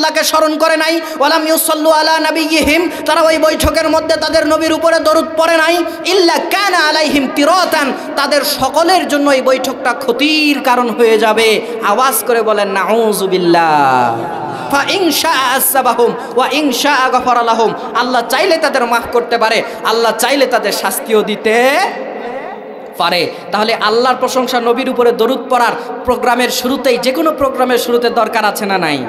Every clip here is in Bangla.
আল্লাহকে স্মরণ করে নাই, ওয়ালাম ইউসাল্লু আলা নাবিয়্যিহিম, তারা ওই বৈঠকের মধ্যে তাদের নবীর উপরে দরুদ পড়ে নাই, ইল্লা কানা আলাইহিম তিরাতান, তাদের সকলের জন্য এই বৈঠকটা ক্ষতির কারণ হয়ে যাবে। আওয়াজ করে বলেন নাউযু বিল্লাহ। ফা ইন শাআ আসাবাহুম ওয়া ইন শাআ গফারা লাহুম, আল্লাহ চাইলে তাদের মাফ করতে পারে, আল্লাহ চাইলে তাদের শাস্তিও দিতে পারে। তাহলে আল্লাহর প্রশংসা, নবীর উপরে দরুদ পড়ার প্রোগ্রামের শুরুতেই, যে কোনো প্রোগ্রামের শুরুতে দরকার আছে না নাই?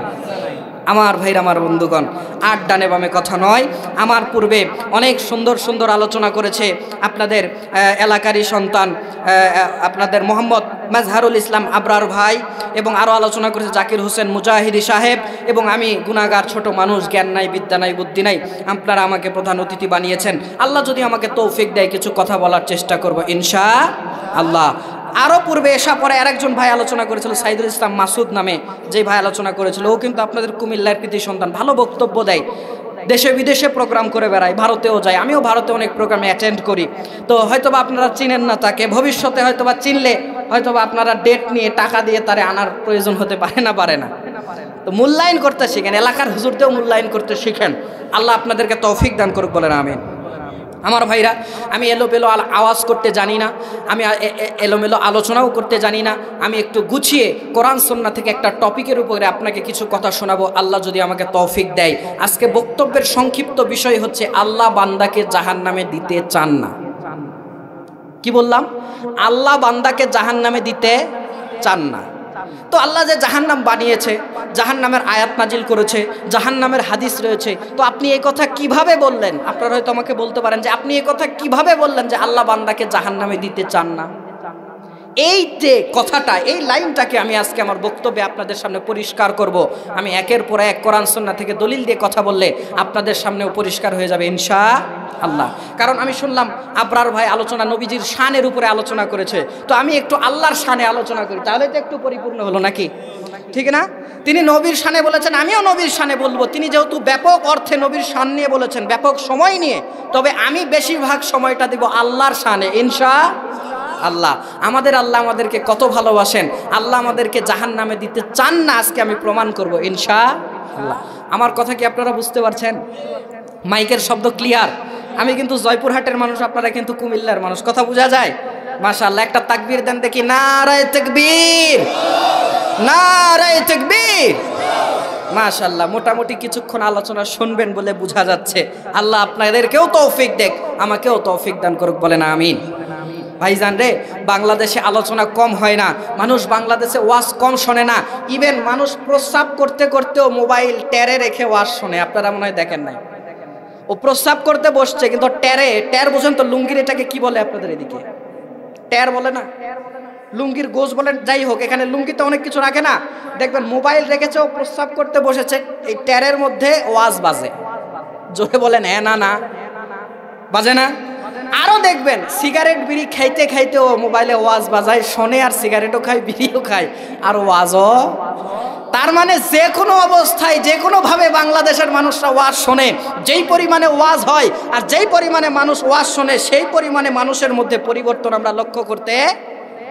আমার ভাইরা, আমার বন্ধুগণ, আর ডানে বামে কথা নয়। আমার পূর্বে অনেক সুন্দর সুন্দর আলোচনা করেছে আপনাদের এলাকারই সন্তান আপনাদের মোহাম্মদ মাজহারুল ইসলাম আবরার ভাই, এবং আরও আলোচনা করেছে জাকির হোসেন মুজাহিদি সাহেব, এবং আমি গুনাহগার ছোট মানুষ, জ্ঞান নাই, বিদ্যা নাই, বুদ্ধি নাই, আপনারা আমাকে প্রধান অতিথি বানিয়েছেন। আল্লাহ যদি আমাকে তৌফিক দেয় কিছু কথা বলার চেষ্টা করব ইনশাআল্লাহ। আরও পূর্বে এসা পরে আরেকজন ভাই আলোচনা করেছিল, সাইদুল ইসলাম মাসুদ নামে যে ভাই আলোচনা করেছিল, ও কিন্তু আপনাদের কুমিল্লার কৃতি সন্তান, ভালো বক্তব্য দেয়, দেশে বিদেশে প্রোগ্রাম করে বেড়ায়, ভারতেও যায়, আমিও ভারতে অনেক প্রোগ্রামে অ্যাটেন্ড করি। তো হয়তোবা আপনারা চিনেন না তাকে, ভবিষ্যতে হয়তোবা চিনলে হয়তোবা আপনারা ডেট নিয়ে টাকা দিয়ে তারে আনার প্রয়োজন হতে পারে না। তো মূল্যায়ন করতে শিখেন, এলাকার হুজুরদেরও মূল্যায়ন করতে শিখেন। আল্লাহ আপনাদেরকে তৌফিক দান করুক, বলেন আমিন। আমার ভাইরা, আমি এলোমেলো আওয়াজ করতে জানি না, আমি এলোমেলো আলোচনাও করতে জানি না, আমি একটু গুছিয়ে কোরআন সুন্নাহ থেকে একটা টপিকের উপরে আপনাকে কিছু কথা শোনাবো, আল্লাহ যদি আমাকে তৌফিক দেয়। আজকে বক্তব্যের সংক্ষিপ্ত বিষয় হচ্ছে আল্লাহ বান্দাকে জাহান্নামে দিতে চান না। কি বললাম? আল্লাহ বান্দাকে জাহান্নামে দিতে চান না। তো আল্লাহ যে জাহান্নাম বানিয়েছে, জাহান্নামের আয়াত নাজিল করেছে, জাহান্নামের হাদিস রয়েছে, তো আপনি এই কথা কিভাবে বললেন? আপনারা হয়তো আমাকে বলতে পারেন যে আপনি এই কথা কিভাবে বললেন যে আল্লাহ বান্দাকে জাহান্নামে দিতে চান না? এই যে কথাটা, এই লাইনটাকে আমি আজকে আমার বক্তব্যে আপনাদের সামনে পরিষ্কার করব। আমি একের পর এক কোরআন সুন্নাহ থেকে দলিল দিয়ে কথা বললে আপনাদের সামনেও পরিষ্কার হয়ে যাবে ইনশাআল্লাহ। কারণ আমি শুনলাম আবরার ভাই আলোচনা নবীজির শানের উপরে আলোচনা করেছে, তো আমি একটু আল্লাহর শানে আলোচনা করি, তাহলে তো একটু পরিপূর্ণ হলো নাকি? ঠিক না? তিনি নবীর শানে বলেছেন, আমিও নবীর শানে বলবো। তিনি যেহেতু ব্যাপক অর্থে নবীর শান নিয়ে বলেছেন, ব্যাপক সময় নিয়ে, তবে আমি বেশিরভাগ সময়টা দিব আল্লাহর শানে ইনশাআল্লাহ। আমাদের আল্লাহ আমাদেরকে কত ভালোবাসেন, আল্লাহ আমাদেরকে জাহান্নামে দিতে চান না, আজকে আমি প্রমাণ করব ইনশাআল্লাহ। আমার কথা কি আপনারা বুঝতে পারছেন? মাইকের শব্দ ক্লিয়ার? আমি কিন্তু জয়পুরহাটের মানুষ, আপনারা কিন্তু কুমিল্লার মানুষ, কথা বোঝা যায়? মাশাআল্লাহ, একটা তাকবীর দেন দেখি। নারায়ে তাকবীর, নারায়ে তাকবীর। মাশাআল্লাহ, মোটামুটি কিছুক্ষণ আলোচনা শুনবেন বলে বোঝা যাচ্ছে। আল্লাহ আপনাদেরকেও তৌফিক দেখ, আমাকেও তৌফিক দান করুক, বলেন আমিন। ভাইজান রে, বাংলাদেশে আলোচনা কম হয় না, মানুষ বাংলাদেশে ওয়াজ কম শোনে না, ইভেন মানুষ প্রস্রাব করতে করতেও মোবাইল টেরে রেখে ওয়াজ শোনে। আপনারা মনে হয় দেখেন নাই, ও প্রস্রাব করতে বসছে কিন্তু ট্যার বোঝেন তো, লুঙ্গির এটাকে কি বলে আপনাদের এদিকে? ট্যার বলে না, লুঙ্গির গোজ বলেন, যাই হোক, এখানে লুঙ্গিতে অনেক কিছু রাখে না, দেখবেন মোবাইল রেখেছে, ও প্রস্রাব করতে বসেছে, এই ট্যারের মধ্যে ওয়াজ বাজে। জোরে বলেন হ্যাঁ না? না বাজে না? আরো দেখবেন সিগারেট বিড়ি খাইতে খাইতে ও মোবাইলে ওয়াজ বাজায়, শোনে, আর সিগারেটও খায়, বিড়িও খায়, আর ওয়াজও। তার মানে যে কোনো অবস্থায়, যে কোনোভাবে বাংলাদেশের মানুষরা ওয়াজ শোনে। যেই পরিমাণে ওয়াজ হয় আর যেই পরিমাণে মানুষ ওয়াজ শোনে, সেই পরিমাণে মানুষের মধ্যে পরিবর্তন আমরা লক্ষ্য করতে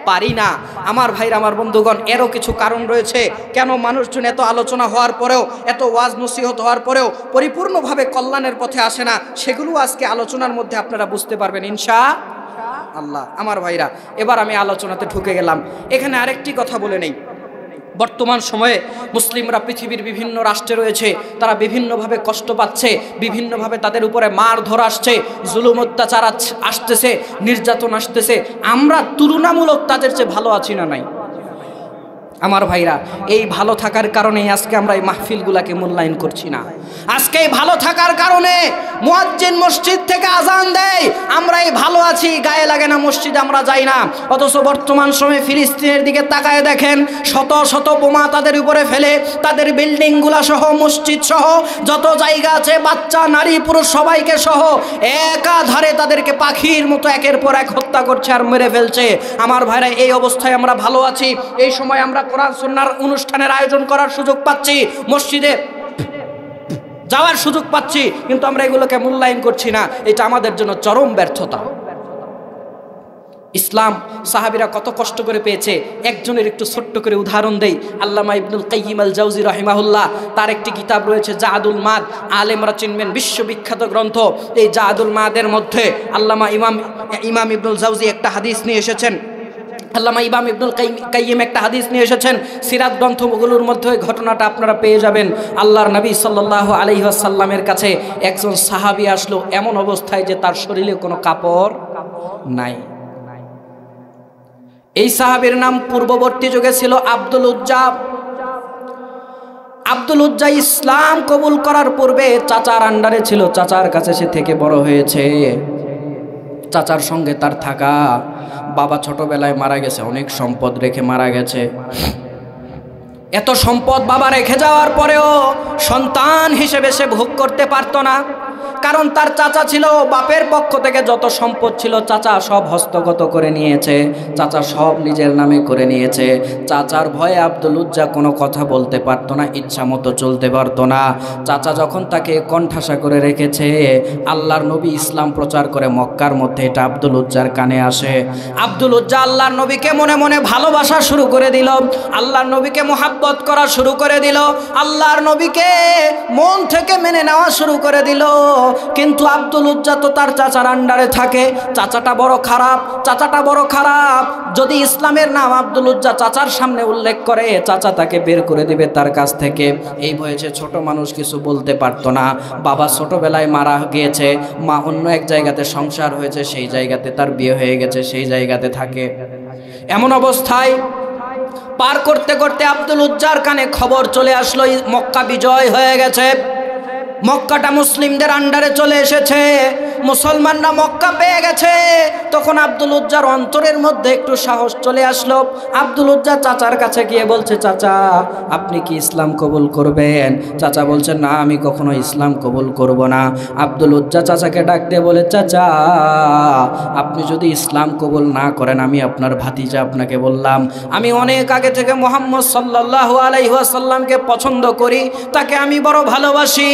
পারি না। আমার ভাইরা, আমার বন্ধুগণ, এরও কিছু কারণ রয়েছে কেন মানুষজন এত আলোচনা হওয়ার পরেও, এত ওয়াজ নসিহত হওয়ার পরেও পরিপূর্ণভাবে কল্যাণের পথে আসে না, সেগুলো আজকে আলোচনার মধ্যে আপনারা বুঝতে পারবেন ইনশাআল্লাহ। আমার ভাইরা, এবার আমি আলোচনাতে ঢুকে গেলাম। এখানে আরেকটি কথা বলে নেই, বর্তমান সময়ে মুসলিমরা পৃথিবীর বিভিন্ন রাষ্ট্রে রয়েছে, তারা বিভিন্নভাবে কষ্ট পাচ্ছে, বিভিন্নভাবে তাদের উপরে মারধর আসছে, জুলুম অত্যাচার আসতেছে, নির্যাতন আসতেছে। আমরা তুলনামূলক তাদের চেয়ে ভালো আছি না নাই? আমার ভাইরা, এই ভালো থাকার কারণেই আজকে আমরা এই মাহফিলগুলাকে মূল্যায়ন করছি না। আজকে এই ভালো থাকার কারণে মুয়াজ্জিন মসজিদ থেকে আজান দেয়, আমরা এই ভালো আছি, গায়ে লাগে না, মসজিদে আমরা যাই না। অথচ বর্তমান সময়ে ফিলিস্তিনের দিকে তাকায় দেখেন, শত শত বোমা তাদের উপরে ফেলে, তাদের বিল্ডিংগুলা সহ, মসজিদ সহ, যত জায়গা আছে, বাচ্চা নারী পুরুষ সবাইকে সহ একাধারে তাদেরকে পাখির মতো একের পর এক হত্যা করছে আর মেরে ফেলছে। আমার ভাইরা, এই অবস্থায় আমরা ভালো আছি, এই সময় আমরা কোরআন সুন্নাহর অনুষ্ঠানের আয়োজন করার সুযোগ পাচ্ছি, মসজিদে যাওয়ার সুযোগ পাচ্ছি, কিন্তু আমরা এগুলোকে মূল্যায়ন করছি না। এটা আমাদের জন্য চরম ব্যর্থতা। ইসলাম সাহাবীরা কত কষ্ট করে পেয়েছে। একজনের একটু ছোট্ট করে উদাহরণ দেই। আল্লামা ইবনুল কাইয়িম আল জাওজি রাহিমাহুল্লাহ, তার একটি কিতাব রয়েছে জাদুল মাদ, আলেমরা চিনবেন, বিশ্ববিখ্যাত গ্রন্থ। এই জাদুল মাদের মধ্যে আল্লামা ইমাম ইবনুল জাওজি একটা হাদিস নিয়ে এসেছেন। আল্লামা ইমাম ইবনুল কাইয়িম একটা হাদিস নিয়ে এসেছেন। সিরাত গ্রন্থগুলোর মধ্যে ওই ঘটনাটা আপনারা পেয়ে যাবেন। আল্লাহর নবী সাল্লাল্লাহু আলাইহি ওয়াসাল্লামের কাছে একজন সাহাবী আসলো এমন অবস্থায় যে তার শরীরে কোনো কাপড় নাই। এই সাহাবীর নাম পূর্ববর্তী যুগে ছিল আব্দুল উজ্জা। আব্দুল উজ্জা ইসলাম কবুল করার পূর্বে চাচার আন্ডারে ছিল, চাচার কাছে সে থেকে বড় হয়েছে, চাচার সঙ্গে তার থাকা। বাবা ছোটবেলায় মারা গেছে, অনেক সম্পদ রেখে মারা গেছে। এত সম্পদ বাবা রেখে যাওয়ার পরেও সন্তান হিসেবে সে ভোগ করতে পারতো না, কারণ তার চাচা ছিল। বাপের পক্ষ থেকে যত সম্পদ ছিল চাচা সব হস্তগত করে নিয়েছে, চাচা সব নিজের নামে করে নিয়েছে। চাচার ভয়ে আব্দুল উজ্জা কোনো কথা বলতে পারতো না, ইচ্ছা মতো চলতে পারতো না। চাচা যখন তাকে কণ্ঠাসা করে রেখেছে, আল্লাহর নবী ইসলাম প্রচার করে মক্কার মধ্যে, এটা আব্দুল উজ্জার কানে আসে। আব্দুল উজ্জা আল্লাহর নবীকে মনে মনে ভালোবাসা শুরু করে দিল, আল্লাহর নবীকে মোহাব্বত করা শুরু করে দিল, আল্লাহর নবীকে মন থেকে মেনে নেওয়া শুরু করে দিল। কিন্তু আব্দুল উজ্জা তো তার চাচার আন্ডারে থাকে। চাচাটা বড় খারাপ, চাচাটা বড় খারাপ। যদি ইসলামের নাম আব্দুল উজ্জা চাচার সামনে উল্লেখ করে, চাচা তাকে বের করে দিবে তার কাছ থেকে। এই বয়সে ছোট মানুষ কিছু বলতে পারতো না। বাবা ছোটবেলায় মারা গিয়েছে, মা অন্য এক জায়গাতে সংসার হয়েছে, সেই জায়গাতে তার বিয়ে হয়ে গেছে, সেই জায়গাতে থাকে। এমন অবস্থায় পার করতে করতে আব্দুল উজ্জার কানে খবর চলে আসলো মক্কা বিজয় হয়ে গেছে, মক্কাটা মুসলিমদের আন্ডারে চলে এসেছে, মুসলমানরা মক্কা পেয়ে গেছে। তখন আব্দুল উজ্জার অন্তরের মধ্যে একটু সাহস চলে আসলো। আব্দুল উজ্জা চাচার কাছে গিয়ে বলছে, চাচা আপনি কি ইসলাম কবুল করবেন? চাচা বলছে, না আমি কখনো ইসলাম কবুল করব না। আব্দুল উজ্জা চাচাকে ডাক দিয়ে বলে, চাচা আপনি যদি ইসলাম কবুল না করেন, আমি আপনার ভাতিজা, আপনাকে বললাম আমি অনেক আগে থেকে মুহাম্মদ সাল্লাল্লাহু আলাইহি ওয়াসাল্লামকে পছন্দ করি, তাকে আমি বড় ভালোবাসি,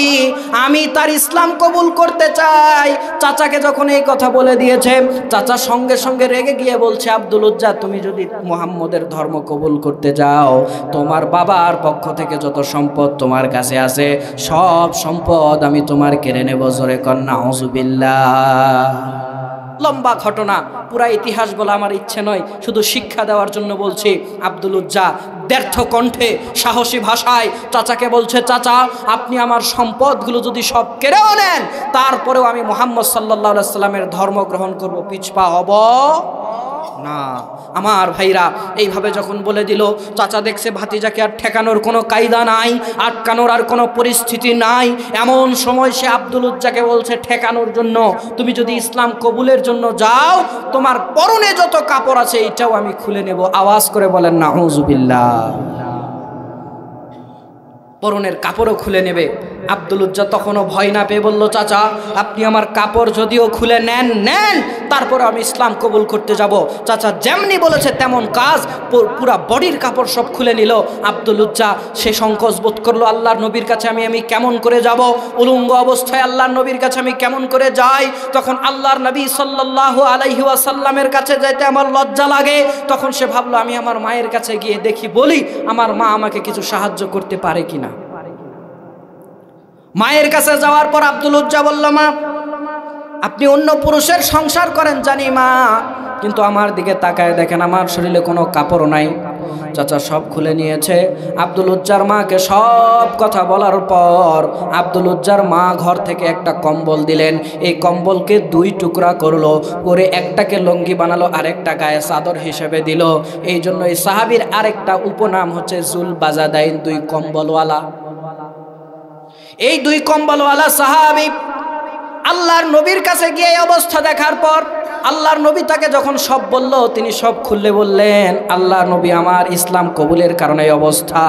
আমি তার ইসলাম কবুল করতে চাই। চাচাকে যখন এই কথা বলে দিয়েছে, চাচা সঙ্গে সঙ্গে রেগে গিয়ে বলছে, আব্দুল উজ্জা তুমি যদি মুহাম্মদের ধর্ম কবুল করতে যাও, তোমার বাবার পক্ষ থেকে যত সম্পদ তোমার কাছে আছে সব সম্পদ আমি তোমার কেড়ে নেব। জোরে কন্যা আউযুবিল্লাহ। লম্বা ঘটনা, পুরা ইতিহাস বলা আমার ইচ্ছে নয়, শুধু শিক্ষা দেওয়ার জন্য বলছি। আব্দুল উজ্জা ব্যর্থ কণ্ঠে সাহসী ভাষায় চাচাকে বলছে, চাচা আপনি আমার সম্পদগুলো যদি সব কেড়েও নেন, তারপরেও আমি মুহাম্মদ সাল্লাল্লাহু আলাইহি সাল্লামের ধর্ম গ্রহণ করব, পিছপা হব না। আমার ভাইরা এইভাবে যখন বলে দিল, চাচা দেখছে ভাতিজাকে আর ঠেকানোর কোনো কায়দা নাই, আটকানোর আর কোনো পরিস্থিতি নাই। এমন সময় সে আব্দুল উজ্জাকে বলছে, ঠেকানোর জন্য তুমি যদি ইসলাম কবুলের জন্য যাও, তোমার পরনে যত কাপড় আছে এটাও আমি খুলে নেব। আওয়াজ করে বলেন নাউযুবিল্লাহ। পরনের কাপড়ও খুলে নেবে। আব্দুল উজ্জা তখনও ভয় না পেয়ে বলল, চাচা আপনি আমার কাপড় যদিও খুলে নেন, তারপরে আমি ইসলাম কবুল করতে যাব। চাচা যেমনি বলেছে তেমন কাজ, পুরা বডির কাপড় সব খুলে নিল। আব্দুল উজ্জা সে সংকোচ বোধ করলো, আল্লাহর নবীর কাছে আমি কেমন করে যাব, উলঙ্গ অবস্থায় আল্লাহর নবীর কাছে আমি কেমন করে যাই। তখন আল্লাহর নবী সাল্লাল্লাহু আলাইহি ওয়াসাল্লামের কাছে যাইতে আমার লজ্জা লাগে। তখন সে ভাবলো, আমি আমার মায়ের কাছে গিয়ে দেখি, বলি আমার মা আমাকে কিছু সাহায্য করতে পারে কিনা। মায়ের কাছে যাওয়ার পর আব্দুল উজ্জা বলল, মা আপনি অন্য পুরুষের সংসার করেন জানি মা, কিন্তু আমার দিকে তাকায় দেখেন আমার শরীরে কোনো কাপড় নাই। চাচা সব খুলে নিয়েছে। আব্দুল উজ্জার মাকে সব কথা বলার পর আব্দুল উজ্জার মা ঘর থেকে একটা কম্বল দিলেন। এই কম্বলকে দুই টুকরা করলো, করে একটাকে লঙ্গি বানালো, আরেকটা গায়ে চাদর হিসেবে দিল। এই জন্য এই সাহাবীর আরেকটা উপনাম হচ্ছে জুল বাজাদাইন, দুই কম্বলওয়ালা। এই দুই কম্বলওয়ালা সাহাবী আল্লাহর নবীর কাছে গিয়ে এই অবস্থা দেখার পর আল্লাহর নবী তাকে যখন সব বলল, তিনি সব খুলে বললেন, আল্লাহর নবী আমার ইসলাম কবুলের কারণে এই অবস্থা।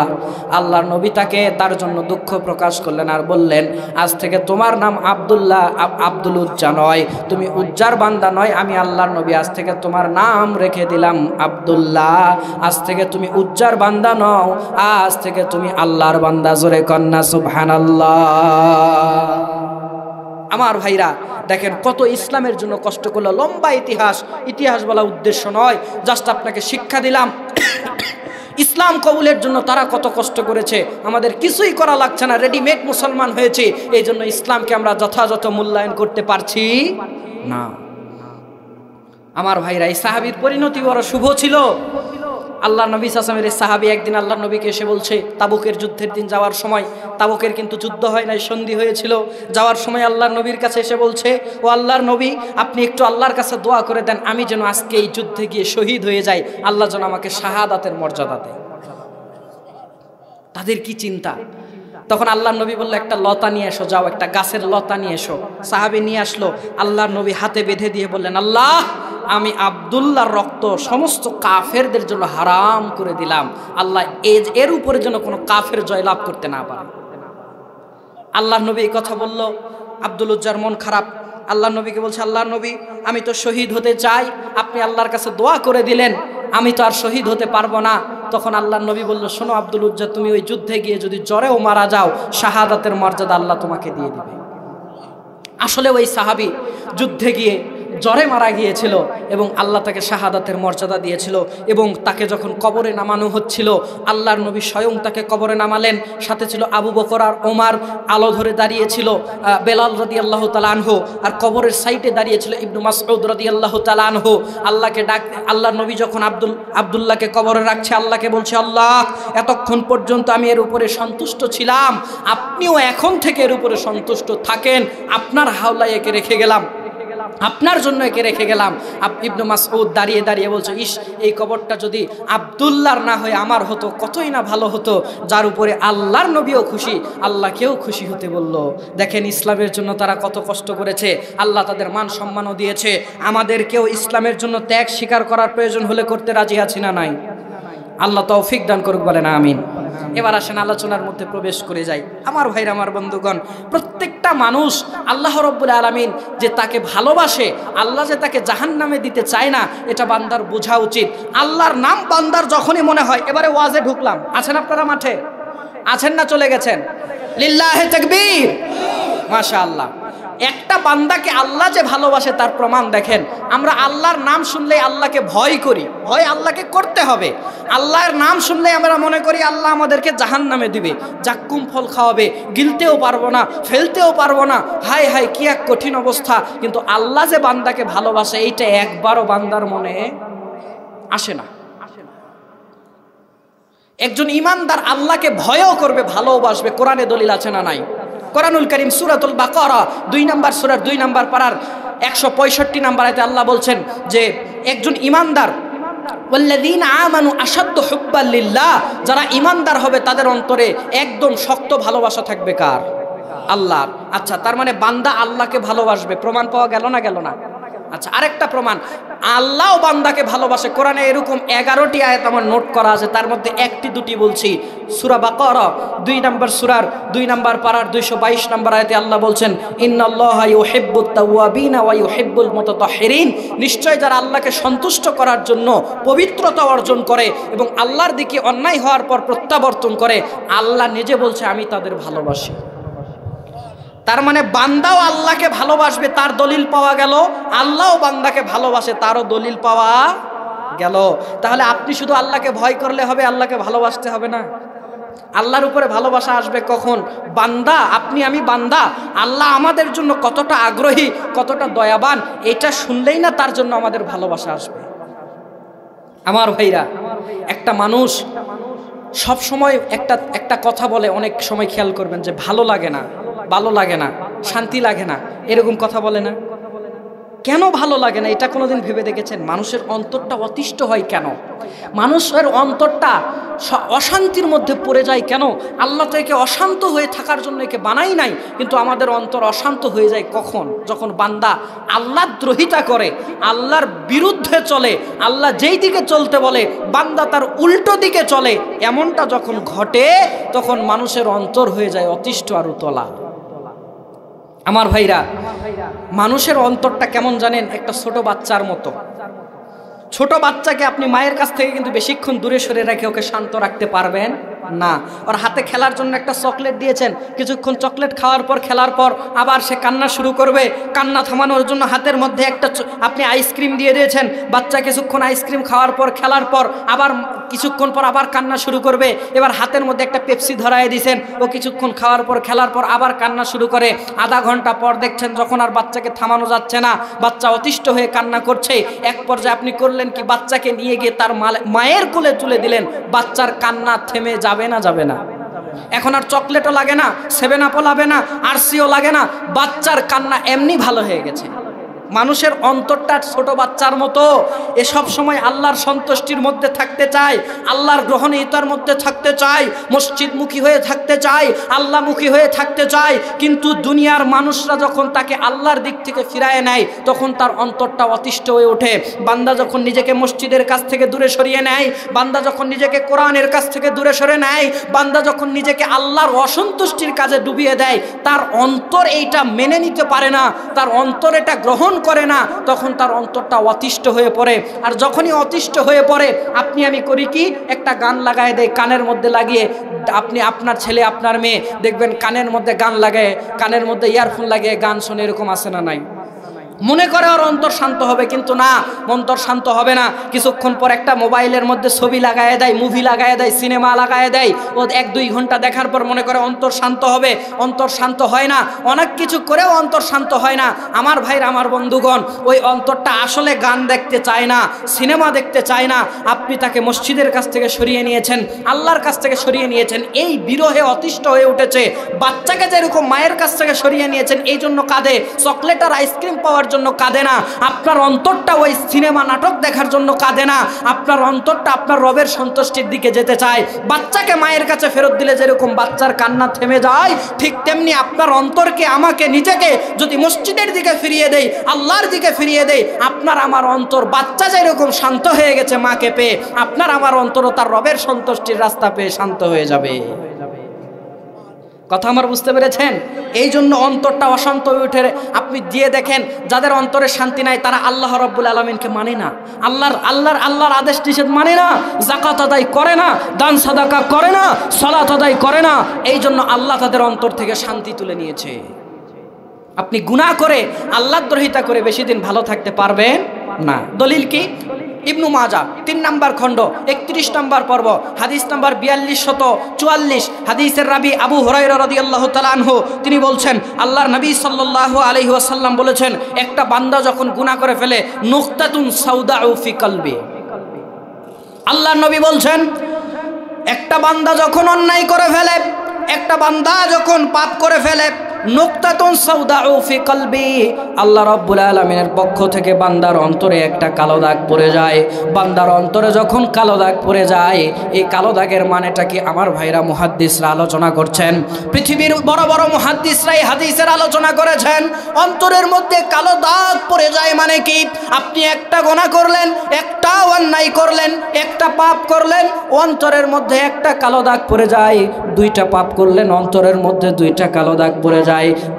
আল্লাহর নবী তাকে তার জন্য দুঃখ প্রকাশ করলেন আর বললেন, আজ থেকে তোমার নাম আব্দুল উজ্জা নয়, তুমি উজ্জার বান্দা নয়, আমি আল্লাহর নবী আজ থেকে তোমার নাম রেখে দিলাম আব্দুল্লাহ। আজ থেকে তুমি উজ্জার বান্দা নও, আজ থেকে তুমি আল্লাহর বান্দা। জোরে কন্যা সুবহানাল্লাহ। আমার ভাইরা দেখেন কত ইসলামের জন্য কষ্ট করলো, লম্বা ইতিহাস বলা উদ্দেশ্য নয়, জাস্ট আপনাকে শিক্ষা দিলাম ইসলাম কবুলের জন্য তারা কত কষ্ট করেছে। আমাদের কিছুই করা লাগছে না, রেডিমেড মুসলমান হয়েছে, এই জন্য ইসলামকে আমরা যথাযথ মূল্যায়ন করতে পারছি না। আমার ভাইরা এই সাহাবীর পরিণতি বড় শুভ ছিল। আল্লাহ নবী সাল্লাল্লাহু আলাইহি সাহাবী একদিন আল্লাহ নবীকে এসে বলছে, তাবুকের যুদ্ধের দিন যাওয়ার সময়, তাবুকের কিন্তু যুদ্ধ হয় নাই, সন্ধি হয়েছিল, যাওয়ার সময় আল্লাহর নবীর কাছে এসে বলছে, ও আল্লাহর নবী আপনি একটু আল্লাহর কাছে দোয়া করে দেন, আমি যেন আজকে এই যুদ্ধে গিয়ে শহীদ হয়ে যাই, আল্লাহ যেন আমাকে শাহাদাতের মর্যাদা দেয়। তাদের কি চিন্তা। তখন আল্লাহর নবী বলল, একটা লতা নিয়ে এসো, যাও একটা গাছের লতা নিয়ে এসো। সাহাবী নিয়ে আসলো, আল্লাহর নবী হাতে বেঁধে দিয়ে বললেন, আল্লাহ আমি আব্দুল্লাহর রক্ত সমস্ত কাফেরদের জন্য হারাম করে দিলাম, আল্লাহ এর উপরে যেন কোনো কাফের জয়লাভ করতে না পারে। আল্লাহর নবী এই কথা বলল, আব্দুল উজ্জার মন খারাপ। আল্লাহর নবীকে বলছে, আল্লাহর নবী আমি তো শহীদ হতে চাই, আপনি আল্লাহর কাছে দোয়া করে দিলেন, আমি তো আর শহীদ হতে পারবো না। তখন আল্লাহর নবী বলল, শোনো আব্দুল উজ্জা, তুমি ওই যুদ্ধে গিয়ে যদি জ্বরেও মারা যাও, শাহাদাতের মর্যাদা আল্লাহ তোমাকে দিয়ে দিবে। আসলে ওই সাহাবী যুদ্ধে গিয়ে জ্বরে মারা গিয়েছিল এবং আল্লাহ তাকে শাহাদাতের মর্যাদা দিয়েছিল। এবং তাকে যখন কবরে নামানো হচ্ছিল, আল্লাহর নবী স্বয়ং তাকে কবরে নামালেন, সাথে ছিল আবু বকর আর ওমর, আলো ধরে দাঁড়িয়েছিল বেলাল রাদিয়াল্লাহু তাআলা আনহু, আর কবরের সাইডে দাঁড়িয়েছিল ইবনু মাসউদ রাদিয়াল্লাহু তাআলা আনহু। আল্লাহকে ডাক, আল্লাহর নবী যখন আব্দুল্লাহকে কবরে রাখছে, আল্লাহকে বলছে, আল্লাহ এতক্ষণ পর্যন্ত আমি এর উপরে সন্তুষ্ট ছিলাম, আপনিও এখন থেকে এর উপরে সন্তুষ্ট থাকেন, আপনার হাওলায় একে রেখে গেলাম, আপনার জন্য একে রেখে গেলাম। ইবনু মাসউদ দাঁড়িয়ে দাঁড়িয়ে বলছে, ইস এই কবরটা যদি আব্দুল্লাহর না হয়ে আমার হতো, কতই না ভালো হতো, যার উপরে আল্লাহর নবীও খুশি, আল্লাহকেও খুশি হতে বলল। দেখেন ইসলামের জন্য তারা কত কষ্ট করেছে, আল্লাহ তাদের মান সম্মানও দিয়েছে। আমাদেরকেও ইসলামের জন্য ত্যাগ স্বীকার করার প্রয়োজন হলে করতে রাজি আছি না নাই? আল্লাহ তৌফিক দান করুক, বলেন আমিন। এবার আসেন আলোচনার মধ্যে প্রবেশ করে যাই। আমার ভাইরা, আমার বন্ধুগণ, প্রত্যেকটা মানুষ আল্লাহ রাব্বুল আলামিন যে তাকে ভালোবাসে, আল্লাহ যে তাকে জাহান্নামে দিতে চায় না, এটা বান্দার বোঝা উচিত। আল্লাহর নাম বান্দার যখনই মনে হয়, এবারে ওয়াজে ঢুকলাম, আছেন আপনারা মাঠে? আছেন না চলে গেছেন? লিল্লাহি তাকবীর, মাশাআল্লাহ। একটা বান্দাকে আল্লাহ যে ভালোবাসে তার প্রমাণ দেখেন। আমরা আল্লাহর নাম শুনলে আল্লাহকে ভয় করি, ভয় আল্লাহকে করতে হবে। আল্লাহর নাম শুনলে আমরা মনে করি আল্লাহ আমাদেরকে জাহান্নামে দিবে, জাক্কুম ফল খাওয়াবে, গিলতেও পারবো না, ফেলতেও পারবো না, হায় হায় কি এক কঠিন অবস্থা। কিন্তু আল্লাহ যে বান্দাকে ভালোবাসে, এইটা একবারও বান্দার মনে আসে না। একজন ঈমানদার আল্লাহকে ভয়ও করবে, ভালোবাসবে। কোরআনে দলিল আছে না নাই? কোরআনুল কারীম সূরাতুল বাকারা 2 নম্বর সূরার 2 নম্বর পারার 165 নম্বর আয়াতে আল্লাহ বলছেন যে একজন ঈমানদার, ওয়াল্লাযীনা আমানু আশাদ্দু হুব্বাল লিল্লাহ, যারা ঈমানদার হবে তাদের অন্তরে একদম শক্ত ভালোবাসা থাকবে কার? আল্লাহর। আচ্ছা, তার মানে বান্দা আল্লাহকে ভালোবাসবে, প্রমাণ পাওয়া গেল না? গেল না? আচ্ছা, আরেকটা প্রমাণ, আল্লাহও বান্দাকে ভালোবাসে। কোরআনে এরকম 11টি আয়াত আমার নোট করা আছে, তার মধ্যে একটি দুটি বলছি। সূরা বাকারা 2 নম্বর সূরার 2 নম্বর পারার 222 নম্বর আয়াতে আল্লাহ বলছেন, ইন্নাল্লাহা ইউহিব্বুত তাওয়াবিনা ওয়া ইউহিব্বুল মুতাতাহহিরিন, নিশ্চয় যারা আল্লাহকে সন্তুষ্ট করার জন্য পবিত্রতা অর্জন করে এবং আল্লাহর দিকে অন্যায় হওয়ার পর প্রত্যাবর্তন করে, আল্লাহ নিজে বলছে আমি তাদের ভালোবাসি। তার মানে বান্দাও আল্লাহকে ভালোবাসবে, তার দলিল পাওয়া গেল। আল্লাহও বান্দাকে ভালোবাসে, তারও দলিল পাওয়া গেল। তাহলে আপনি শুধু আল্লাহকে ভয় করলে হবে, আল্লাহকে ভালোবাসতে হবে না? আল্লাহর উপরে ভালোবাসা আসবে কখন? বান্দা, আপনি আমি বান্দা, আল্লাহ আমাদের জন্য কতটা আগ্রহী, কতটা দয়াবান, এটা শুনলেই না তার জন্য আমাদের ভালোবাসা আসবে। আমার ভাইরা, একটা মানুষ সব সময় একটা কথা বলে, অনেক সময় খেয়াল করবেন যে ভালো লাগে না, ভালো লাগে না, শান্তি লাগে না, এরকম কথা বলে না? কেন ভালো লাগে না এটা কোনোদিন ভেবে দেখেছেন? মানুষের অন্তরটা অতিষ্ঠ হয় কেন? মানুষের অন্তরটা অশান্তির মধ্যে পড়ে যায় কেন? আল্লাহ তো একে অশান্ত হয়ে থাকার জন্য একে বানাই নাই, কিন্তু আমাদের অন্তর অশান্ত হয়ে যায় কখন? যখন বান্দা আল্লাহর দ্রোহিতা করে, আল্লাহর বিরুদ্ধে চলে, আল্লাহ যেই দিকে চলতে বলে বান্দা তার উল্টো দিকে চলে, এমনটা যখন ঘটে তখন মানুষের অন্তর হয়ে যায় অতিষ্ঠ আর উতলা। আমার ভাইরা, মানুষের অন্তরটা কেমন জানেন? একটা ছোট বাচ্চার মতো। ছোট বাচ্চাকে আপনি মায়ের কাছ থেকে কিন্তু বেশিক্ষণ দূরে সরে রেখে ওকে শান্ত রাখতে পারবেন না। ওর হাতে খেলার জন্য একটা চকলেট দিয়েছেন, কিছুক্ষণ চকলেট খাওয়ার পর খেলার পর আবার সে কান্না শুরু করবে। কান্না থামানোর জন্য হাতের মধ্যে একটা আপনি আইসক্রিম দিয়ে দিয়েছেন, বাচ্চা কিছুক্ষণ আইসক্রিম খাওয়ার পর খেলার পর আবার কিছুক্ষণ পর আবার কান্না শুরু করবে। এবার হাতের মধ্যে একটা পেপসি ধরায় দিয়েছেন, ও কিছুক্ষণ খাওয়ার পর খেলার পর আবার কান্না শুরু করে। আধা ঘন্টা পর দেখছেন যখন আর বাচ্চাকে থামানো যাচ্ছে না, বাচ্চা অতিষ্ঠ হয়ে কান্না করছে। এক পর্যায়ে আপনি করলেন কি, বাচ্চাকে নিয়ে গিয়ে তার মায়ের কোলে তুলে দিলেন। বাচ্চার কান্না থেমে যাবে না? যাবে না। এখন আর চকলেটও লাগে না, 7 আপও লাগে না, আরসিও লাগে না, বাচ্চার কান্না এমনি ভালো হয়ে গেছে। মানুষের অন্তরটা ছোট বাচ্চার মতো, এসব সময় আল্লাহর সন্তুষ্টির মধ্যে থাকতে চায়, আল্লাহর গ্রহণীয়তার মধ্যে থাকতে চায়, মসজিদমুখী হয়ে থাকতে চায়, আল্লাহমুখী হয়ে থাকতে চায়। কিন্তু দুনিয়ার মানুষরা যখন তাকে আল্লাহর দিক থেকে ফিরায় নেয়, তখন তার অন্তরটা অতিষ্ঠ হয়ে ওঠে। বান্দা যখন নিজেকে মসজিদের কাছ থেকে দূরে সরিয়ে নেয়, বান্দা যখন নিজেকে কোরআনের কাছ থেকে দূরে সরে নেয়, বান্দা যখন নিজেকে আল্লাহর অসন্তুষ্টির কাজে ডুবিয়ে দেয়, তার অন্তর এইটা মেনে নিতে পারে না, তার অন্তর এটা গ্রহণ করে না, তখন তার অন্তরটা অতিষ্ঠ হয়ে পড়ে। আর যখনই অতিষ্ঠ হয়ে পড়ে, আপনি আমি করি কি, একটা গান লাগায় দেয় কানের মধ্যে লাগিয়ে। আপনি আপনার ছেলে আপনার মেয়ে দেখবেন কানের মধ্যে গান লাগায়, কানের মধ্যে ইয়ারফোন লাগিয়ে গান শোনে, এরকম আছে না নাই? মনে করে ওর অন্তর শান্ত হবে, কিন্তু না, অন্তর শান্ত হবে না। কিছুক্ষণ পর একটা মোবাইলের মধ্যে ছবি লাগায় দেয়, মুভি লাগায় দেয়, সিনেমা লাগায় দেয়। ও 1-2 ঘন্টা দেখার পর মনে করে অন্তর শান্ত হবে, অন্তর শান্ত হয় না। অনেক কিছু করেও অন্তর শান্ত হয় না। আমার ভাইরা, আমার বন্ধুগণ, ওই অন্তরটা আসলে গান দেখতে চায় না, সিনেমা দেখতে চায় না। আপনি তাকে মসজিদের কাছ থেকে সরিয়ে নিয়েছেন, আল্লাহর কাছ থেকে সরিয়ে নিয়েছেন, এই বিরহে অতিষ্ঠ হয়ে উঠেছে। বাচ্চাকে যেরকম মায়ের কাছ থেকে সরিয়ে নিয়েছেন, এই জন্য কাঁদে, চকলেট আর আইসক্রিম পাওয়ার জন্য কাঁদে না। আপনার অন্তরটা ওই সিনেমা নাটক দেখার জন্য কাঁদে না, আপনার অন্তরটা আপনার রবের সন্তুষ্টির দিকে যেতে চায়। বাচ্চাকে মায়ের কাছে ফেরত দিলে যেরকম বাচ্চার কান্না থেমে যায়, ঠিক তেমনি আপনার অন্তরকে, আমাকে, নিজেকে যদি মসজিদের দিকে ফিরিয়ে দেয়, আল্লাহর দিকে ফিরিয়ে দেয়, আপনার আমার অন্তর বাচ্চা যেরকম শান্ত হয়ে গেছে মাকে পেয়ে, আপনার আমার অন্তরও তার রবের সন্তুষ্টির রাস্তা পেয়ে শান্ত হয়ে যাবে। কথা আমার বুঝতে পেরেছেন? এই জন্য অন্তরটা অশান্ত হয়ে উঠে। আপনি দিয়ে দেখেন, যাদের অন্তরে শান্তি নাই, তারা আল্লাহ রাব্বুল আলামিনকে মানে না, আল্লাহর আদেশ নিষেধ মানে না, যাকাত আদায় করে না, দান সাদাকা করে না, সালাত আদায় করে না। এই জন্য আল্লাহ তাদের অন্তর থেকে শান্তি তুলে নিয়েছে। আপনি গুনাহ করে, আল্লাহদ্রোহিতা করে বেশি দিন ভালো থাকতে পারবেন না। দলিল কি? ইবনু মাজাহ 3 নম্বর খণ্ড 31 নম্বর পর্ব, হাদিস নম্বর 4244, হাদিসের রাবি আবু হুরায়রা রাদিয়াল্লাহু তাআলা আনহু, তিনি বলছেন, আল্লাহর নবী সাল্লাল্লাহু আলাইহি ওয়াসাল্লাম বলেছেন, একটা বান্দা যখন গুনাহ করে ফেলে, নুকতাতুন সাউদাউ ফি কলবি। আল্লাহর নবী বলছেন, একটা বান্দা যখন অন্যায় করে ফেলে, একটা বান্দা যখন পাপ করে ফেলে, নুকতাতুন সাউদাউ ফি কলবি, আল্লাহ রাব্বুল আলামিনের পক্ষ থেকে বান্দার অন্তরে একটা কালো দাগ পড়ে যায়। বান্দার অন্তরে যখন কালো দাগ পড়ে যায়, এই কালো দাগের মানেটা কি? আমার ভাইরা মুহাদ্দিসরা আলোচনা করছেন, পৃথিবীর বড় বড় মুহাদ্দিসরা এই হাদিসের আলোচনা করেছেন। অন্তরের মধ্যে কালো দাগ পড়ে যায় মানে কি? আপনি একটা গুনাহ করলেন, একটা অন্যায় করলেন, একটা পাপ করলেন, অন্তরের মধ্যে একটা কালো দাগ পড়ে যায়। 2টা পাপ করলেন, অন্তরের মধ্যে 2টা কালো দাগ পড়ে যায়।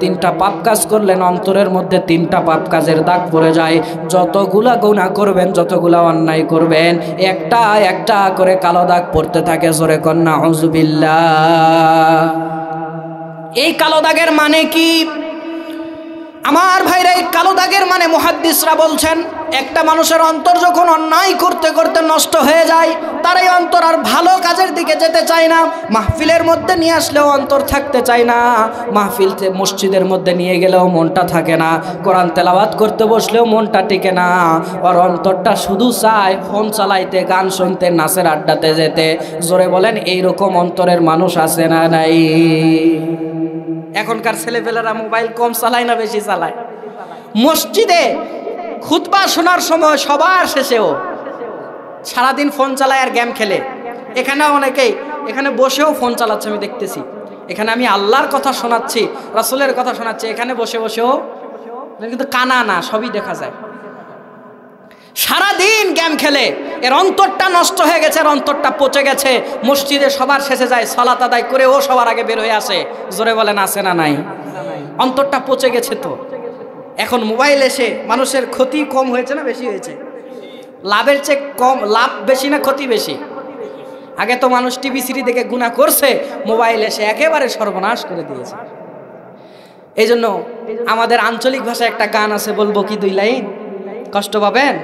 3টা পাপ কাজ করলেন, অন্তরের মধ্যে 3টা পাপ কাজের দাগ পড়ে যায়। যতগুলা গুনাহ করবেন, যতগুলা অন্যায় করবেন, একটা একটা করে কালো দাগ পড়তে থাকে। জোরে কর নাউযুবিল্লাহ। এই কালো দাগের মানে কি? আমার ভাইরা, এই কালো দাগের মানে মুহাদ্দিসরা বলছেন, একটা মানুষের অন্তর যখন অন্যায় করতে করতে নষ্ট হয়ে যায়, তার এই অন্তর আর ভালো কাজের দিকে যেতে চায় না। মাহফিলের মধ্যে নিয়ে আসলেও অন্তর থাকতে চায় না, মাহফিলতে মসজিদের মধ্যে নিয়ে গেলেও মনটা থাকে না, কোরআন তেলাওয়াত করতে বসলেও মনটা টিকে না। ওর অন্তরটা শুধু চায় ফোন চালাইতে, গান শুনতে, নাচের আড্ডাতে যেতে। জোরে বলেন, এইরকম অন্তরের মানুষ আছে না নাই? এখনকার ছেলেপেলেরা মোবাইল কম চালায় না বেশি চালায়? মসজিদে খুতবা শোনার সময় সবার শেষেও সারাদিন ফোন চালায় আর গেম খেলে। এখানে অনেকেই এখানে বসেও ফোন চালাচ্ছে, আমি দেখতেছি। এখানে আমি আল্লাহর কথা শোনাচ্ছি, রাসূলের কথা শোনাচ্ছি, এখানে বসে বসেও, কিন্তু কানা না, সবই দেখা যায়। সারাদিন গেম খেলে, এর অন্তরটা নষ্ট হয়ে গেছে, এর অন্তরটা পচে গেছে। মসজিদে সবার শেষে যায়, সালাত আদায় করে ও সবার আগে বের হয়ে আসে। জোরে বলেন, আছে না নাই? অন্তরটা পচে গেছে। তো এখন মোবাইল এসে মানুষের ক্ষতি কম হয়েছে না বেশি হয়েছে? লাভের চেয়ে কম লাভ বেশি না ক্ষতি বেশি? আগে তো মানুষ টিভি সিডি দেখে গুনাহ করছে, মোবাইল এসে একেবারে সর্বনাশ করে দিয়েছে। এই জন্য আমাদের আঞ্চলিক ভাষায় একটা গান আছে, বলবো কি 2 লাইন? কষ্ট পাবেন?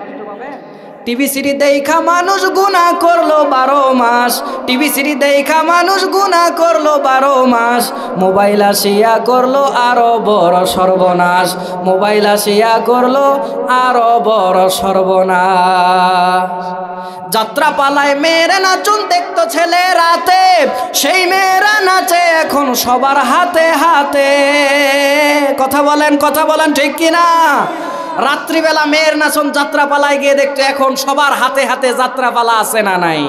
টিভি সিডি দেখা মানুষ গুনাহ করলো 12 মাস, টিভি সিডি দেখা মানুষ গুনাহ করলো 12 মাস, মোবাইল আসিয়া করলো আরো বড় সর্বনাশ, মোবাইল আসিয়া করলো আরো বড় সর্বনাশ। যাত্রা পালায় মেয়েরা নাচুন দেখতো ছেলে রাতে, সেই মেয়েরা নাচে এখন সবার হাতে হাতে। কথা বলেন ঠিক কিনা? রাত্রিবেলা মেয়ের নাচন যাত্রা পালায় গিয়ে দেখতো এখন সবার হাতে হাতে যাত্রা পালা আছে না নাই?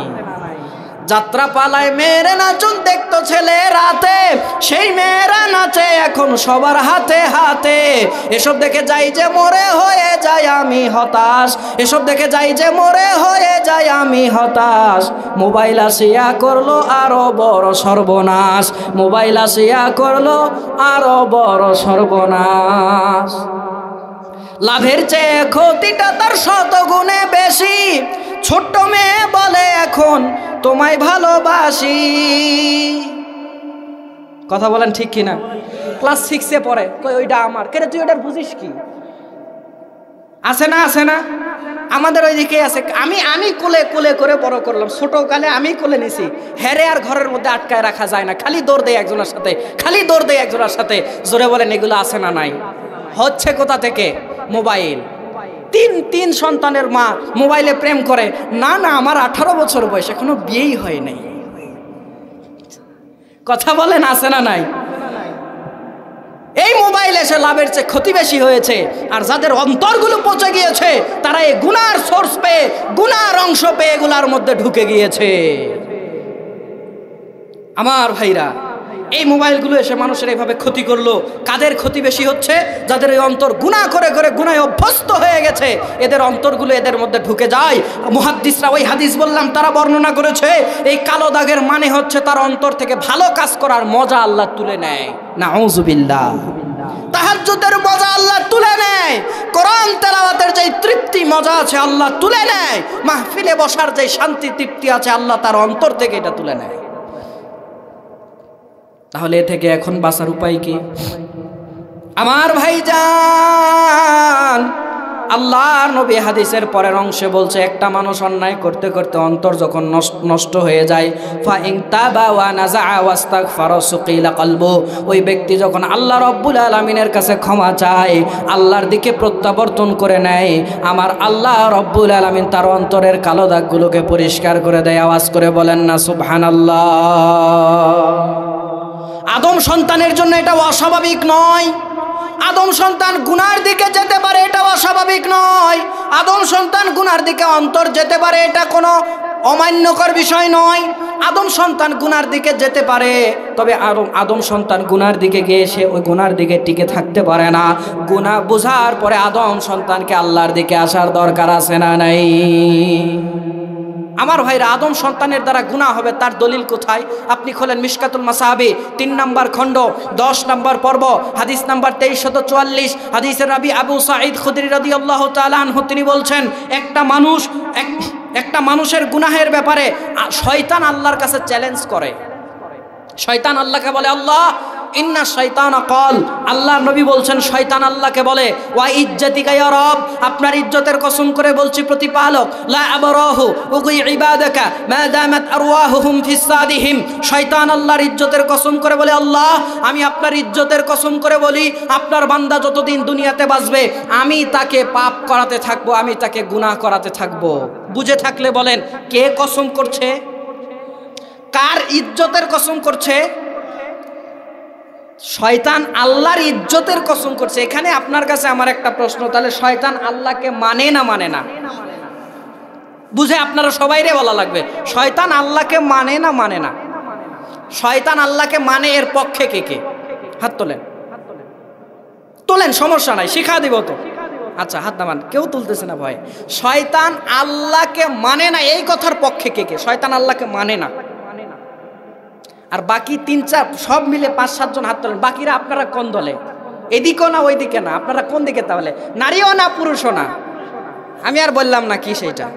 যাত্রা পালায় মেয়েরা নাচুন দেখতো ছেলে রাতে, সেই মেয়েরা নাচে এখন সবার হাতে হাতে। এসব দেখে যাই যে মরে হয়ে যায় আমি হতাশ, এসব দেখে যাই যে মরে হয়ে যায় আমি হতাশ। মোবাইল আসিয়া করলো আরো বড় সর্বনাশ, মোবাইল আসিয়া করলো আরো বড় সর্বনাশ। লাভের চেয়ে ক্ষতিটা তার 100 গুণে বেশি। ছোট্ট মেয়ে বলে এখন তোমায় ভালোবাসি। কথা বলেন ঠিক কিনা? ক্লাস 6 এ পড়ে, কই ওইটা আমার। কেন তুই ওটা বুঝিস কি? আছে না আমাদের ওইদিকে আছে। আমি কোলে কোলে করে বড় করলাম, ছোটকালে আমি কোলে নিছি। হেরে আর ঘরের মধ্যে আটকায় রাখা যায় না, খালি দৌড় দেয় একজনের সাথে, জোরে বলেন এগুলো আছে না নাই? হচ্ছে কোথা থেকে? মোবাইল। তিন সন্তানের মা মোবাইলে প্রেম করে। না আমার 18 বছর বয়স, এখনো বিয়েই হয় নাই। কথা বলেন আছে না নাই? এই মোবাইল এসে লাভের চেয়ে ক্ষতি বেশি হয়েছে। আর যাদের অন্তরগুলো পচে গিয়েছে তারা এই গুনার সোর্স পেয়ে, গুনার অংশ পেয়ে এগুলার মধ্যে ঢুকে গিয়েছে। আমার ভাইরা, এই মোবাইলগুলো এসে মানুষের এইভাবে ক্ষতি করলো। কাদের ক্ষতি বেশি হচ্ছে? যাদের এই অন্তর গুনাহ করে করে গুনায় অভ্যস্ত হয়ে গেছে, এদের অন্তরগুলো এদের মধ্যে ঢুকে যায়। মুহাদ্দিসরা ওই হাদিস বললাম তারা বর্ণনা করেছে, এই কালো দাগের মানে হচ্ছে তার অন্তর থেকে ভালো কাজ করার মজা আল্লাহ তুলে নেয়। নাউযুবিল্লাহ। তাহাজ্জুদের মজা আল্লাহ তুলে নেয়, কোরআন তেলাওয়াতের যে তৃপ্তি মজা আছে আল্লাহ তুলে নেয়, মাহফিলে বসার যে শান্তি তৃপ্তি আছে আল্লাহ তার অন্তর থেকে এটা তুলে নেয়। তাহলে এ থেকে এখন বাঁচার উপায় কি? আমার ভাইজান, আল্লাহর নবী হাদিসের পরের অংশে বলছে, একটা মানুষ অন্যায় করতে করতে অন্তর যখন নষ্ট হয়ে যায়, ফা ইন তাবা ওয়া নাযা ওয়াস্তাগফারা সুকিলা কলবু, ওই ব্যক্তি যখন আল্লাহ রাব্বুল আলামিনের কাছে ক্ষমা চায়, আল্লাহর দিকে প্রত্যাবর্তন করে নেয়, আমার আল্লাহ রাব্বুল আলামিন তার অন্তরের কালো দাগগুলোকে পরিষ্কার করে দেয়। আওয়াজ করে বলেন না সুবহানাল্লাহ। আদম সন্তানের জন্য এটা অস্বাভাবিক নয়। আদম সন্তান গুনার দিকে যেতে পারে, এটা অস্বাভাবিক নয়। আদম সন্তান গুনার দিকে অন্তর যেতে পারে, এটা কোনো অমান্যকর বিষয় নয়। আদম সন্তান গুনার দিকে যেতে পারে, তবে আদম সন্তান গুনার দিকে গিয়ে সে ওই গুনার দিকে টিকে থাকতে পারে না। গুনাহ বোঝার পরে আদম সন্তানকে আল্লাহর দিকে আসার দরকার আছে না নাই? আমার ভাইরা, আদম সন্তানের দ্বারা গুনাহ হবে, তার দলিল কোথায়? আপনি খোলেন মিশকাতুল মাসাহাবি 3 নম্বর খণ্ড 10 নম্বর পর্ব, হাদিস নাম্বার 2344। হাদিসের রাবি আবু সাঈদ খুদরি রাদিয়াল্লাহু তাআলা আনহু তিনি বলছেন, একটা মানুষের গুনাহের ব্যাপারে শয়তান আল্লাহর কাছে চ্যালেঞ্জ করে। শয়তান আল্লাহকে বলে, আল্লাহ ইন্না শাইতানা ক্বাল, আল্লাহর নবী বলছেন শয়তান আল্লাহকে বলে, ওয়া ইজ্জাতিকা ইয়া রব, আপনার ইজ্জতের কসম করে বলছি প্রতিপালক, লা আবরাহু উগি ইবাদাকা মা দামাত আরওয়াহুহুম ফিস সাদিহিম। শয়তান আল্লাহর ইজ্জতের কসম করে বলে, আল্লাহ আমি আপনার ইজ্জতের কসম করে বলি, আপনার বান্দা যতদিন দুনিয়াতে বাঁচবে আমি তাকে পাপ করাতে থাকবো, আমি তাকে গুনাহ করাতে থাকবো। বুঝে থাকলে বলেন কে কসম করছে? কার ইজ্জতের কসম করছে? শয়তান আল্লাহর ইজ্জতের কসম করছে। এখানে আপনার কাছে আমার একটা প্রশ্ন, তাহলে শয়তান আল্লাহকে মানে না মানে না? বুঝে আপনারা সবাইরে বলা লাগবে, শয়তান আল্লাহকে মানে না মানে না? শয়তান আল্লাহকে মানে এর পক্ষে কে কে? হাত তোলেন, সমস্যা নাই, শিখা দিব তো। আচ্ছা হাত নামান, কেউ তুলতেছে না ভয়। শয়তান আল্লাহকে মানে না এই কথার পক্ষে কে কে? শয়তান আল্লাহকে মানে না। আর বাকি 3-4 সব মিলে 5-7 জন হাত তোলেন। বাকিরা আপনারা কোন দলে? এদিকেও না ওইদিকে না, আপনারা কোন দিকে তাহলে? নারীও না পুরুষও না, আমি আর বললাম না কি সেইটা।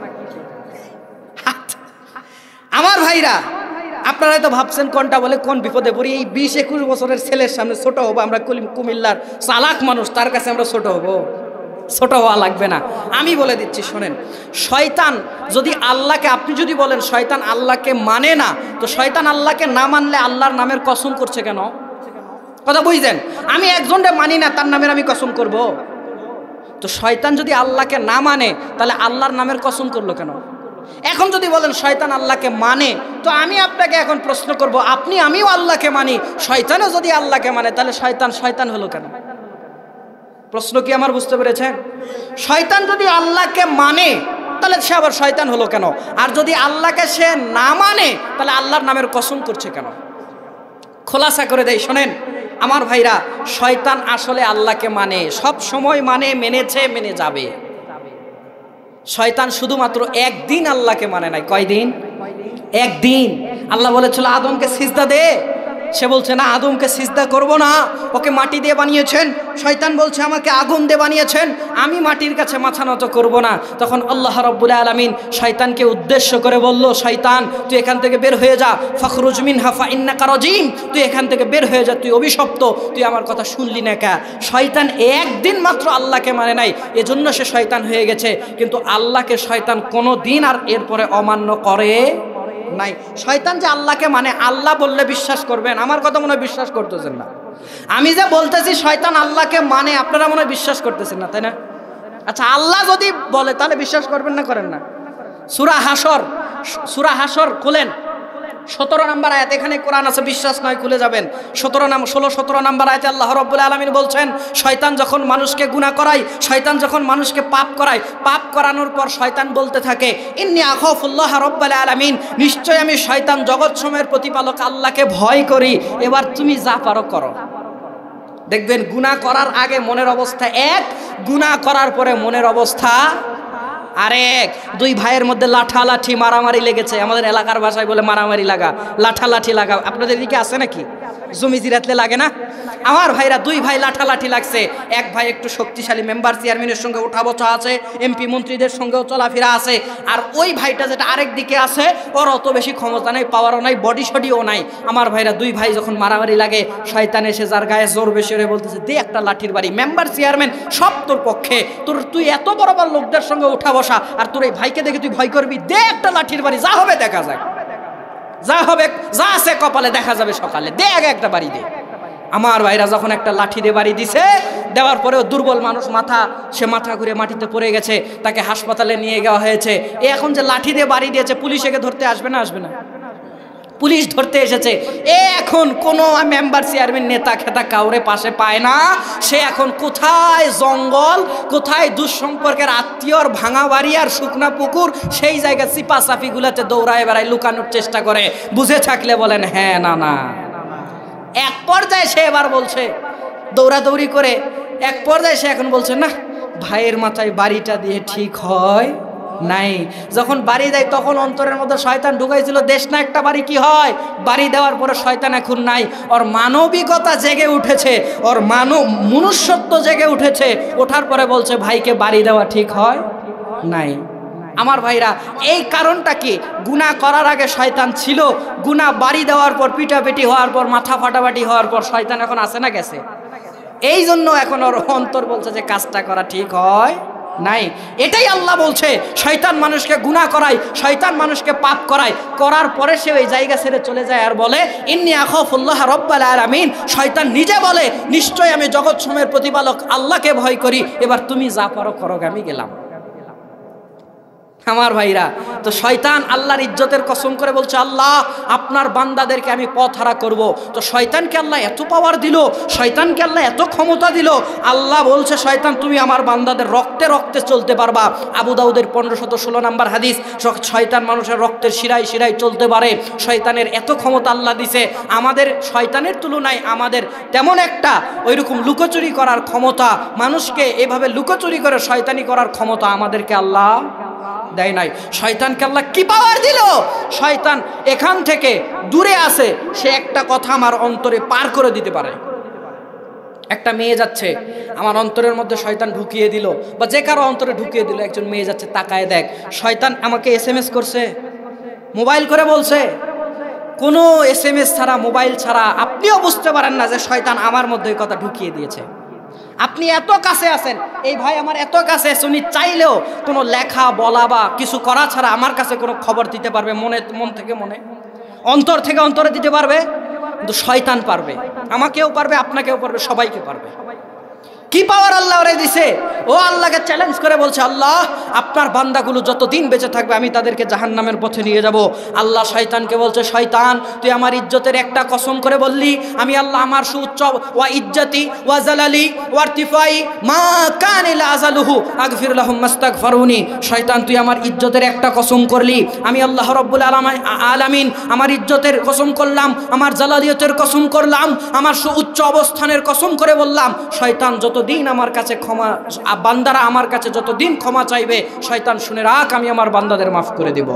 আমার ভাইরা, আপনারা তো ভাবছেন কোনটা বলে কোন বিপদে পড়ি। এই 20-21 বছরের ছেলের সামনে ছোট হবো আমরা? কুমিল্লার চালাক মানুষ, তার কাছে আমরা ছোট হবো? ছোট হওয়া লাগবে না। আমি বলে দিচ্ছি শোনেন, শয়তান যদি আল্লাহকে, আপনি যদি বলেন শয়তান আল্লাহকে মানে না, তো শয়তান আল্লাহকে না মানলে আল্লাহর নামের কসম করছে কেন? কথা বুঝছেন? আমি একজনকে মানি না, তার নামের আমি কসম করব? তো শয়তান যদি আল্লাহকে না মানে তাহলে আল্লাহর নামের কসম করলো কেন? এখন যদি বলেন শয়তান আল্লাহকে মানে, তো আমি আপনাকে এখন প্রশ্ন করব, আমিও আল্লাহকে মানি, শয়তানও যদি আল্লাহকে মানে, তাহলে শয়তান হলো কেন? প্রশ্ন কি আমার বুঝতে পেরেছেন? শয়তান যদি আল্লাহকে মানে তাহলে সে আবার শয়তান হলো কেন? আর যদি আল্লাহকে সে না মানে তাহলে আল্লাহর নামের কসম করছে কেন? খোলাসা করে দেই শোনেন আমার ভাইরা, শয়তান আসলে আল্লাহকে মানে, সব সময় মানে, মেনেছে, মেনে যাবে। শয়তান শুধুমাত্র একদিন আল্লাহকে মানে নাই। কয়দিন? একদিন। আল্লাহ বলেছিল আদমকে সিজদা দে, সে বলছে না, আদমকে সিজদা করব না, ওকে মাটি দিয়ে বানিয়েছেন। শয়তান বলছে আমাকে আগুন দিয়ে বানিয়েছেন, আমি মাটির কাছে মাথা নত করব না। তখন আল্লাহ রাব্বুল আলামিন শয়তানকে উদ্দেশ্য করে বলল, শয়তান তুই এখান থেকে বের হয়ে যা, ফাখরুজ মিনহা ফাইন্নাকা রাজিম, তুই এখান থেকে বের হয়ে যা, তুই অভিশপ্ত, তুই আমার কথা শুনলি না কা? শয়তান একদিন মাত্র আল্লাহকে মানে নাই, এজন্য সে শয়তান হয়ে গেছে। কিন্তু আল্লাহকে শয়তান কোনো দিন আর এরপরে অমান্য করে নাই। শয়তান যে আল্লাহকে মানে, আল্লাহ বললে বিশ্বাস করবেন? আমার কথা মনে হয় বিশ্বাস করতেছেন না। আমি যে বলতেছি শয়তান আল্লাহকে মানে, আপনারা মনে হয় বিশ্বাস করতেছেন না, তাই না? আচ্ছা, আল্লাহ যদি বলে তাহলে বিশ্বাস করবেন না করেন না? সূরা হাসর খুলেন, 17 নম্বর আয়াত, এখানে কোরআন আছে, বিশ্বাস নয় খুলে যাবেন। 16-17 নম্বর আয়াতে আল্লাহ রাব্বুল আলামিন বলছেন, শয়তান যখন মানুষকে গুনাহ করায়, শয়তান যখন মানুষকে পাপ করায়, পাপ করানোর পর শয়তান বলতে থাকে, ইন্নী আখাফুল্লাহ রাব্বুল আলামিন, নিশ্চয় আমি শয়তান জগৎ সমূহের প্রতিপালক আল্লাহকে ভয় করি। এবার তুমি যা পারো করো। দেখবেন গুনাহ করার আগে মনের অবস্থা এক, গুনাহ করার পরে মনের অবস্থা আরেক। দুই ভাইয়ের মধ্যে লাঠালাঠি মারামারি লেগেছে, আমাদের এলাকার ভাষায় বলে মারামারি লাগা, লাঠালাঠি লাগা। আপনাদের দিকে আছে নাকি? জমি জিরাতলে লাগে না? আমার ভাইরা, দুই ভাই লাঠালাঠি লাগছে। এক ভাই একটু শক্তিশালী, মেম্বার চেয়ারম্যানের সঙ্গে ওঠা বসা আছে, এমপি মন্ত্রীদের সঙ্গেও চলাফেরা আছে। আর ওই ভাইটা যেটা আরেক দিকে আছে, ওর অত বেশি ক্ষমতা নাই, পাওয়ারও নাই, বডি সডিও নাই। আমার ভাইরা, দুই ভাই যখন মারামারি লাগে, শয়তান এসে যার গায়ে জোর বেশি হয়ে বলতেছে, দে একটা লাঠির বাড়ি, মেম্বার চেয়ারম্যান সব তোর পক্ষে, তুই এত বড় বড় লোকদের সঙ্গে ওঠা বসা, আর তোর এই ভাইকে দেখে তুই ভয় করবি, দে একটা লাঠির বাড়ি, যা হবে দেখা যাক, যা হবে, যা আছে কপালে দেখা যাবে সকালে, দে আগে একটা বাড়ি দে। আমার ভাইরা যখন একটা লাঠি দিয়ে বাড়ি দিছে, দেওয়ার পরেও দুর্বল মানুষ, সে মাথা ঘুরে মাটিতে পড়ে গেছে, তাকে হাসপাতালে নিয়ে যাওয়া হয়েছে। এখন যে লাঠি দিয়ে বাড়ি দিয়েছে, পুলিশ একে ধরতে আসবে না? আসবে না? পুলিশ ধরতে এসেছে। এখন কোনো মেম্বার চেয়ারম্যান নেতা খেতা কাউরে পাশে পায় না। সে এখন কোথায় জঙ্গল, কোথায় দুঃসম্পর্কের আত্মীয়র ভাঙা বাড়ি আর শুকনা পুকুর, সেই জায়গা চিপাচাপিগুলোতে দৌড়ায় বেড়ায়, লুকানোর চেষ্টা করে। বুঝে থাকলে বলেন হ্যাঁ না না। এক পর্যায়ে সে এবার বলছে, দৌড়াদৌড়ি করে এক পর্যায়ে সে এখন বলছে, না, ভাইয়ের মাথায় বাড়িটা দিয়ে ঠিক হয় নাই। যখন বাড়ি দেয় তখন অন্তরের মধ্যে শয়তান ঢুকাইছিল, দেশ না একটা বাড়ি কি হয়? বাড়ি দেওয়ার পরে শয়তান এখন নাই, ওর মানবিকতা জেগে উঠেছে, ওর মনুষ্যত্ব জেগে উঠেছে। ওঠার পরে বলছে, ভাইকে বাড়ি দেওয়া ঠিক হয় নাই। আমার ভাইরা, এই কারণটা কি? গুনাহ করার আগে শয়তান ছিল, গুনাহ বাড়ি দেওয়ার পর, পিটাপিটি হওয়ার পর, মাথা ফাটাফাটি হওয়ার পর শয়তান এখন আছে না গেছে? এই জন্য এখন ওর অন্তর বলছে যে কাজটা করা ঠিক হয় নাই। এটাই আল্লাহ বলছে, শয়তান মানুষকে গুনাহ করায়, শয়তান মানুষকে পাপ করায়, করার পরে সে ওই জায়গা ছেড়ে চলে যায় আর বলে, ইন্নী আখাফুল্লাহ রাব্বুল আলামিন। শয়তান নিজে বলে, নিশ্চয় আমি জগৎ সমূহের প্রতিপালক আল্লাহকে ভয় করি। এবার তুমি যা পারো করো, আমি গেলাম। আমার ভাইরা, তো শয়তান আল্লাহর ইজ্জতের কসম করে বলছে, আল্লাহ আপনার বান্দাদেরকে আমি পথহারা করব। তো শয়তানকে আল্লাহ এত পাওয়ার দিল, শয়তানকে আল্লাহ এত ক্ষমতা দিল। আল্লাহ বলছে, শয়তান তুমি আমার বান্দাদের রক্তে রক্তে চলতে পারবা। আবু দাউদের 1516 নম্বর হাদিস, শয়তান মানুষের রক্তের শিরায় শিরায় চলতে পারে। শয়তানের এত ক্ষমতা আল্লাহ দিছে। আমাদের শয়তানের তুলনায় আমাদের তেমন একটা ওইরকম লুকোচুরি করার ক্ষমতা, মানুষকে এভাবে লুকোচুরি করে শয়তানি করার ক্ষমতা আমাদেরকে আল্লাহ দেয় নাই। শয়তানকে আল্লাহ কি পাওয়ার দিল? শয়তান এখান থেকে দূরে আছে, সে একটা কথা আমার অন্তরে পার করে দিতে পারে। একটা মেয়ে যাচ্ছে, আমার অন্তরের মধ্যে শয়তান ঢুকিয়ে দিল, বা যে কারো অন্তরে ঢুকিয়ে দিল, একজন মেয়ে যাচ্ছে, তাকায় দেখ, শয়তান আমাকে SMS করছে, মোবাইল করে বলছে, কোনো SMS ছাড়া, মোবাইল ছাড়া আপনিও বুঝতে পারেন না যে শয়তান আমার মধ্যে এই কথা ঢুকিয়ে দিয়েছে। আপনি এত কাছে আছেন, এই ভাই আমার এত কাছে আছে, উনি চাইলেও কোনো লেখা বলা বা কিছু করা ছাড়া আমার কাছে কোনো খবর দিতে পারবে, মন থেকে মনে, অন্তর থেকে অন্তরে দিতে পারবে, কিন্তু শয়তান পারবে, আমাকেও পারবে, আপনাকেও পারবে, সবাইকে পারবে। কি পাওয়ার আল্লাহ ওরে দিছে? ও আল্লাহকে চ্যালেঞ্জ করে বলছে, আল্লাহ আপনার বান্দাগুলো যতদিন বেঁচে থাকবে আমি তাদেরকে জাহান্নামের পথে নিয়ে যাব। আল্লাহ শয়তানকে বলছে, শয়তান তুই আমার ইজ্জতের একটা কসম করে বললি, আমি আল্লাহ আমার সুউচ্চ ওয়া ইজ্জতি ওয়া জালালি ওয়া ইরতিফাই মা কান ইলা আযালুহু আগফির লাহুম মাস্তাগফিরুনি। শয়তান তুই আমার ইজ্জতের একটা কসম করলি, আমি আল্লাহ রাব্বুল আলামিন আমার ইজ্জতের কসম করলাম, আমার জালালিয়তের কসম করলাম, আমার সুউচ্চ অবস্থানের কসম করে বললাম, শয়তান যতদিন আমার কাছে ক্ষমা, বান্দারা আমার কাছে যতদিন ক্ষমা চাইবে, শয়তান শুনে রাখ আমি আমার বান্দাদের মাফ করে দেব।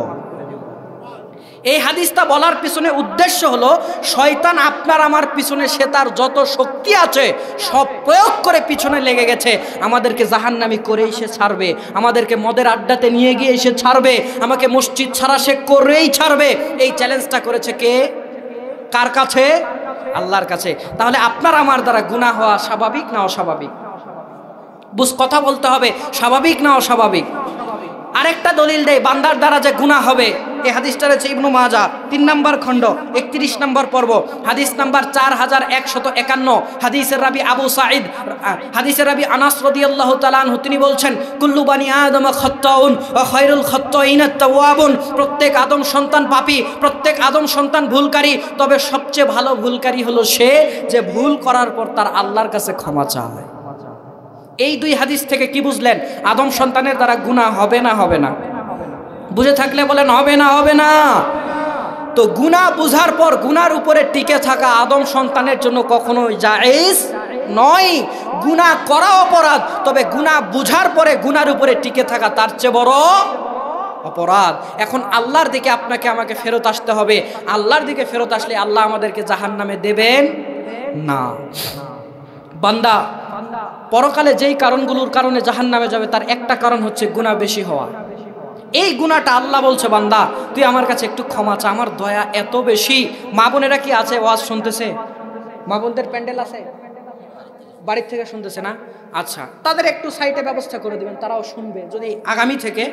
এই হাদিসটা বলার পিছনে উদ্দেশ্য হলো, শয়তান আপনার আমার পিছনে সে তার যত শক্তি আছে সব প্রয়োগ করে পিছনে লেগে গেছে, আমাদেরকে জাহান্নামী করেই সে ছাড়বে, আমাদেরকে মদের আড্ডাতে নিয়ে গিয়ে সে ছাড়বে, আমাকে মসজিদ ছাড়া সে করেই ছাড়বে। এই চ্যালেঞ্জটা করেছে কে? কার কাছে? আল্লাহর কাছে। তাহলে আপনার আমার দ্বারা গুনাহ হওয়া স্বাভাবিক না অস্বাভাবিক? কথা বলতে হবে, স্বাভাবিক না অস্বাভাবিক? আরেকটা দলিল দেয় বান্দার দ্বারা যে গুনাহ হবে, এই হাদিসটা রয়েছে ইবনু মাজাহ 3 নম্বর খণ্ড 31 নম্বর পর্ব, হাদিস নাম্বার 4151। হাদিসের রাবি আবু সাঈদ, হাদিসের রাবি আনাস রাদিয়াল্লাহু তাআলা আনহু, তিনি বলছেন, কুল্লু বানি আদম খাত্তাউন ওয়া খায়রুল খাত্তাইন আত-তাওয়াবুন। প্রত্যেক আদম সন্তান পাপী, প্রত্যেক আদম সন্তান ভুলকারী, তবে সবচেয়ে ভালো ভুলকারী হলো সে যে ভুল করার পর তার আল্লাহর কাছে ক্ষমা চায়। এই দুই হাদিস থেকে কি বুঝলেন? আদম সন্তানের দ্বারা গুনাহ হবে না হবে না? বুঝে থাকলে বলেন হবে না হবে না? তো গুনাহ বুঝার পর গুনার উপরে টিকে থাকা আদম সন্তানের জন্য কখনোই জায়েজ নয়। গুনাহ করা অপরাধ, তবে গুনাহ বুঝার পরে গুনার উপরে টিকে থাকা তার চেয়ে বড় অপরাধ। এখন আল্লাহর দিকে আপনাকে আমাকে ফেরত আসতে হবে। আল্লাহর দিকে ফেরত আসলে আল্লাহ আমাদেরকে জাহান্নামে দেবেন না। বান্দা পরকালে যেই কারণগুলোর কারণে জাহান্নামে যাবে তার একটা কারণ হচ্ছে গুনাহ বেশি হওয়া। এই গুনাহটা আল্লাহ বলছে, বান্দা তুই আমার কাছে একটু ক্ষমা চা, আমার দয়া এত বেশি। মা বোনেরা কি আছে ওয়াজ শুনতেছে? মা বোনদের প্যান্ডেল আছে, বাড়ির থেকে শুনতেছে না? আচ্ছা, তাদের একটু সাইটে ব্যবস্থা করে দিবেন, তারাও শুনবে। যদি আগামী থেকে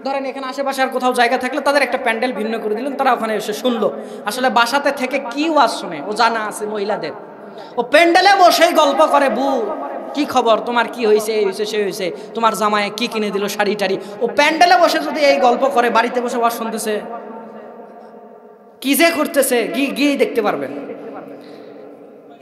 ধরেন এখানে আশেপাশে আর কোথাও জায়গা থাকলে তাদের একটা প্যান্ডেল ভিন্ন করে দিলেন, তারা ওখানে এসে শুনলো। আসলে বাসাতে থেকে কি ওয়াজ শুনে ও জানা আছে মহিলাদের, ও প্যান্ডেলে বসেই গল্প করে, বউ কি খবর, তোমার কি হয়েছে, এই হয়েছে সে হয়েছে, তোমার জামায় কি কিনে দিল, শাড়ি টাড়ি। ও প্যান্ডেলে বসে যদি এই গল্প করে, বাড়িতে বসে ওয়াজ শুনতেছে, কি যে করতেছে গিয়ে দেখতে পারবেন।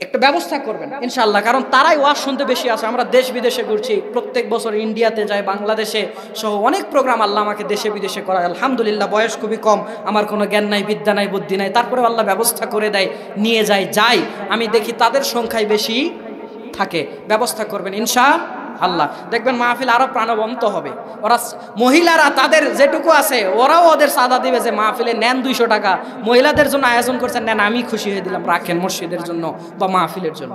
একটা ব্যবস্থা করবেন ইনশাআল্লাহ, কারণ তারাই ওয়াজ শুনতে বেশি আসে। আমরা দেশ বিদেশে ঘুরছি, প্রত্যেক বছর ইন্ডিয়াতে যাই, বাংলাদেশে সহ অনেক প্রোগ্রাম আল্লাহ আমাকে দেশে বিদেশে করায়। আলহামদুলিল্লাহ, বয়স খুবই কম, আমার কোনো জ্ঞান নাই, বিদ্যা নাই, বুদ্ধি নাই, তারপরে আল্লাহ ব্যবস্থা করে দেয়, নিয়ে যাই। আমি দেখি তাদের সংখ্যায় বেশি থাকে। ব্যবস্থা করবেন ইনশাআল্লাহ, দেখবেন মাহফিল আরো প্রাণবন্ত হবে। ওরা মহিলারা তাদের যেটুকু আছে ওরাও ওদের সাদা দিবে যে মাহফিলে নেন 200 টাকা, মহিলাদের জন্য আয়োজন করছেন, নেন আমি খুশি হয়ে দিলাম, রাখেন মসজিদের জন্য বা মাহফিলের জন্য।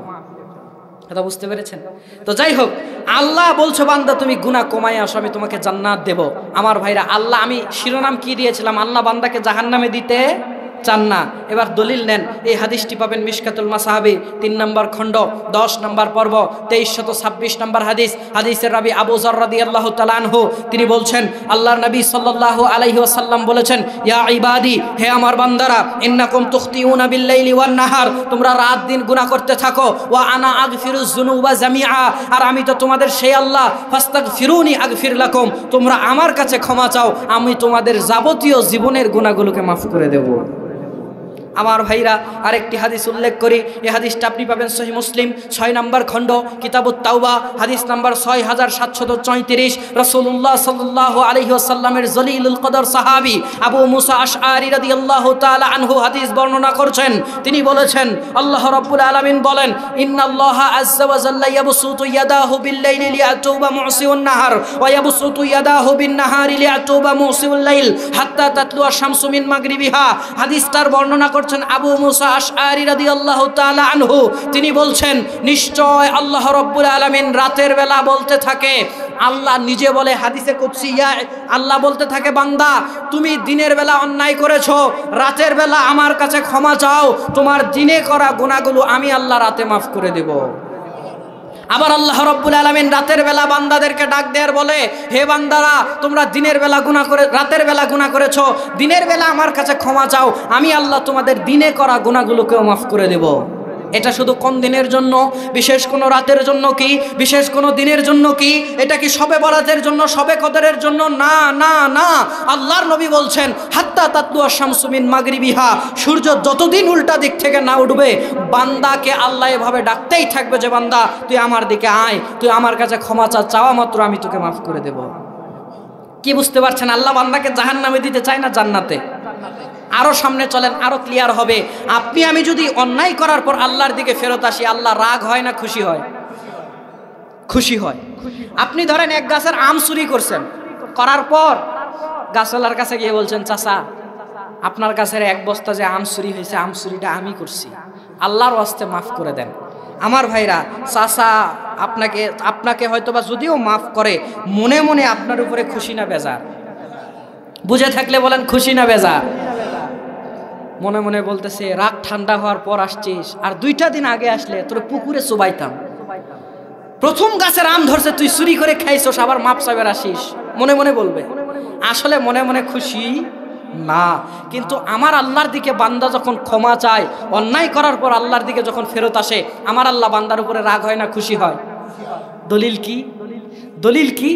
কথা বুঝতে পেরেছেন? তো যাই হোক, আল্লাহ বলছো বান্দা তুমি গুনাহ কমাই আসো, আমি তোমাকে জান্নাত দেব। আমার ভাইরা, আল্লাহ, আমি শিরোনাম কি দিয়েছিলাম? আল্লাহ বান্দাকে জাহান্নামে দিতে চান না। এবার দলিল নেন। এই হাদিসটি পাবেন মিশকাতুল মাসাহাবি 3 নম্বর খণ্ড 10 নম্বর পর্ব 2326 নম্বর হাদিস। হাদিসের রাবি আবু যর রাদিয়াল্লাহু তাআলা আনহু, তিনি বলছেন, আল্লাহর নবী সাল্লাল্লাহু আলাইহি ওয়াসাল্লাম বলেছেন, ইয়া ইবাদি, হে আমার বান্দারা, ইন্নাকুম তুখতিউনা বিল-লাইলি ওয়ান-নাহার, তোমরা রাত দিন গুনাহ করতে থাকো, ওয়া আনা আগফিরুজ যুনুবা জামিআ, আর আমি তো তোমাদের সেই আল্লাহ, ফাস্তাগফিরুনি আগফির লাকুম, তোমরা আমার কাছে ক্ষমা চাও, আমি তোমাদের যাবতীয় জীবনের গুনাহগুলোকে মাফ করে দেব। আমার ভাইরা, আরেকটি হাদিস উল্লেখ করি। এই হাদিসটা আপনি পাবেন সহিহ মুসলিম 6 নম্বর খণ্ড কিতাবুত তাওবা, হাদিস নাম্বার 6734। রাসূলুল্লাহ সাল্লাল্লাহু আলাইহি ওয়াসাল্লামের জলিলুল কদর সাহাবী আবু মুসা আশআরী রাদিয়াল্লাহু তাআলা আনহু হাদিস বর্ণনা করছেন। তিনি বলেছেন, আল্লাহ রাব্বুল আলামিন বলেন, ইন্নাল্লাহা আযজা ওয়া জাল্লা ইয়াবসুতু ইয়াদাহু বিল-লাইলি লিয়াতুবা মুসিউন নাহার ওয়া ইয়াবসুতু ইয়াদাহু বিন-নাহারি লিয়াতুবা মুসিউল লাইল হাত্তা তাতলুয়া শামসু মিন মাগরিবিহা। হাদিসটার বর্ণনা আবু মুসা আশআরী রাদিয়াল্লাহু তাআলা আনহু, তিনি বলছেন, নিশ্চয় আল্লাহ রাব্বুল আলামিন রাতের বেলা বলতে থাকে, আল্লাহ নিজে বলে হাদিসে কুদসি, আল্লাহ বলতে থাকে বান্দা তুমি দিনের বেলা অন্যায় করেছো, রাতের বেলা আমার কাছে ক্ষমা চাও, তোমার দিনে করা গুনাহগুলো আমি আল্লাহ রাতে মাফ করে দেব। আবার আল্লাহ রাব্বুল আলামিন রাতের বেলা বান্দাদেরকে ডাক দেয়ার বলে, হে বান্দারা তোমরা দিনের বেলা গুনাহ করে রাতের বেলা গুনাহ করেছো, দিনের বেলা আমার কাছে ক্ষমা চাও, আমি আল্লাহ তোমাদের দিনে করা গুনাহগুলোকেও মাফ করে দেব। এটা শুধু কোন দিনের জন্য? বিশেষ কোনো রাতের জন্য কি? বিশেষ কোনো দিনের জন্য কি? এটা কি শবে বরাতের জন্য, শবে কদরের জন্য? না না না। আল্লাহর নবী বলছেন হাত্তা তাতলু আশ-শামসু মিন মাগরিবিহা, সূর্য যতদিন উল্টা দিক থেকে না উঠবে বান্দাকে আল্লাহ এভাবে ডাকতেই থাকবে যে বান্দা তুই আমার দিকে আয়, তুই আমার কাছে ক্ষমা চাওয়া মাত্র আমি তোকে মাফ করে দেব। কি বুঝতে পারছেন? আল্লাহ বান্দাকে জাহান্নামে দিতে চায় না জান্নাতে। আরো সামনে চলেন, আরো ক্লিয়ার হবে। আপনি আমি যদি অন্যায় করার পর আল্লাহর দিকে ফেরত আসি, আল্লাহ রাগ হয় না খুশি হয়? খুশি হয়। আপনি ধরেন এক গাছের আম চুরি করছেন, করার পর গাছওয়ালার কাছে গিয়ে বলছেন চাচা আপনার গাছের এক বস্তা যে আম চুরি হয়েছে, আম চুরিটা আমি করছি, আল্লাহর ওয়াস্তে মাফ করে দেন। আমার ভাইরা, চাচা আপনাকে হয়তোবা যদিও মাফ করে, মনে মনে আপনার উপরে খুশি না বেজার? বুঝে থাকলে বলেন খুশি না বেজার? মনে মনে বলতেছে রাগ ঠান্ডা হওয়ার পর আসছিস, আর 2টা দিন আগে আসলে তোর পুকুরে চুবাইতাম। প্রথম গাছের আম ধরছে তুই চুরি করে খাইছস, আবার মাপ চাইবার আসিস। মনে মনে বলবে। আসলে মনে মনে খুশি না। কিন্তু আমার আল্লাহর দিকে বান্দা যখন ক্ষমা চায়, অন্যায় করার পর আল্লাহর দিকে যখন ফেরত আসে, আমার আল্লাহ বান্দার উপরে রাগ হয় না খুশি হয়? দলিল কি? দলিল কি?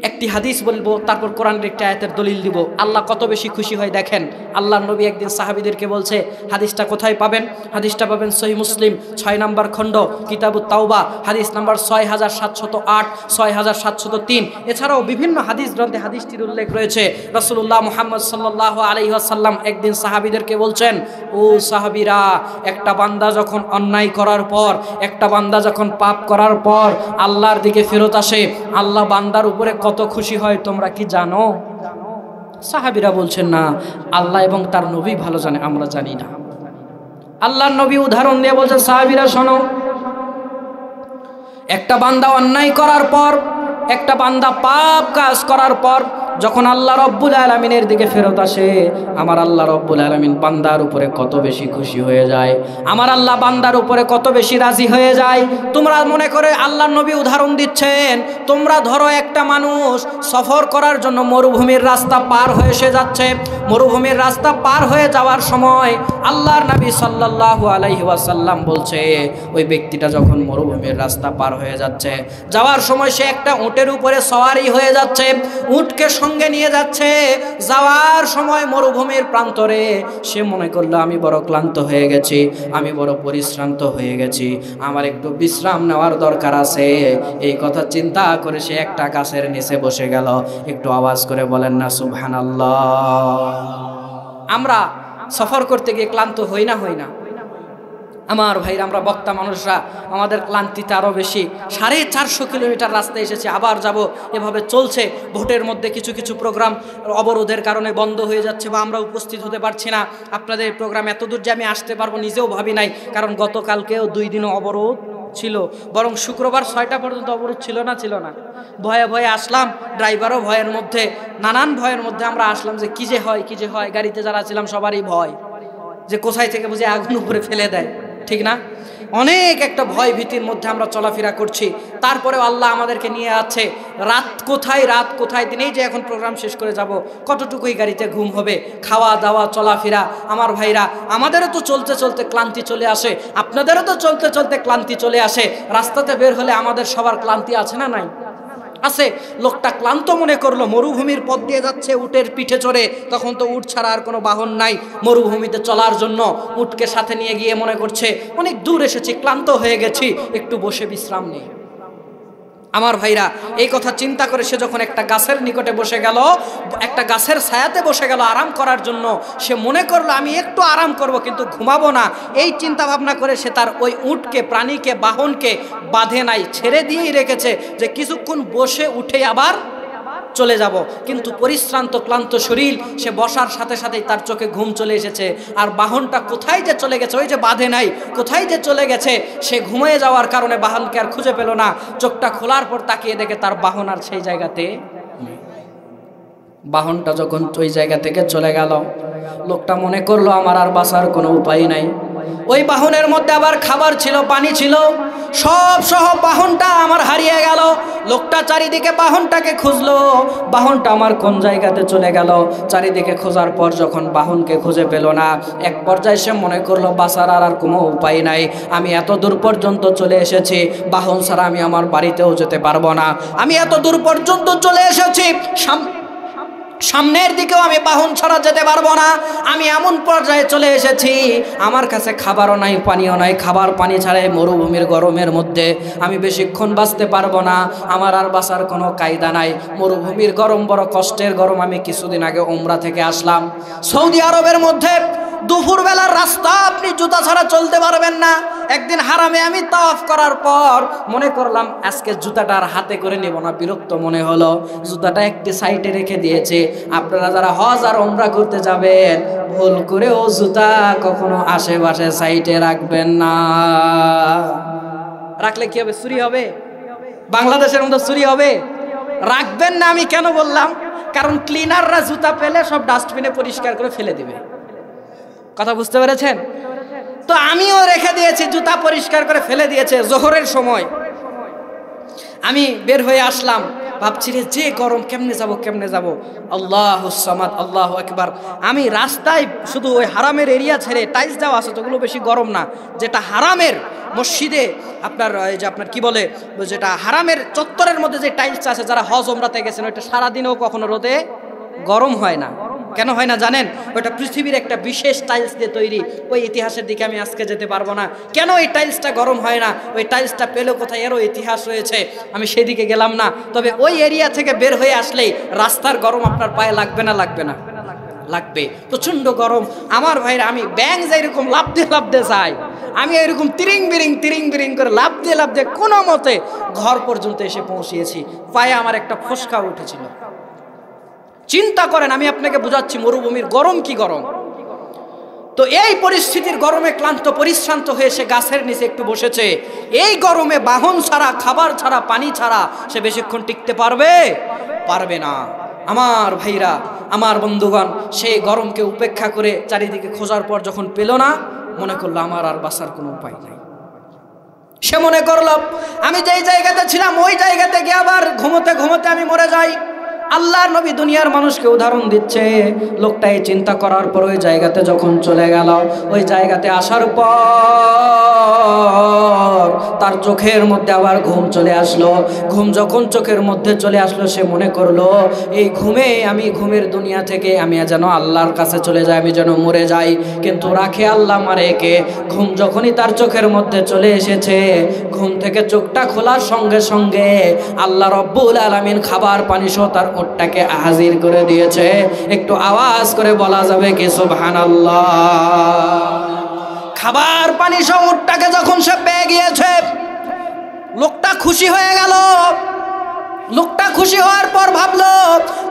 একটি হাদিস বলবো, তারপর কোরআনের একটি আয়াতের দলিল দিব। আল্লাহ কত বেশি খুশি হয় দেখেন। আল্লাহর নবী একদিন সাহাবীদেরকে বলছে, হাদিসটা কোথায় পাবেন? হাদিসটা পাবেন সহিহ মুসলিম 6 নম্বর খণ্ড কিতাবুত তাওবা, হাদিস নাম্বার 6708, 6703। এছাড়াও বিভিন্ন হাদিস গ্রন্থে হাদিসটির উল্লেখ রয়েছে। রাসূলুল্লাহ মুহাম্মদ সাল্লাল্লাহু আলাইহি ওয়াসাল্লাম একদিন সাহাবীদেরকে বলছেন, ও সাহাবীরা, একটা বান্দা যখন অন্যায় করার পর, একটা বান্দা যখন পাপ করার পর আল্লাহর দিকে ফেরত আসে, আল্লাহ বান্দার উপরে কত খুশি হয় তোমরা কি জানো? সাহাবীরা বলছেন না, আল্লাহ এবং তার নবী ভালো জানে, আমরা জানি না। আল্লাহর নবী উদাহরণ দিয়ে বলছেন, সাহাবীরা শোনো, একটা বান্দা অন্যায় করার পর, একটা বান্দা পাপ কাজ করার পর যখন আল্লাহ রব্বুল আলামিনের দিকে ফেরত আসে, আমার আল্লাহ রব্বুল আলামিন বান্দার উপরে কত বেশি খুশি হয়ে যায়, আমার আল্লাহ বান্দার উপরে কত বেশি রাজি হয়ে যায়। তোমরা মনে করে আল্লাহর নবী উদাহরণ দিচ্ছেন, তোমরা ধরো একটা মানুষ সফর করার জন্য মরুভূমির রাস্তা পার হয়ে এসে যাচ্ছে। মরুভূমির রাস্তা পার হয়ে যাওয়ার সময় আল্লাহর নবী সাল্লাল্লাহু আলাইহি ওয়াসাল্লাম বলছে, ওই ব্যক্তিটা যখন মরুভূমির রাস্তা পার হয়ে যাচ্ছে, যাওয়ার সময় সে একটা উটের উপরে সওয়ারি হয়ে যাচ্ছে, উটকে সঙ্গে নিয়ে যাচ্ছে। যাওয়ার সময় মরুভূমির প্রান্তরে সে মনে করলো আমি বড় ক্লান্ত হয়ে গেছি, আমি বড় পরিশ্রান্ত হয়ে গেছি, আমার একটু বিশ্রাম নেওয়ার দরকার আছে। এই কথা চিন্তা করে সে একটা গাছের নিচে বসে গেল। একটু আওয়াজ করে বলেন না সুবহানাল্লাহ। আমরা সফর করতে গিয়ে ক্লান্ত হই না? হই না? আমার ভাইরা, আমরা বক্তা মানুষরা, আমাদের ক্লান্তিটা আরও বেশি। 450 কিলোমিটার রাস্তায় এসেছে, আবার যাব, এভাবে চলছে। ভোটের মধ্যে কিছু কিছু প্রোগ্রাম অবরোধের কারণে বন্ধ হয়ে যাচ্ছে বা আমরা উপস্থিত হতে পারছি না। আপনাদের প্রোগ্রাম এত দূর যে আমি আসতে পারবো নিজেও ভাবি নাই, কারণ গতকালকেও 2 দিনও অবরোধ ছিল, বরং শুক্রবার 6টা পর্যন্ত অবরোধ ছিল না? ভয়ে ভয়ে আসলাম, ড্রাইভারও ভয়ের মধ্যে, নানান ভয়ের মধ্যে আমরা আসলাম যে কি যে হয়। গাড়িতে যারা ছিলাম সবারই ভয় যে কোথায় থেকে বুঝে আগুন উপরে ফেলে দেয়, ঠিক না? অনেক একটা ভয় ভীতির মধ্যে আমরা চলাফেরা করছি। তারপরেও আল্লাহ আমাদেরকে নিয়ে আছে। রাত কোথায় দিনেই যে এখন প্রোগ্রাম শেষ করে যাব, কতটুকুই গাড়িতে ঘুম হবে, খাওয়া দাওয়া চলাফেরা। আমার ভাইরা, আমাদেরও তো চলতে চলতে ক্লান্তি চলে আসে, আপনাদেরও তো চলতে চলতে ক্লান্তি চলে আসে। রাস্তাতে বের হলে আমাদের সবার ক্লান্তি আছে না নাই? আছে। লোকটা ক্লান্ত মনে করলো, মরুভূমির পথ দিয়ে যাচ্ছে উটের পিঠে চড়ে, তখন তো উট ছাড়া আর কোনো বাহন নাই মরুভূমিতে চলার জন্য। উটকে সাথে নিয়ে গিয়ে মনে করছে অনেক দূর এসেছি, ক্লান্ত হয়ে গেছি, একটু বসে বিশ্রাম নেই। আমার ভাইরা, এই কথা চিন্তা করে সে যখন একটা গাছের নিকটে বসে গেল, একটা গাছের ছায়াতে বসে গেল আরাম করার জন্য, সে মনে করলো আমি একটু আরাম করব, কিন্তু ঘুমাবো না। এই চিন্তা ভাবনা করে সে তার ওই উটকে, প্রাণীকে, বাহনকে বাঁধে নাই, ছেড়ে দিয়েই রেখেছে যে কিছুক্ষণ বসে উঠে আবার চলে যাব। কিন্তু পরিশ্রান্ত ক্লান্ত শরীর, সে বসার সাথে সাথেই তার চোখে ঘুম চলে এসেছে। আর বাহনটা কোথায় যে চলে গেছে, ওই যে বাঁধে নাই, কোথায় যে চলে গেছে, সে ঘুমিয়ে যাওয়ার কারণে বাহনকে আর খুঁজে পেল না। চোখটা খোলার পর তাকিয়ে দেখে তার বাহন আর সেই জায়গাতে। বাহনটা যখন ওই জায়গা থেকে চলে গেল, লোকটা মনে করলো আমার আর বাঁচার কোনো উপায় নাই। ওই বাহনের মধ্যে আবার খাবার ছিল, পানি ছিল, সব সহ বাহনটা আমার হারিয়ে গেল। লোকটা চারিদিকে বাহনটাকে খুঁজলো, বাহনটা আমার কোন জায়গাতে চলে গেল। চারিদিকে খোঁজার পর যখন বাহনকে খুঁজে পেল না, এক পর্যায়ে সে মনে করলো বাঁচার আর কোনো উপায় নাই, আমি এত দূর পর্যন্ত চলে এসেছি, বাহন ছাড়া আমি আমার বাড়িতেও যেতে পারবো না। আমি এত দূর পর্যন্ত চলে এসেছি, সামনের দিকেও আমি বাহন ছাড়া যেতে পারবো না। আমি এমন পর্যায়ে চলে এসেছি, আমার কাছে খাবারও নাই, পানিও নাই। খাবার পানি ছাড়াই মরুভূমির গরমের মধ্যে আমি বেশিক্ষণ বাঁচতে পারবো না, আমার আর বাঁচার কোনো কায়দা নাই। মরুভূমির গরম বড় কষ্টের গরম। আমি কিছুদিন আগে উমরা থেকে আসলাম। সৌদি আরবের মধ্যে দুপুরবেলার রাস্তা আপনি জুতা ছাড়া চলতে পারবেন না। একদিন হারামে আমি তাওয়াফ করার পর মনে করলাম আজকে জুতাটা আর হাতে করে নেব না, বিরক্ত মনে হলো, জুতাটা একটি সাইডে রেখে দিয়েছে। আপনারা যারা হজ আর উমরা করতে যাবেন, ভুল করেও জুতা কখনো আশেপাশে সাইডে রাখবেন না। রাখলে কি হবে? চুরি হবে। বাংলাদেশের মধ্যে চুরি হবে, রাখবেন না। আমি কেন বললাম? কারণ ক্লিনাররা জুতা পেলে সব ডাস্টবিনে পরিষ্কার করে ফেলে দিবে। কথা বুঝতে পেরেছেন? তো আমিও রেখে দিয়েছি, জুতা পরিষ্কার করে ফেলে দিয়েছে। জোহরের সময় আমি বের হয়ে আসলাম, ভাবছি রে যে গরম, কেমনে যাব। আল্লাহুস সামাদ, আল্লাহু আকবার। আমি রাস্তায় শুধু ওই হারামের এরিয়া ছেড়ে, টাইলস দেওয়া আছে, ওগুলো বেশি গরম না। যেটা হারামের মসজিদে আপনার এই যে আপনার কি বলে, যেটা হারামের চত্বরের মধ্যে যে টাইলস আছে, যারা হজ ওমরাতে গেছেন, ওইটা সারাদিনও কখনো রোদে গরম হয় না। কেন হয় না জানেন? ওটা পৃথিবীর একটা বিশেষ টাইলস দিয়ে তৈরি। ওই ইতিহাসের দিকে আমি আজকে যেতে পারবো না। কেন এই টাইলসটা গরম হয় না, ওই টাইলসটা পেলো কোথায়, এরও ইতিহাস রয়েছে, আমি সেদিকে গেলাম না। তবে ওই এরিয়া থেকে বের হয়ে আসলেই রাস্তার গরম আপনার পায়ে লাগবে না? লাগবে না? লাগবে। প্রচণ্ড গরম আমার ভাইরা। আমি ব্যাং যেরকম লাফ দিয়ে যাই, আমি এরকম তিরিং বিরিং করে লাফ দিয়ে কোনো মতে ঘর পর্যন্ত এসে পৌঁছিয়েছি। পায়ে আমার একটা ফোসকা উঠেছিল। চিন্তা করেন, আমি আপনাকে বুঝাচ্ছি মরুভূমির গরম কি গরম। তো এই পরিস্থিতির গরমে ক্লান্ত পরিশ্রান্ত হয়ে সে গাছের নিচে একটু বসেছে। এই গরমে বাহন ছাড়া, খাবার ছাড়া, পানি ছাড়া সে বেশিক্ষণ টিকতে পারবে না। আমার ভাইরা, আমার বন্ধুগণ, সেই গরমকে উপেক্ষা করে চারিদিকে খোঁজার পর যখন পেল না, মনে করলো আমার আর বাঁচার কোনো উপায় নাই। সে মনে করলো আমি যেই জায়গাতে ছিলাম ওই জায়গাতে গিয়ে আবার ঘুমোতে আমি মরে যাই। আল্লাহর নবী দুনিয়ার মানুষকে উদাহরণ দিচ্ছে। লোকটাই চিন্তা করার পর ওই জায়গাতে যখন চলে গেল, ওই জায়গাতে আসার পর তার চোখের মধ্যে আবার ঘুম চলে আসলো। ঘুম যখন চোখের মধ্যে চলে আসলো, সে মনে করলো এই ঘুমে, আমি ঘুমের দুনিয়া থেকে আমি যেন আল্লাহর কাছে চলে যাই, আমি যেন মরে যাই। কিন্তু রাখে আল্লাহ মারে কে। ঘুম যখনই তার চোখের মধ্যে চলে এসেছে, ঘুম থেকে চোখটা খোলার সঙ্গে সঙ্গে আল্লাহ রব্বুল আলামিন খাবার পানি সহ তার ওটটাকে হাজির করে দিয়েছে। একটু আওয়াজ করে বলা যাবে কি সুবহানাল্লাহ? খাবার পানি সহ ওটটাকে যখন সে পেয়ে গিয়েছে, লোকটা খুশি হয়ে গেল। লোকটা খুশি হওয়ার পর ভাবলো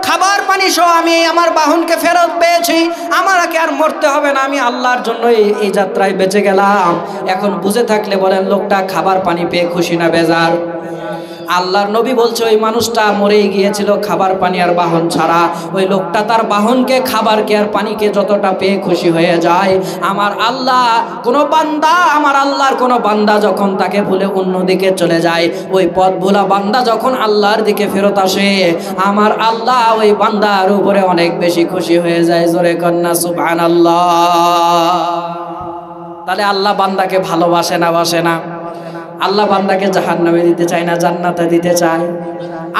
খাবার পানি সহ আমি আমার বাহনকে ফেরত পেয়েছি, আমাকে আর মরতে হবে না, আমি আল্লাহর জন্য এই যাত্রায় বেঁচে গেলাম। এখন বুঝে থাকলে বলেন, লোকটা খাবার পানি পেয়ে খুশি না বেজার? আল্লাহর নবী বলছে ওই মানুষটা মরেই গিয়েছিল খাবার পানি আর বাহন ছাড়া। ওই লোকটা তার বাহনকে, খাবারকে আর পানিকে যতটা পেয়ে খুশি হয়ে যায়, আমার আল্লাহ কোনো বান্দা, আমার আল্লাহর কোনো বান্দা যখন তাকে ভুলে অন্যদিকে চলে যায়, ওই পথ ভোলা বান্দা যখন আল্লাহর দিকে ফেরত আসে, আমার আল্লাহ ওই বান্দার উপরে অনেক বেশি খুশি হয়ে যায়। জোরে কন্যা সুবহানাল্লাহ। তাহলে আল্লাহ বান্দাকে ভালোবাসে না বাসে না? আল্লাহ বান্দাকে জাহান্নামে দিতে চায় না জান্নাতে দিতে চায়?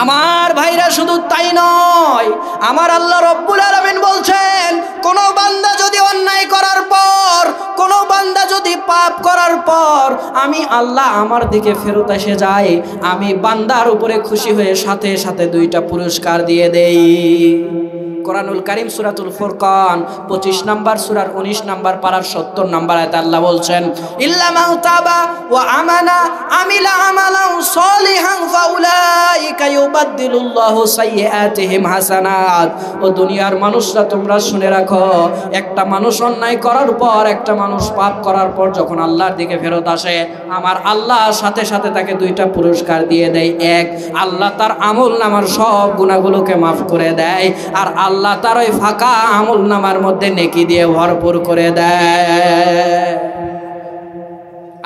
আমার ভাইরা, শুধু তাই নয়, আমার আল্লাহ রব্বুল আলামিন বলছেন, কোন বান্দা যদি অন্যায় করার পর, কোন বান্দা যদি পাপ করার পর আমি আল্লাহ আমার দিকে ফেরত এসে যাই, আমি বান্দার উপরে খুশি হয়ে সাথে সাথে 2টা পুরস্কার দিয়ে দেই। কোরআনুল কারীম সূরাতুল ফুরকান 25 নম্বর সূরার 19 নম্বর পারার 70 নম্বর আয়াতে আল্লাহ বলছেন, ইল্লা মান তাবা ওয়া আমানা আমিলা আমালান সালিহান ফাউলাই ফাউলাইকা ইউবাদদিলুল্লাহু সাইয়্যাতিহিম হাসানাত। ও দুনিয়ার মানুষরা তোমরা শুনে রাখো, একটা মানুষ অন্যায় করার পর, একটা মানুষ পাপ করার পর যখন আল্লাহর দিকে ফেরত আসে, আমার আল্লাহ সাথে সাথে তাকে দুইটা পুরস্কার দিয়ে দেয়। এক, আল্লাহ তার আমল নামার সব গুনাহগুলোকে মাফ করে দেয়, আর আল্লাহ তার ওই ফাঁকা আমল নামার মধ্যে নেকি দিয়ে ভরপুর করে দেয়।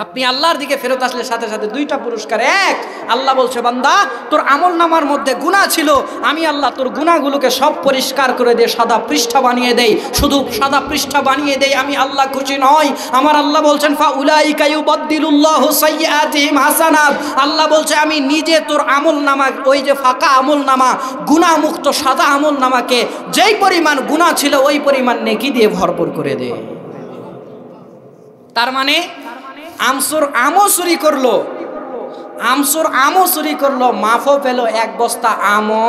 আপনি আল্লাহর দিকে ফেরত আসলে সাথে সাথে দুইটা পুরস্কার। এক, আল্লাহ বলছে বান্দা তোর আমল নামার মধ্যে গুনাহ ছিল, আমি আল্লাহ তোর গুনাহগুলোকে সব পরিষ্কার করে দিয়ে সাদা পৃষ্ঠা বানিয়ে দেই। শুধু সাদা পৃষ্ঠা বানিয়ে দেই, আমি আল্লাহ খুশি নয়। আমার আল্লাহ বলছেন ফাউলাইকা ইউবাদদিলুল্লাহু সাইয়্যাতিহিম হাসানাত। আল্লাহ বলছে আমি নিজে তোর আমল নামা, ওই যে ফাঁকা আমল নামা, গুনাহমুক্ত সাদা আমল নামাকে যেই পরিমাণ গুনাহ ছিল ওই পরিমাণ নেকি দিয়ে ভরপুর করে দেয়। তার মানে আমসুর আমও চুরি করলো, আমসুর আমও চুরি করলো, মাফও পেল, এক বস্তা আমও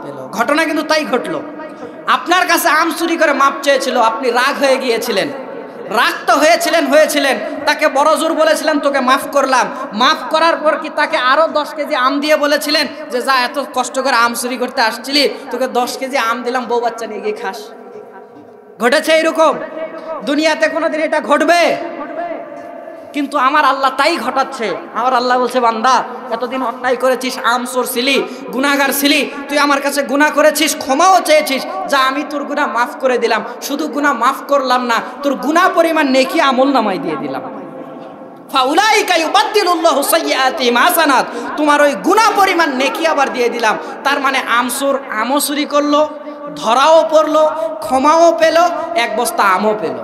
পেল। ঘটনা কিন্তু তাই ঘটলো। আপনার কাছে আম চুরি করে মাপ চেয়েছিল, আপনি রাগ হয়ে গিয়েছিলেন, রাগ তো হয়েছিলেন, তাকে বড় জোর বলেছিলেন তোকে মাফ করলাম। মাফ করার পর কি তাকে আরো 10 কেজি আম দিয়ে বলেছিলেন যে যা এত কষ্ট করে আম চুরি করতে আসছিলি, তোকে 10 কেজি আম দিলাম, বউ বাচ্চা নিয়ে গিয়ে খাস। ঘটেছে এরকম? দুনিয়াতে কোনোদিন এটা ঘটবে? কিন্তু আমার আল্লাহ তাই ঘটাচ্ছে। আমার আল্লাহ বলছে বান্দা এতদিন অন্যায় করেছিস, আম চোরছিলি, গুনাহগার ছিলি, তুই আমার কাছে গুনাহ করেছিস, ক্ষমাও চেয়েছিস, যা আমি তোর গুনাহ মাফ করে দিলাম। শুধু গুনাহ মাফ করলাম না, তোর গুনাহ পরিমাণ নেকি আমল নামায় দিয়ে দিলাম। ফাউলাইকা ইউবাদদিলুল্লাহু সাইয়্যাতিহিম হাসানাত, তোমার ওই গুনাহ পরিমাণ নেকি আবার দিয়ে দিলাম। তার মানে আমসুর আমও চুরি করলো, ধরাও পড়লো, ক্ষমাও পেল, এক বস্তা আমও পেল।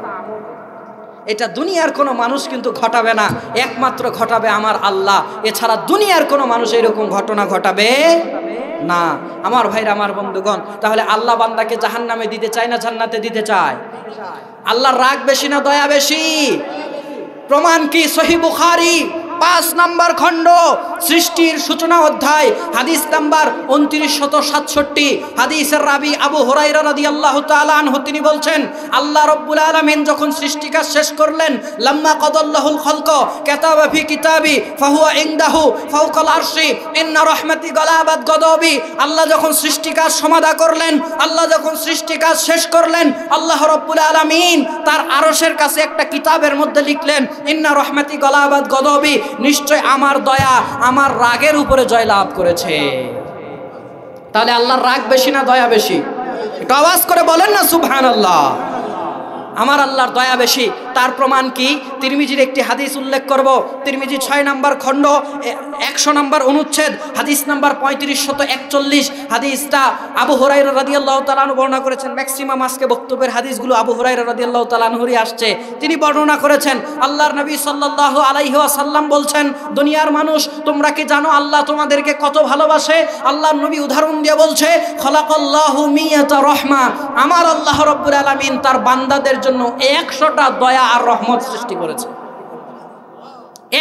এটা দুনিয়ার কোনো মানুষ কিন্তু ঘটাবে না, একমাত্র ঘটাবে আমার আল্লাহ। এছাড়া দুনিয়ার কোনো মানুষ এরকম ঘটনা ঘটাবে না। আমার ভাইরা, আমার বন্ধুগণ, তাহলে আল্লাহ বান্দাকে জাহান্নামে দিতে চায় না জান্নাতে দিতে চায়? আল্লাহর রাগ বেশি না দয়া বেশি? প্রমাণ কি? সহিহ বুখারী 5 নম্বর খণ্ড, সৃষ্টির সূচনা অধ্যায়, হাদিস নাম্বার 2967। হাদিসের রাবি আবু হুরায়রা রাদিয়াল্লাহু তাআলা আনহু, তিনি বলছেন আল্লাহ রাব্বুল আলামিন যখন সৃষ্টি কাজ শেষ করলেন, লাম্মা কাদাল্লাহুল খালক কাতাবা ফি কিতাবি ফাহুয়া ইনদাহু ফাওকাল আরশি ইন্না রাহমাতি গালাবাত গদাবি। আল্লাহ যখন সৃষ্টি কাজ সমাধা করলেন, আল্লাহ যখন সৃষ্টি কাজ শেষ করলেন, আল্লাহ রাব্বুল আলামিন তার আরশের কাছে একটা কিতাবের মধ্যে লিখলেন ইন্না রাহমাতি গালাবাত গদাবি, নিশ্চয় আমার দয়া আমার রাগের উপরে জয় লাভ করেছে। তাহলে আল্লাহর রাগ বেশি না দয়া বেশি? একটু আওয়াজ করে বলেন না সুবহানাল্লাহ। আমার আল্লাহর দয়া বেশি। তার প্রমাণ কি? তিরমিজির একটি হাদিস উল্লেখ করব। তিরমিজি 6 নম্বর খণ্ড 100 নম্বর অনুচ্ছেদ, হাদিস নাম্বার 3541। হাদিসটা আবু হুরায়রা রাদিয়াল্লাহু তাআলা আনহু বর্ণনা করেছেন। ম্যাক্সিমাম আজকে বক্তব্যের হাদিসগুলো আবু হুরায়রা রাদিয়াল্লাহু তাআলা আনহুরই আসছে। তিনি বর্ণনা করেছেন আল্লাহর নবী সাল্লাল্লাহু আলাইহি ওয়াসাল্লাম বলছেন, দুনিয়ার মানুষ তোমরা কি জানো আল্লাহ তোমাদেরকে কত ভালোবাসে? আল্লাহর নবী উদাহরণ দিয়ে বলছে খালাকাল্লাহু মিয়াতা রাহমা, আমার আল্লাহ রাব্বুল আলামিন তার বান্দাদের জন্য 100টা দয়া আর রহমত সৃষ্টি করেছে।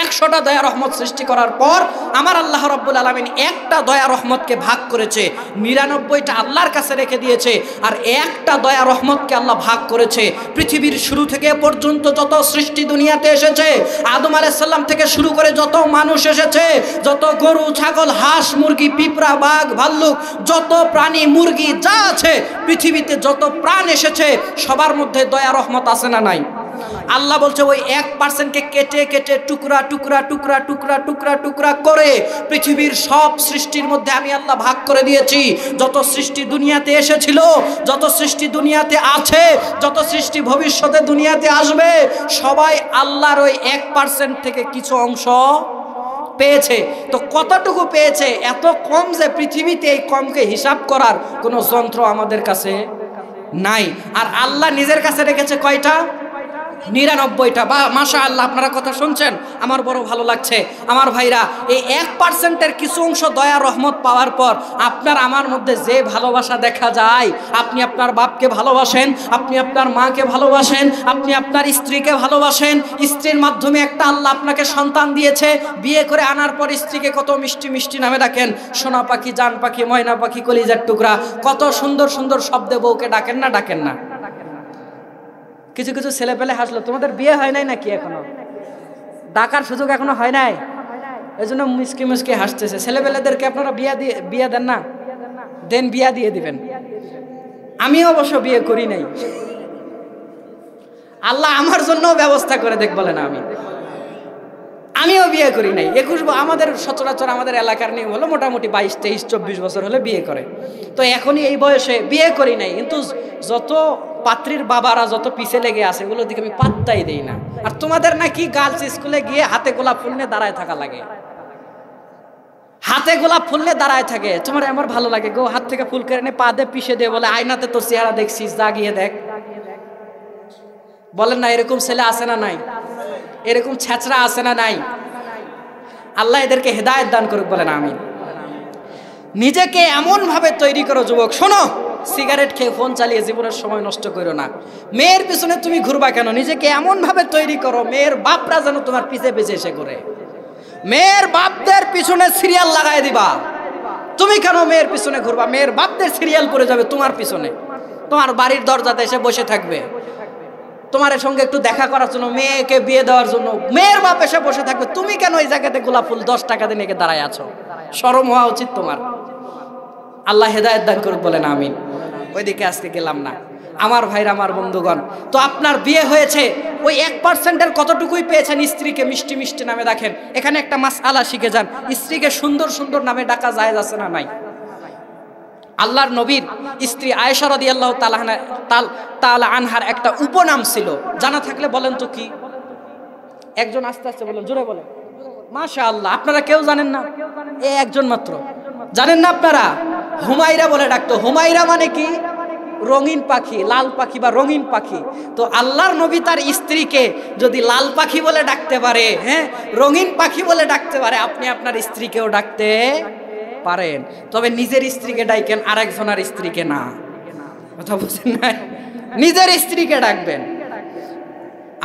100টা দয়া রহমত সৃষ্টি করার পর আমার আল্লাহ রাব্বুল আলামিন একটা দয়া রহমতকে ভাগ করেছে, 99টা আল্লাহর কাছে রেখে দিয়েছে, আর একটা দয়া রহমতকে আল্লাহ ভাগ করেছে। পৃথিবীর শুরু থেকে পর্যন্ত যত সৃষ্টি দুনিয়াতে এসেছে, আদম আলাইহিস সালাম থেকে শুরু করে যত মানুষ এসেছে, যত গরু ছাগল হাঁস মুরগি পিঁপড়া বাঘ ভাল্লুক, যত প্রাণী মুরগি যা আছে পৃথিবীতে, যত প্রাণ এসেছে, সবার মধ্যে দয়া রহমত আছে না নাই? আল্লাহ বলছে ওই 1%কে কেটে কেটে টুকরা টুকরা টুকরা টুকরা টুকরা টুকরা করে পৃথিবীর সব সৃষ্টির মধ্যে আমি আল্লাহ ভাগ করে দিয়েছি। যত সৃষ্টি দুনিয়াতে এসেছিল, যত সৃষ্টি দুনিয়াতে আছে, যত সৃষ্টি ভবিষ্যতে দুনিয়াতে আসবে, সবাই আল্লাহর ওই 1% থেকে কিছু অংশ পেয়েছে। তো কতটুকু পেয়েছে? এত কম যে পৃথিবীতে এই কমকে হিসাব করার কোনো যন্ত্র আমাদের কাছে নাই। আর আল্লাহ নিজের কাছে রেখেছে কয়টা? 99টা। বা মাশাআল্লাহ, আপনারা কথা শুনছেন, আমার বড় ভালো লাগছে। আমার ভাইরা, এই 1%-এর কিছু অংশ দয়া রহমত পাওয়ার পর আপনার আমার মধ্যে যে ভালোবাসা দেখা যায়, আপনি আপনার বাপকে ভালোবাসেন, আপনি আপনার মাকে ভালোবাসেন, আপনি আপনার স্ত্রীকে ভালোবাসেন, স্ত্রীর মাধ্যমে একটা আল্লাহ আপনাকে সন্তান দিয়েছে, বিয়ে করে আনার পর স্ত্রীকে কত মিষ্টি মিষ্টি নামে ডাকেন, সোনা পাখি, জান পাখি, ময়না পাখি, কলিজার টুকরা, কত সুন্দর সুন্দর শব্দে বউকে ডাকেন না ডাকেন না? কিছু কিছু ছেলে পেলে হাসলো, তোমাদের বিয়ে হয় নাই নাকি? এখনো ডাকার সুযোগ এখনো হয় নাই? এই জন্য মুসকি মুসকি হাসতেছে। ছেলেবেলেদেরকে আপনারা বিয়া দেন না, দেন, বিয়া দিয়ে দিবেন। আমি অবশ্য বিয়ে করি নাই, আল্লাহ আমার জন্য ব্যবস্থা করে দেখ বলে না, আমিও বিয়ে করি নাই। 21 আমাদের সচরাচর আমাদের এলাকার নিয়ম হলো মোটামুটি 22, 23, 24 বছর হলে বিয়ে করে। তো এখনই এই বয়সে বিয়ে করি নাই, কিন্তু যত পাত্রীর বাবারা যত পিছে লেগে আছে ওগুলোর দিকে আমি পাত্তাই দেই না। আর তোমাদের নাকি গার্লস স্কুলে গিয়ে হাতে গোলাপ ফুল নিয়ে দাঁড়ায় থাকা লাগে, হাতে গোলাপ ফুল নিয়ে দাঁড়ায় থাকে। তোমার আমার ভালো লাগে গো, হাত থেকে ফুল কেড়ে নিয়ে পা দিয়ে পিষে দিয়ে বলে আয়নাতে তোর চেহারা দেখছিস, যা গিয়ে দেখ। বলেন না, এরকম ছেলে আছে না নাই? এরকম ছেঁচড়া আছে না নাই? আল্লাহ এদেরকে হেদায়েত দান করুক, বলেন আমিন। নিজেকে এমন ভাবে তৈরি করো যুবক, শোনো, সিগারেট খেয়ে ফোন চালিয়ে জীবনের সময় নষ্ট করো না। মেয়ের পিছনে তুমি ঘুরবা কেন? নিজেকে এমন ভাবে তৈরি করো মেয়ের বাপরা যেন তোমার পিছে পিছে এসে করে। মেয়ের বাপদের পিছনে সিরিয়াল লাগাই দিবা। তুমি কেন মেয়ের পিছনে ঘুরবা? মেয়ের বাপদের সিরিয়াল পড়ে যাবে তোমার পিছনে, তোমার বাড়ির দরজাতে এসে বসে থাকবে তোমার সঙ্গে একটু দেখা করার জন্য, মেয়েকে বিয়ে দেওয়ার জন্য মেয়ের বাপ এসে বসে থাকবে। তুমি কেন ওই জায়গাতে গোলাপ ফুল 10 টাকা দিয়ে নিয়ে দাঁড়ায় আছো? শরম হওয়া উচিত তোমার। আল্লাহ হেদায়েত দান করুক, বলেন আমিন। ওইদিকে আজকে গেলাম না আমার ভাইরা, আমার বন্ধুগণ। তো আপনার বিয়ে হয়েছে, ওই 1%-এর কতটুকুই পেয়েছেন স্ত্রীকে মিষ্টি মিষ্টি নামে দেখেন। এখানে একটা মাসআলা শিখে যান, স্ত্রীকে সুন্দর সুন্দর নামে ডাকা জায়েজ আছে না নাই? আল্লাহর নবীর স্ত্রী আয়েশা রাদিয়াল্লাহু তাআলা আনহার একটা উপনাম ছিল, জানা থাকলে বলেন তো কি? একজন আস্তে আস্তে বলেন, জোরে বলেন। মাশাআল্লাহ, আপনারা কেউ জানেন না? এই একজন মাত্র জানেন না আপনারা? হুমায়রা বলে ডাকতো। হুমায়রা মানে কি? রঙিন পাখি, লাল পাখি বা রঙিন পাখি। তো আল্লাহর নবী তার স্ত্রীকে যদি লাল পাখি বলে ডাকতে পারে, হ্যাঁ, রঙিন পাখি বলে ডাকতে পারে, আপনি আপনার স্ত্রীকেও ডাকতে পারেন। তবে নিজের স্ত্রীকে ডাকেন, আরেকজনের স্ত্রীকে না। কথা বুঝছেন না? নিজের স্ত্রীকে ডাকবেন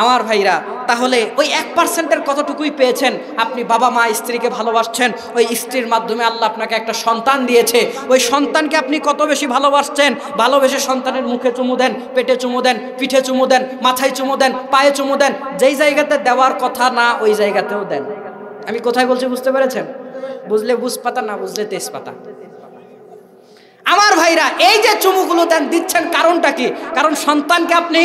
আমার ভাইরা। তাহলে ওই 1%-এর কতটুকুই পেয়েছেন? আপনি বাবা মা স্ত্রীকে ভালোবাসছেন, ওই স্ত্রীর মাধ্যমে আল্লাহ আপনাকে একটা সন্তান দিয়েছে, ওই সন্তানকে আপনি কত বেশি ভালোবাসছেন। ভালোবেসে সন্তানের মুখে চুমু দেন, পেটে চুমু দেন, পিঠে চুমু দেন, মাথায় চুমু দেন, পায়ে চুমু দেন, যেই জায়গাতে দেওয়ার কথা না ওই জায়গাতেও দেন। আমি কোথায় বলছি বুঝতে পেরেছেন? বুঝলে বুঝপাতা, না বুঝলে তেজপাতা। আমার ভাইরা, এই যে চুমুগুলো দেন, দিচ্ছেন কারণটা কি? কারণ সন্তানকে আপনি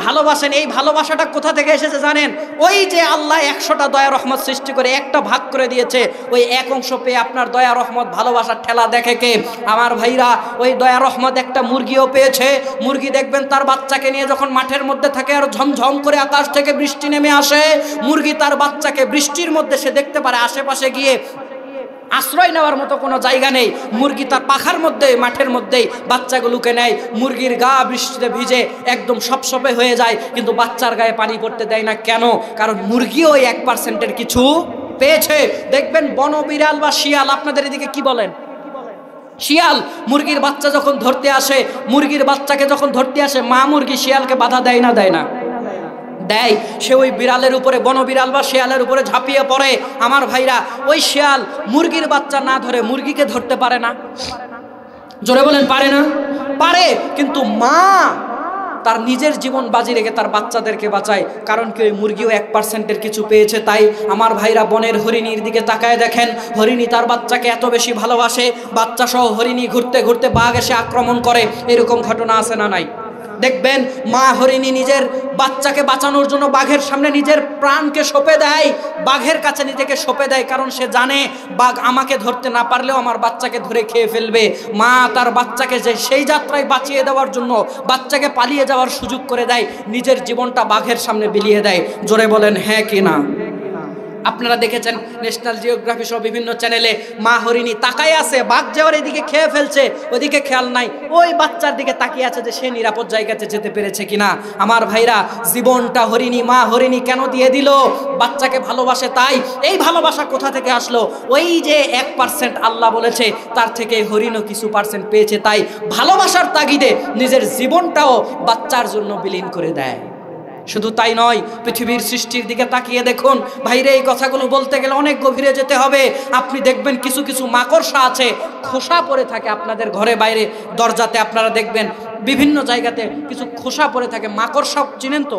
ভালোবাসেন। এই ভালোবাসাটা কোথা থেকে এসেছে জানেন? ওই যে আল্লাহ 100টা দয়া রহমত সৃষ্টি করে একটা ভাগ করে দিয়েছে, ওই এক অংশ পেয়ে আপনার দয়া রহমত ভালোবাসার ঠেলা দেখে কে? আমার ভাইরা, ওই দয়া রহমত একটা মুরগিও পেয়েছে। মুরগি দেখবেন তার বাচ্চাকে নিয়ে যখন মাঠের মধ্যে থাকে আর ঝমঝম করে আকাশ থেকে বৃষ্টি নেমে আসে, মুরগি তার বাচ্চাকে বৃষ্টির মধ্যে সে দেখতে পারে আশেপাশে গিয়ে আশ্রয় নেওয়ার মতো কোনো জায়গা নেই। মুরগি তার পাখার মধ্যে মাঠের মধ্যেই বাচ্চাগুলোকে নেয়। মুরগির গা বৃষ্টিতে ভিজে একদম সপসপে হয়ে যায়, কিন্তু বাচ্চার গায়ে পানি পড়তে দেয় না। কেন? কারণ মুরগিও ওই 1%-এর কিছু পেয়েছে। দেখবেন বনবিড়াল বা শিয়াল, আপনাদের এদিকে কি বলেন? শিয়াল মুরগির বাচ্চা যখন ধরতে আসে, মুরগির বাচ্চাকে যখন ধরতে আসে, মা মুরগি শিয়ালকে বাধা দেয় না? দেয় না? দেয়। সে ওই বিড়ালের উপরে, বনবিড়াল বা শিয়ালের উপরে ঝাঁপিয়ে পড়ে। আমার ভাইরা, ওই শিয়াল মুরগির বাচ্চা না ধরে মুরগিকে ধরতে পারে না? জোরে বলেন, পারে না? পারে। কিন্তু মা তার নিজের জীবন বাজি রেখে তার বাচ্চাদেরকে বাঁচায়। কারণ কি? ওই মুরগিও 1%-এর কিছু পেয়েছে। তাই আমার ভাইরা, বনের হরিণীর দিকে তাকায় দেখেন, হরিণী তার বাচ্চাকে এত বেশি ভালোবাসে, বাচ্চা সহ হরিণী ঘুরতে ঘুরতে বাঘ এসে আক্রমণ করে। এরকম ঘটনা আছে না নাই? দেখবেন মা হরিণী নিজের বাচ্চাকে বাঁচানোর জন্য বাঘের সামনে নিজের প্রাণকে সঁপে দেয়, বাঘের কাছে নিজেকে সঁপে দেয়। কারণ সে জানে বাঘ আমাকে ধরতে না পারলেও আমার বাচ্চাকে ধরে খেয়ে ফেলবে। মা তার বাচ্চাকে যে সেই যাত্রায় বাঁচিয়ে দেওয়ার জন্য বাচ্চাকে পালিয়ে যাওয়ার সুযোগ করে দেয়, নিজের জীবনটা বাঘের সামনে বিলিয়ে দেয়। জোরে বলেন হ্যাঁ কি না? আপনারা দেখেছেন ন্যাশনাল জিওগ্রাফি সহ বিভিন্ন চ্যানেলে মা হরিণী তাকায় আছে, বাঘ যাওয়ার এদিকে খেয়ে ফেলছে, ওইদিকে খেয়াল নাই, ওই বাচ্চার দিকে তাকিয়ে আছে যে সে নিরাপদ জায়গাতে যেতে পেরেছে কিনা। আমার ভাইরা, জীবনটা হরিণী, মা হরিণী কেন দিয়ে দিল? বাচ্চাকে ভালোবাসে। তাই এই ভালোবাসা কোথা থেকে আসলো? ওই যে 1% আল্লাহ বলেছে, তার থেকে হরিণও কিছু % পেয়েছে। তাই ভালোবাসার তাগিদে নিজের জীবনটাও বাচ্চার জন্য বিলীন করে দেয়। শুধু তাই নয়, পৃথিবীর সৃষ্টির দিকে তাকিয়ে দেখুন ভাইরে, এই কথাগুলো বলতে গেলে অনেক গভীরে যেতে হবে। আপনি দেখবেন কিছু কিছু মাকড়সা আছে, খোসা পড়ে থাকে আপনাদের ঘরে বাইরে, দরজাতে আপনারা দেখবেন বিভিন্ন জায়গাতে কিছু খোসা পড়ে থাকে। মাকড়সা চিনেন তো?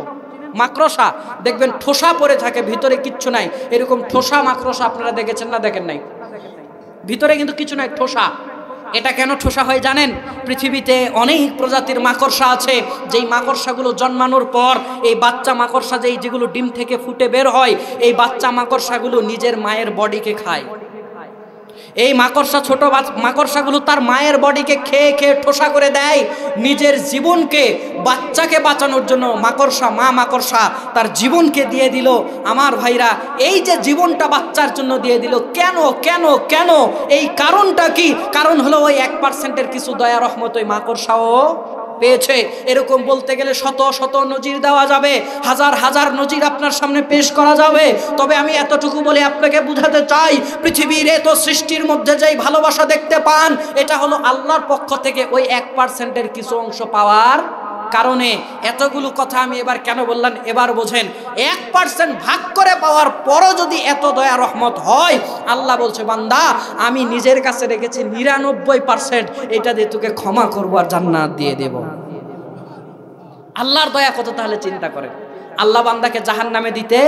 মাকড়সা দেখবেন ঠোসা পড়ে থাকে, ভিতরে কিচ্ছু নাই, এরকম ঠোসা মাকড়সা আপনারা দেখেছেন না দেখেন নাই? ভিতরে কিন্তু কিছু নাই, ঠোসা। এটা কেন ঠোসা হয় জানেন? পৃথিবীতে অনেক প্রজাতির মাকড়সা আছে, যেই মাকড়সাগুলো জন্মানোর পর এই বাচ্চা মাকড়সা যেগুলো ডিম থেকে ফুটে বের হয়, এই বাচ্চা মাকড়সাগুলো নিজের মায়ের বডিকে খায়। এই মাকড়সা, ছোট মাকড়সাগুলো তার মায়ের বডিকে খেয়ে খেয়ে ঠোসা করে দেয়। নিজের জীবনকে, বাচ্চাকে বাঁচানোর জন্য মাকড়সা, মা মাকড়সা তার জীবনকে দিয়ে দিল। আমার ভাইরা, এই যে জীবনটা বাচ্চার জন্য দিয়ে দিল, কেন কেন কেন? এই কারণটা কি? কারণ হলো ওই 1%-এর কিছু দয়া রহমত ওই মাকড়সাও পেয়েছে। এরকম বলতে গেলে শত শত নজির দেওয়া যাবে, হাজার হাজার নজির আপনার সামনে পেশ করা যাবে। তবে আমি এতটুকু বলে আপনাকে বুঝাতে চাই, পৃথিবীর এত সৃষ্টির মধ্যে যেই ভালোবাসা দেখতে পান, এটা হলো আল্লাহর পক্ষ থেকে ওই 1%-এর কিছু অংশ পাওয়ার কারণে। এতগুলো কথা আমি এবার কেন বললাম এবার বোঝেন। 1% ভাগ করে পাওয়ার পরও যদি এত দয়া রহমত হয়, আল্লাহ বলছে বান্দা আমি নিজের কাছে রেখেছি 99%, এটা দিয়ে তোকে ক্ষমা করবো আর জান্নাত দিয়ে দেব। আল্লাহর দয়া কত তাহলে চিন্তা করেন। আল্লাহ বান্দাকে জাহান্নামে দিতে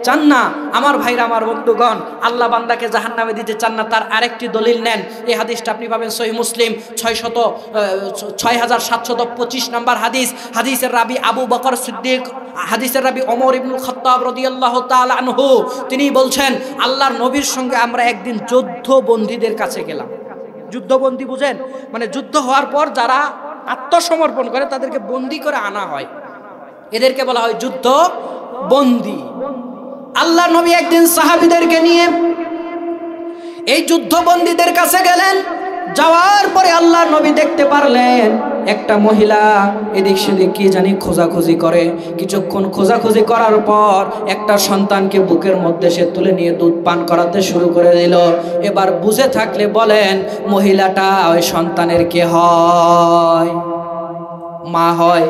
চান না। আমার ভাইরা, আমার বন্ধুগণ, আল্লাহ বান্দাকে জাহান্নামে দিতে চান না, তার আরেকটি দলিল নেন। এই হাদিসটা আপনি পাবেন সহিহ মুসলিম 6725 নম্বর হাদিস। হাদিসের রাবি আবু বকর সিদ্দিক, হাদিসের রাবি ওমর ইবনুল খাত্তাব রাদিয়াল্লাহু তাআলা আনহু, তিনি বলছেন আল্লাহর নবীর সঙ্গে আমরা একদিন যুদ্ধবন্দীদের কাছে গেলাম। যুদ্ধবন্দী বুঝেন? মানে যুদ্ধ হওয়ার পর যারা আত্মসমর্পণ করে তাদেরকে বন্দী করে আনা হয়, এদেরকে বলা হয় যুদ্ধবন্দী। আল্লাহ নবী একদিন সাহাবীদেরকে নিয়ে এই যুদ্ধবন্দীদের কাছে গেলেন। যাওয়ার পরে আল্লাহ নবী দেখতে পারলেন একটা মহিলা এদিক সেদিক কি জানি খোঁজাখুঁজি করে। কিছুক্ষণ খোঁজাখুঁজি করার পর একটা সন্তানকে বুকের মধ্যে সে তুলে নিয়ে দুধ পান করাতে শুরু করে দিল। এবার বুঝে থাকলে বলেন, মহিলাটা ওই সন্তানের কে হয়? মা হয়।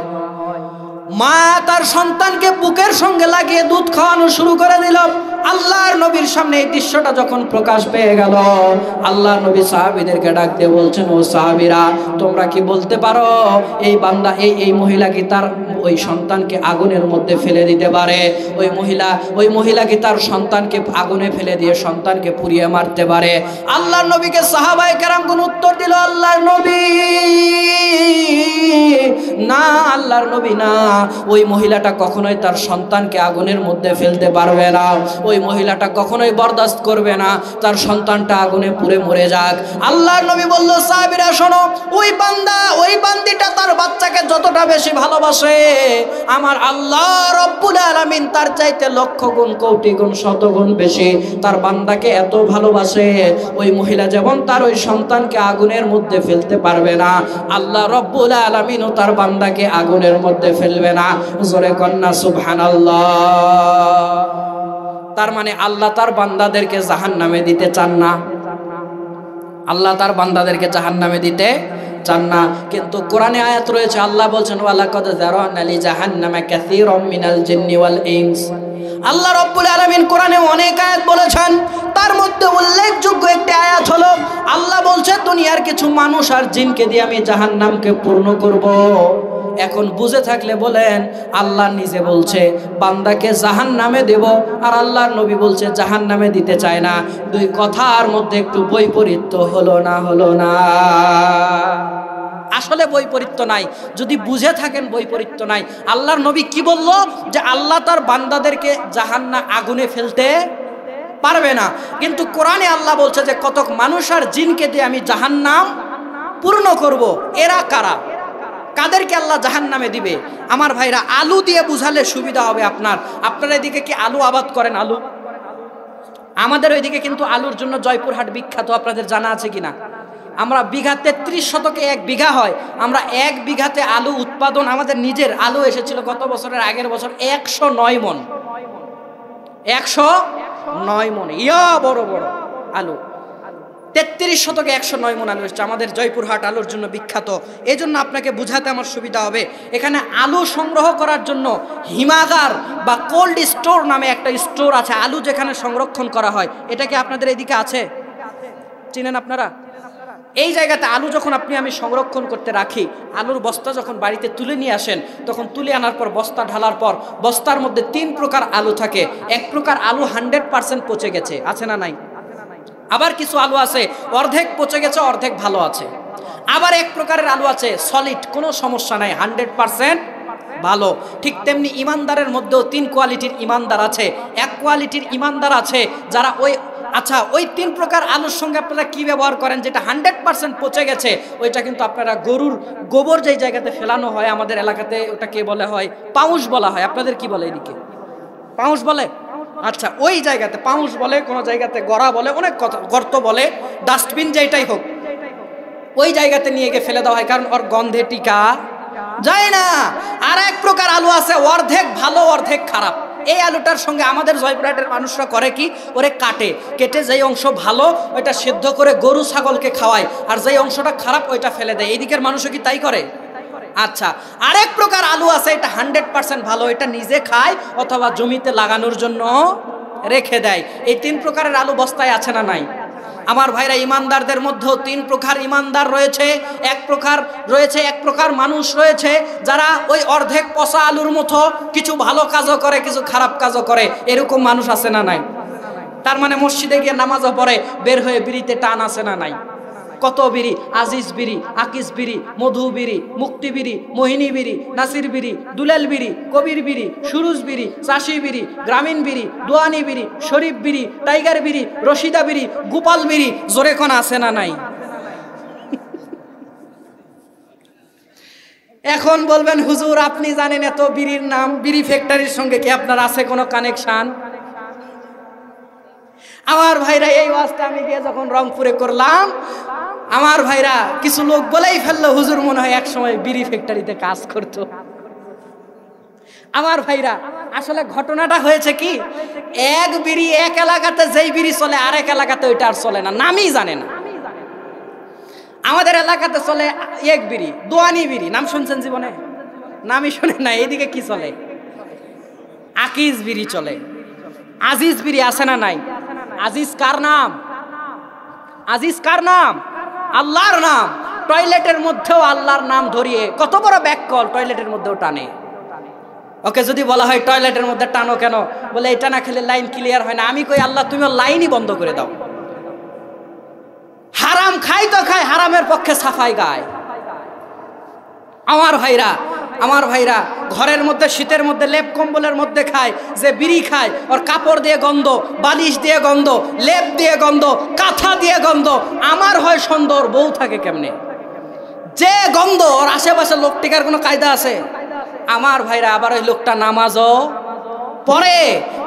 মা তার সন্তানকে বুকের সঙ্গে লাগিয়ে দুধ খাওয়ানো শুরু করে দিল। আল্লাহর নবীর সামনে এই দৃশ্যটা যখন প্রকাশ পেয়ে গেল, আল্লাহর নবী সাহাবীদেরকে ডাক দিয়ে বলছেন, ও সাহাবীরা, তোমরা কি বলতে পারো এই বান্দা, এই মহিলা কি তার ওই সন্তানকে আগুনের মধ্যে ফেলে দিতে পারে? ওই মহিলা কি তার সন্তানকে আগুনে ফেলে দিয়ে সন্তানকে পুড়িয়ে মারতে পারে? আল্লাহর নবীকে সাহাবায়ে কেরামগণ উত্তর দিল, আল্লাহর নবী না, আল্লাহর নবী না, ওই মহিলাটা কখনোই তার সন্তানকে আগুনের মধ্যে ফেলতে পারবে না। ওই মহিলাটা কখনোই বরদাস্ত করবে না তার সন্তানটা আগুনে পুড়ে মরে যাক। আল্লাহর নবী বলল, সাহাবীরা শোনো, ওই বান্দিটা তার বাচ্চাকে যতটা বেশি ভালোবাসে, আমার আল্লাহ রব্বুল আলামিন তার চাইতে লক্ষ গুণ, কোটি গুণ, শতগুণ বেশি তার বান্দাকে এত ভালোবাসে। ওই মহিলা যেমন তার ওই সন্তানকে আগুনের মধ্যে ফেলতে পারবে না, আল্লাহ রব্বুল আলামিনও তার বান্দাকে আগুনের মধ্যে ফেলবে না। জোরে কন্না সুবহানাল্লাহ। তার মানে আল্লাহ তার বান্দাদেরকে জাহান্নামে দিতে চান না। আল্লাহ তার বান্দাদেরকে জাহান্নামে দিতে চান না। কিন্তু কোরআনে আয়াত রয়েছে, আল্লাহ বলছেন, ওয়ালাকাদ যারানা লি জাহান্নামা কাসীরাম মিনাল জিন্নি ওয়াল ইনস। আল্লাহ রাব্বুল আলামিন কোরআনে অনেক আয়াত বলেছেন, তার মধ্যে উল্লেখযোগ্য একটি আয়াত হলো আল্লাহ বলছেন, দুনিয়ার কিছু মানুষ আর জিনকে দিয়ে আমি জাহান্নামকে পূর্ণ করব। এখন বুঝে থাকলে বলেন, আল্লাহ নিজে বলছে বান্দাকে জাহান্নামে দেব, আর আল্লাহর নবী বলছে জাহান্নামে দিতে চায় না। দুই কথার মধ্যে একটু বৈপরীত্য হলো না? হলো না? আসলে বৈপরীত্য নাই, যদি বুঝে থাকেন বৈপরীত্য নাই। আল্লাহর নবী কি বলল? যে আল্লাহ তার বান্দাদেরকে জাহান্নাম আগুনে ফেলতে পারবে না। কিন্তু কোরআনে আল্লাহ বলছে যে কতক মানুষ আর জিনকে দিয়ে আমি জাহান্নাম পূর্ণ করব। এরা কারা? কাদেরকে আল্লাহ জাহান্নামে দিবে? আমার ভাইরা, আলু দিয়ে বুঝালে সুবিধা হবে। আপনারা এদিকে কি আলু আবাদ করেন? আলু আমাদের ওইদিকে কিন্তু আলুর জন্য জয়পুরহাট বিখ্যাত, আপনাদের জানা আছে কিনা? আমরা বিঘা 33 শতকে 1 বিঘা হয়। আমরা 1 বিঘাতে আলু উৎপাদন, আমাদের নিজের আলু এসেছিল গত বছরের আগের বছর 109 মন। 109 মন, ইয়া বড় বড় আলু। 33 শতকে 109 মন আলু এসেছে। আমাদের জয়পুরহাট আলুর জন্য বিখ্যাত। এই জন্য আপনাকে বুঝাতে আমার সুবিধা হবে। এখানে আলু সংগ্রহ করার জন্য হিমাগার বা কোল্ড স্টোর নামে একটা স্টোর আছে, আলু যেখানে সংরক্ষণ করা হয়। এটা কি আপনাদের এদিকে আছে? চিনেন আপনারা? এই জায়গাতে আলু যখন আমি সংরক্ষণ করতে রাখি, আলুর বস্তা যখন বাড়িতে তুলে নিয়ে আসেন, তখন তুলে আনার পর বস্তা ঢালার পর বস্তার মধ্যে 3 প্রকার আলু থাকে। এক প্রকার আলু 100% পচে গেছে, আছে না নাই? আবার কিছু আলু আছে অর্ধেক পচে গেছে, অর্ধেক ভালো আছে। আবার এক প্রকারের আলু আছে সলিড, কোনো সমস্যা নাই, 100% ভালো। ঠিক তেমনি ইমানদারের মধ্যেও 3 কোয়ালিটির ইমানদার আছে। এক কোয়ালিটির ইমানদার আছে যারা ওই 3 প্রকার আলুর সঙ্গে আপনারা কি ব্যবহার করেন, যেটা 100% পচে গেছে, ওইটা কিন্তু আপনারা গরুর গোবর যেই জায়গাতে ফেলানো হয়, আমাদের এলাকাতে ওটাকে বলা হয় পাউশ বলা হয়। আপনাদের কি বলে এদিকে? পাউশ বলে? আচ্ছা, ওই জায়গাতে পাউশ বলে, কোনো জায়গাতে গড়া বলে, অনেক গর্ত বলে, ডাস্টবিন যেটাই হোক, ওই জায়গাতে নিয়ে গিয়ে ফেলে দেওয়া হয়, কারণ ওর গন্ধে টিকা যায় না। আর এক প্রকার আলু আছে অর্ধেক ভালো অর্ধেক খারাপ। এই আলুটার সঙ্গে আমাদের জয়পুরহাটের মানুষরা করে কি, ওরে কেটে যেই অংশ ভালো ওইটা সিদ্ধ করে গরু ছাগলকে খাওয়ায়, আর যেই অংশটা খারাপ ওইটা ফেলে দেয়। এইদিকের মানুষও কি তাই করে? আচ্ছা, আরেক প্রকার আলু আছে, এটা 100% ভালো, এটা নিজে খায় অথবা জমিতে লাগানোর জন্য রেখে দেয়। এই 3 প্রকারের আলু বস্তায় আছে না নাই? আমার ভাইরা, ইমানদারদের মধ্যেও 3 প্রকার ইমানদার রয়েছে। এক প্রকার মানুষ রয়েছে যারা ওই অর্ধেক পচা আলুর মতো কিছু ভালো কাজও করে, কিছু খারাপ কাজও করে। এরকম মানুষ আছে না নাই? তার মানে মসজিদে গিয়ে নামাজও পড়ে, বের হয়ে বিড়িতে টান আছে না নাই? কত বিড়ি, আজিজ বিড়ি, আকিস বিড়ি, মধু বিড়ি, মুক্তি বিড়ি, মোহিনী বিড়ি, নাসির বিড়ি, দুলাল বিড়ি, কবির বিড়ি, সুরুজ বিড়ি, চাষি বিড়ি, গ্রামীণ বিড়ি, দোয়ানি বিড়ি, শরীফ বিড়ি, টাইগার বিড়ি, রশিদা বিড়ি, গোপাল বিড়ি, জোরে কোন আছে না নাই? এখন বলবেন হুজুর আপনি জানেন এত বিড়ির নাম, বিড়ি ফ্যাক্টরির সঙ্গে কি আপনার আছে কোনো কানেকশন? আমার ভাইরা, এই ওয়াজটা আমি গিয়ে যখন রংপুরে করলাম, আমার ভাইরা কিছু লোক বলেই ফেললো হুজুর মনে হয় এক সময় বিড়ি ফ্যাক্টরিতে কাজ করতো। আমার ভাইরা, আসলে ঘটনাটা হয়েছে কি, এক বিড়ি এক এলাকাতে যেই বিড়ি চলে আরেক এলাকাতে ওইটা আর চলে না, নামই জানে না। আমাদের এলাকাতে চলে এক বিড়ি, দোয়ানি বিড়ি, নাম শুনছেন জীবনে? নামই শুনে না। এইদিকে কি চলে? আকিজ বিড়ি চলে। আজিজ বিড়ি আছে না নাই? আজিজ কার নাম? আজিজ কার নাম? আল্লাহর নাম। টয়লেটের মধ্যেও আল্লাহর নাম ধরিয়ে কত বড় ব্যাককল, টয়লেটের মধ্যেও টানে। ওকে যদি বলা হয় টয়লেটের মধ্যে টানো কেন, বলে এটা না খেলে লাইন ক্লিয়ার হয় না। আমি কই আল্লাহ তুমি লাইনই বন্ধ করে দাও। হারাম খাই তো খায়, হারামের পক্ষে সাফাই গায়। আমার ভাইরা ঘরের মধ্যে শীতের মধ্যে লেপ কম্বলের মধ্যে খায়, যে বিড়ি খায় ওর কাপড় দিয়ে গন্ধ, বালিশ দিয়ে গন্ধ, লেপ দিয়ে গন্ধ, কাঁথা দিয়ে গন্ধ। আমার হয় সুন্দর বউ থাকে কেমনে, যে গন্ধ ওর আশেপাশে লোক টিকার কোনো কায়দা আছে? আমার ভাইরা, আবার ওই লোকটা নামাজও পড়ে,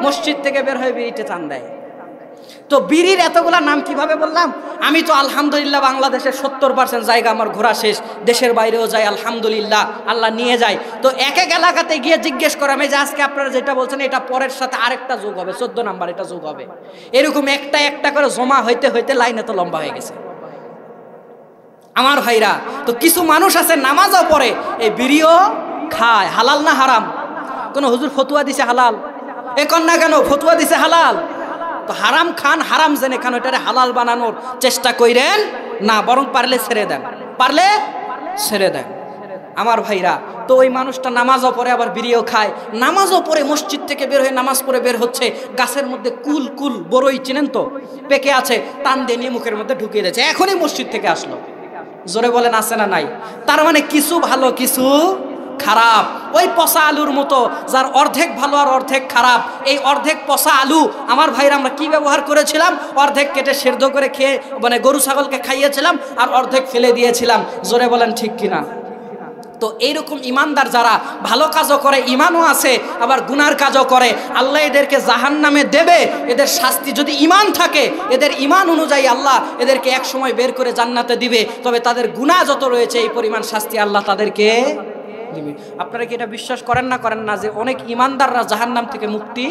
মসজিদ থেকে বের হয়ে বিড়িতে টান দেয়। তো বিড়ির এতগুলা নাম কিভাবে বললাম? আমি তো আলহামদুলিল্লাহ বাংলাদেশের 70% জায়গা আমার ঘোরা শেষ, দেশের বাইরেও যাই আলহামদুলিল্লাহ, আল্লাহ নিয়ে যায়। তো এক এক এলাকাতে গিয়ে জিজ্ঞেস করে আমি যে আজকে আপনারা যেটা বলছেন এটা পরের সাথে আরেকটা যোগ হবে, 14 নাম্বার এটা যোগ হবে, এরকম একটা একটা করে জমা হইতে হইতে লাইন এত লম্বা হয়ে গেছে। আমার ভাইরা, তো কিছু মানুষ আছে নামাজও পড়ে, এই বিড়িও খায়। হালাল না হারাম? কোন হুজুর ফতুয়া দিছে হালাল, এ কন্যা কেন ফতুয়া দিছে হালাল? তো হারাম খান, হারাম জেনে খান, ওইটারে হালাল বানানোর চেষ্টা কইরেন না, বরং পারলে ছেড়ে দেন, পারলে ছেড়ে দেন। আমার ভাইরা, তো ওই মানুষটা নামাজও পড়ে আবার বিড়িও খায়। নামাজও পড়ে মসজিদ থেকে বের হয়ে নামাজ পড়ে বের হচ্ছে, গাছের মধ্যে কুল বড়ই চিনেন তো, পেকে আছে, টান দিয়ে নিয়ে মুখের মধ্যে ঢুকিয়ে দিয়েছে, এখনই মসজিদ থেকে আসলো। জোরে বলেন আছে না নাই? তার মানে কিছু ভালো কিছু খারাপ। ওই পচা আলুর মতো, যার অর্ধেক ভালো আর অর্ধেক খারাপ। এই অর্ধেক পচা আলু আমার ভাইরা আমরা কি ব্যবহার করেছিলাম? অর্ধেক কেটে সেদ্ধ করে খেয়ে মানে গরু ছাগলকে খাইয়েছিলাম, আর অর্ধেক ফেলে দিয়েছিলাম। জোরে বলেন ঠিক কিনা? তো এইরকম ইমানদার যারা ভালো কাজও করে, ইমানও আছে, আবার গুনার কাজও করে, আল্লাহ এদেরকে জাহান্নামে দেবে। এদের শাস্তি যদি ইমান থাকে, এদের ইমান অনুযায়ী আল্লাহ এদেরকে এক সময় বের করে জান্নাতে দিবে। তবে তাদের গুনাহ যত রয়েছে এই পরিমাণ শাস্তি আল্লাহ তাদেরকে দিবে। আপনারা কি এটা বিশ্বাস করেন না যে অনেক ইমানদাররা জাহান্নাম থেকে মুক্তি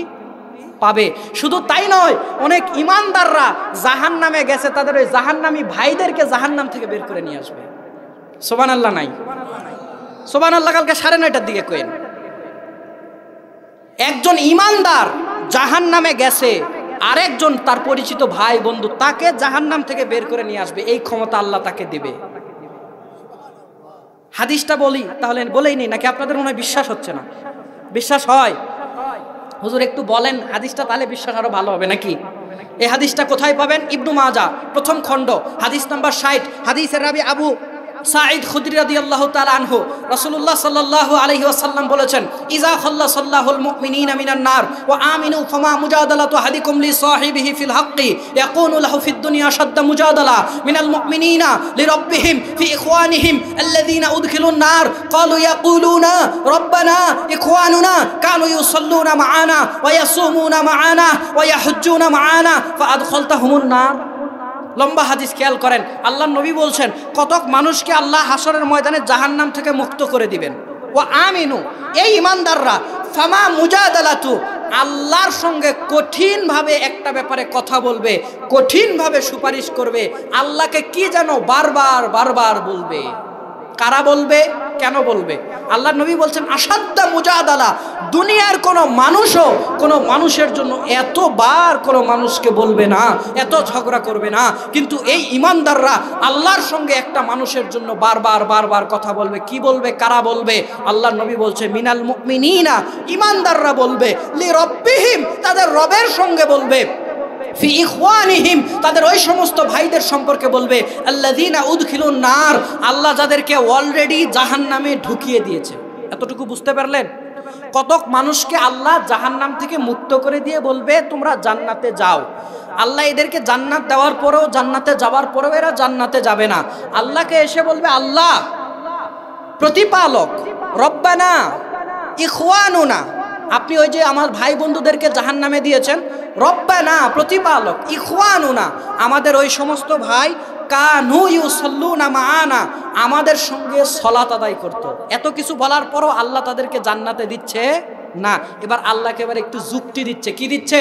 পাবে? শুধু তাই নয়, অনেক ইমানদাররা জাহান্নামে গেছে, তাদের ওই জাহান্নামী ভাইদেরকে জাহান্নাম থেকে বের করে নিয়ে আসবে। সুবহানাল্লাহ নাই? সুবহানাল্লাহ কালকে 9:30টার দিকে কইন। একজন ইমানদার জাহান্নামে গেছে, আরেকজন তার পরিচিত ভাই বন্ধু তাকে জাহান্নাম থেকে বের করে নিয়ে আসবে, এই ক্ষমতা আল্লাহ তাকে দিবে। হাদিসটা বলি তাহলে, বলেই নেই নাকি আপনাদের মনে হয় বিশ্বাস হচ্ছে না? বিশ্বাস হয়? হুজুর একটু বলেন হাদিসটা, তাহলে বিশ্বাস আরো ভালো হবে নাকি? এই হাদিসটা কোথায় পাবেন? ইবনু মাজাহ প্রথম খণ্ড হাদিস নাম্বার 60। হাদিসের রাবি আবু সাঈদ খুদরি রাদিয়াল্লাহু তাআলা আনহু, রাসূলুল্লাহ সাল্লাল্লাহু আলাইহি ওয়াসাল্লাম বলেছেন, ইজা খাল্লাসাল্লাহুল মুমিনিনা মিনান নার ওয়া আমিনু ফামা মুজাদালাতু আহাদিকুম লি সাহিবিহি ফিল হাক্কি ইয়াকুনু লাহু ফিদ দুনিয়া শাদ্দা মুজাদালা মিনাল মুমিনিনা লিরাব্বিহিম ফি ইখওয়ানিহিম আল্লাযীনা উদখিলুন নার ক্বালু ইয়াকুলুনা রব্বানা ইখওয়ানুনা কানু ইউসাল্লুনা মা'ানা ওয়া ইয়াসুমুনা মা'ানা ওয়া ইয়াহুজ্জুনা মা'ানা ফাআদখালতাহুমুন নার। লম্বা হাদিস, খেয়াল করেন। আল্লাহর নবী বলছেন কতক মানুষকে আল্লাহ হাসরের ময়দানে জাহান্নাম থেকে মুক্ত করে দিবেন। ও আমিনু, এই ইমানদাররা, ফামা মুজাদালাতু, আল্লাহর সঙ্গে কঠিনভাবে একটা ব্যাপারে কথা বলবে, কঠিনভাবে সুপারিশ করবে, আল্লাহকে কি যেন বারবার বারবার বলবে। কারা বলবে? কেন বলবে? আল্লাহর নবী বলছেন আসাদ্দা মুজাদালা, দুনিয়ার কোনো মানুষও কোনো মানুষের জন্য এতবার কোনো মানুষকে বলবে না, এত ঝগড়া করবে না, কিন্তু এই ইমানদাররা আল্লাহর সঙ্গে একটা মানুষের জন্য বারবার বারবার কথা বলবে। কি বলবে? কারা বলবে? আল্লাহর নবী বলছে মিনাল মুমিনিনা, ইমানদাররা বলবে, লি রব্বিহিম, তাদের রবের সঙ্গে বলবে, ফি ইখওয়ানিহিম, তাদের ওই সমস্ত ভাইদের সম্পর্কে বলবে, আল্লাযীনা উদখিলুন নার, আল্লাহ যাদেরকে অলরেডি জাহান্নামে ঢুকিয়ে দিয়েছে। এতটুকু বুঝতে পারলেন? কতক মানুষকে আল্লাহ জাহান্নাম থেকে মুক্ত করে দিয়ে বলবে তোমরা জান্নাতে যাও। আল্লাহ এদেরকে জান্নাত দেওয়ার পরেও, জান্নাতে যাওয়ার পরেও এরা জান্নাতে যাবে না। আল্লাহকে এসে বলবে, আল্লাহ প্রতিপালক, রব্বানা ইখওয়ানুনা, আপনি ওই যে আমার ভাই বন্ধুদেরকে জাহান্নামে দিয়েছেন, রব্বানা প্রতিপালক, ইখওয়ানুনা আমাদের ওই সমস্ত ভাই, কানু ইউসাল্লুনা মা'ানা আমাদের সঙ্গে সালাত আদায় করত। এত কিছু বলার পরও আল্লাহ তাদেরকে জান্নাতে দিচ্ছে না। এবার আল্লাহকে এবার একটু যুক্তি দিচ্ছে। কি দিচ্ছে?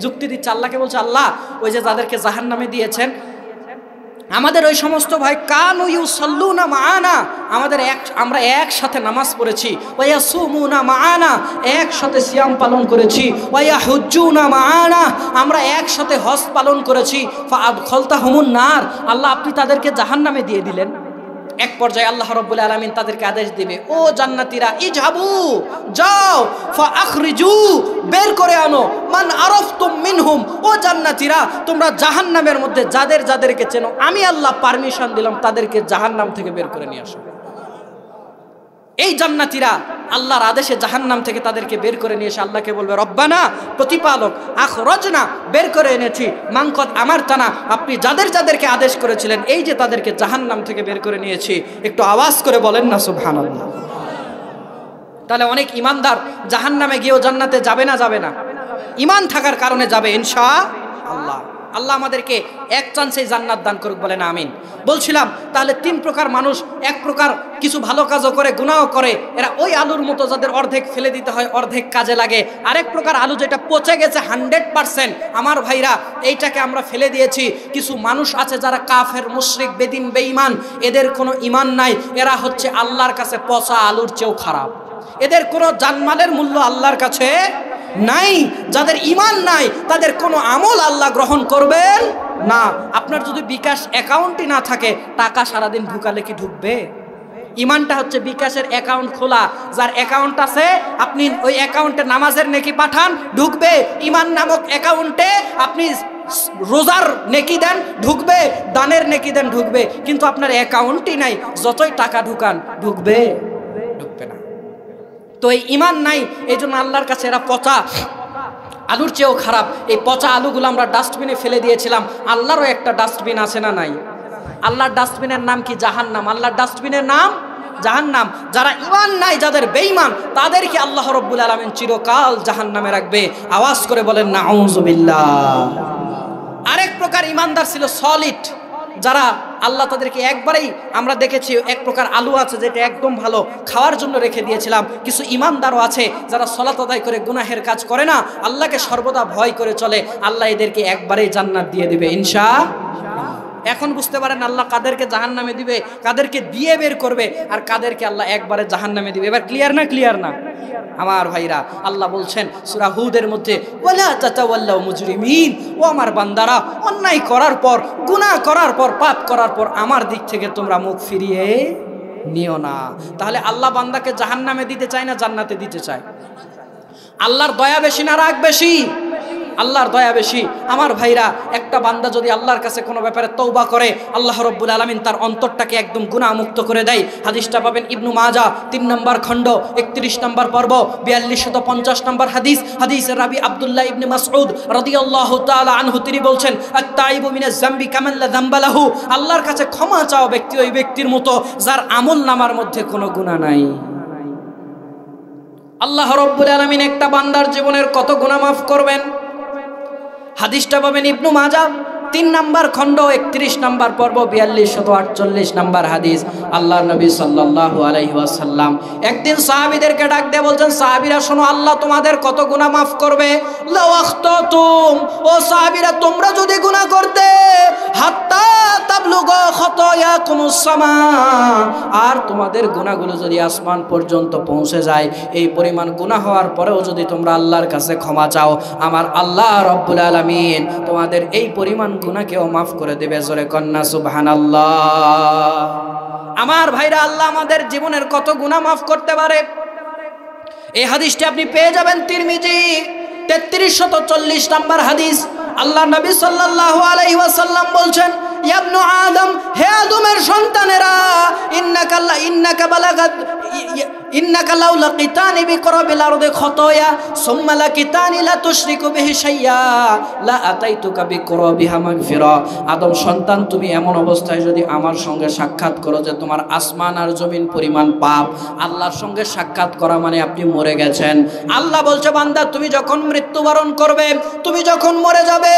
যুক্তি দিচ্ছে। আল্লাহকে বলছে, আল্লাহ ওই যে যাদেরকে জাহান্নামে দিয়েছেন, আমাদের ওই সমস্ত ভাই, কানু ইউসাল্লুনা মা'ানা আমরা একসাথে নামাজ পড়েছি, ওয়া ইয়াসুমুনা মা'ানা একসাথে সিয়াম পালন করেছি, ওয়া ইয়াহুজ্জুনা মা'ানা আমরা একসাথে হজ পালন করেছি, ফাআদখালতাহুমুন নার, আল্লাহ আপনি তাদেরকে জাহান্নামে দিয়ে দিলেন। এক পর্যায়ে আল্লাহ রাব্বুল আলামিন তাদেরকে আদেশ দিবে, ও জান্নাতীরা, ইজহাবু, যাও, ফাআখরিজু, বের করে আনো, মান আরাফতুম মিনহুম, ও জান্নাতীরা তোমরা জাহান্নামের মধ্যে যাদের যাদেরকে চেনো আমি আল্লাহ পারমিশন দিলাম তাদেরকে জাহান্নাম থেকে বের করে নিয়ে আসো। এই জান্নাতীরা আল্লাহর আদেশে জাহান্নাম থেকে তাদেরকে বের করে নিয়ে এসে আল্লাহকে বলবে, রব্বানা প্রতিপালক, আখরাজনা বের করে এনেছি, মানকত আমারতানা আপনি যাদের যাদেরকে আদেশ করেছিলেন এই যে তাদেরকে জাহান্নাম থেকে বের করে নিয়েছি। একটু আওয়াজ করে বলেন না সুবহানাল্লাহ। তাহলে অনেক ইমানদার জাহান্নামে গিয়েও জান্নাতে যাবে না? যাবে না? ইমান থাকার কারণে যাবে ইনশাআল্লাহ। আল্লাহ আমাদেরকে এক চান্সে জান্নাত দান করুক, বলেন আমিন। বলছিলাম তাহলে তিন প্রকার মানুষ, এক প্রকার কিছু ভালো কাজও করে গুনাহও করে, এরা ওই আলুর মতো যাদের অর্ধেক ফেলে দিতে হয় অর্ধেক কাজে লাগে। আরেক প্রকার আলু যেটা পচে গেছে 100%, আমার ভাইরা এইটাকে আমরা ফেলে দিয়েছি। কিছু মানুষ আছে যারা কাফের, মুশরিক, বেদিন, বেঈমান, এদের কোনো ইমান নাই, এরা হচ্ছে আল্লাহর কাছে পচা আলুর চেয়েও খারাপ, এদের কোনো জানমালের মূল্য আল্লাহর কাছে নাই। যাদের ইমান নাই তাদের কোনো আমল আল্লাহ গ্রহণ করবেন না। আপনার যদি বিকাশ অ্যাকাউন্টই না থাকে, টাকা সারাদিন ঢুকালে কি ঢুকবে? ইমানটা হচ্ছে বিকাশের অ্যাকাউন্ট খোলা, যার অ্যাকাউন্ট আছে আপনি ওই অ্যাকাউন্টে নামাজের নেকি পাঠান, ঢুকবে। ইমান নামক অ্যাকাউন্টে আপনি রোজার নেকি দেন, ঢুকবে। দানের নেকি দেন, ঢুকবে। কিন্তু আপনার অ্যাকাউন্টই নাই, যতই টাকা ঢুকান ঢুকবে? ঢুকবে না। তো এই ইমান নাই, এই জন্য আল্লাহর কাছে এরা পচা আলুর চেয়েও খারাপ। এই পচা আলুগুলো আমরা ডাস্টবিনে ফেলে দিয়েছিলাম। আল্লাহরও একটা ডাস্টবিন আছে না নাই? আল্লাহর ডাস্টবিনের নাম কি? জাহান্নাম। আল্লাহর ডাস্টবিনের নাম জাহান্নাম। যারা ইমান নাই, যাদের বেঈমান, তাদেরকে আল্লাহ রাব্বুল আলামিন চিরকাল জাহান্নামে রাখবে। আওয়াজ করে বলেন নাউযুবিল্লাহ। আরেক প্রকার ইমানদার ছিল সলিড, যারা আল্লাহ তাদেরকে একবারেই, আমরা দেখেছি এক প্রকার আলু আছে যেটা একদম ভালো, খাওয়ার জন্য রেখে দিয়েছিলাম। কিছু ইমানদারও আছে যারা সালাত আদায় করে গুনাহের কাজ করে না, আল্লাহকে সর্বদা ভয় করে চলে, আল্লাহ এদেরকে একবারেই জান্নাত দিয়ে দেবে ইনশাআল্লাহ। এখন বুঝতে পারেন আল্লাহ কাদেরকে জাহান্নামে দিবে, কাদেরকে দিয়ে বের করবে, আর কাদেরকে আল্লাহ একবারে জাহান্নামে দিবে। এবার ক্লিয়ার না? ক্লিয়ার না আমার ভাইরা? আল্লাহ বলছেন সূরা হুদের মধ্যে, ওয়ালা তাতাওয়াল্লাউ মুজরিমিন, ও আমার বান্দারা, অন্যায় করার পর, গুনাহ করার পর, পাপ করার পর আমার দিক থেকে তোমরা মুখ ফিরিয়ে নিও না। তাহলে আল্লাহ বান্দাকে জাহান্নামে দিতে চায় না জান্নাতে দিতে চায়? আল্লাহর দয়া বেশি না রাগ বেশি? আল্লাহর দয়া বেশি। আমার ভাইরা, একটা বান্দা যদি আল্লাহর কাছে কোনো ব্যাপারে তওবা করে, আল্লাহ রাব্বুল আলামিন তার অন্তরটাকে একদম গুনাহমুক্ত করে দেয়। হাদিসটা পাবেন ইবনু মাজাহ 3 নম্বর খণ্ড 31 নম্বর পর্ব 4250 নম্বর হাদিস। হাদিসের রাবি আব্দুল্লাহ ইবনে মাসউদ রাদিয়াল্লাহু তাআলা আনহু, তিনি বলছেন, আত-তাইবু মিনাজ যামবি কামান লা যামবা লাহু। আল্লাহর কাছে ক্ষমা চাওয়া ব্যক্তি ওই ব্যক্তির মতো যার আমলনামার মধ্যে কোনো গুনাহ নাই। আল্লাহ রাব্বুল আলামিন একটা বান্দার জীবনের কত গুনাহ মাফ করবেন। হাদিসটা পাবেন ইবনু মাজাহ 3 নম্বর খণ্ড 31 নম্বর পর্ব 4248 নম্বর হাদিস। আল্লাহর নবী সাল্লাল্লাহু আলাইহি ওয়াসাল্লাম একদিন সাহাবীদেরকে ডাক দিয়ে বলছেন, সাহাবীরা শোনো, আল্লাহ তোমাদের কত গুনাহ মাফ করবে। লাউ আখতাতুম, ও সাহাবীরা তোমরা যদি গুনাহ করতে, হাত্তা তাবলুগা খাতায়াকুমুস সামা, আর তোমাদের গুনাহগুলো যদি আসমান পর্যন্ত পৌঁছে যায়, এই পরিমাণ গুনাহ হওয়ার পরেও যদি তোমরা আল্লাহর কাছে ক্ষমা চাও, আমার আল্লাহ রাব্বুল আলামিন তোমাদের এই পরিমাণ গুনাহকেও মাফ করে দেবে। জোরে কন্না সুবহানাল্লাহ। আমার ভাইরা, আল্লাহ আমাদের জীবনের কত গুনাহ মাফ করতে পারে। এই হাদিসটি আপনি পেয়ে যাবেন তিরমিজি 3340 নম্বর হাদিস। আল্লাহ নবী সাল্লাল্লাহু আলাইহি ওয়াসাল্লাম বলছেন, ইয়া ইবনু আদম, হে আদমের সন্তানেরা, ইন্নাকা লাউ লাকিতানি বিকরাবিল আরদি খাতায়া সুম্মা লাকিতানি লা তুশরিকু বিহি শাইয়া লা আতাইতুকা বিকরাবিহা মাগফিরা। আদম সন্তান, তুমি এমন অবস্থায় যদি আমার সঙ্গে সাক্ষাৎ করো যে তোমার আসমান আর জমিন পরিমাণ পাপ, আল্লাহর সঙ্গে সাক্ষাৎ করা মানে আপনি মরে গেছেন। আল্লাহ বলছে, বান্দা তুমি যখন মৃত্যুবরণ করবে, তুমি যখন মরে যাবে,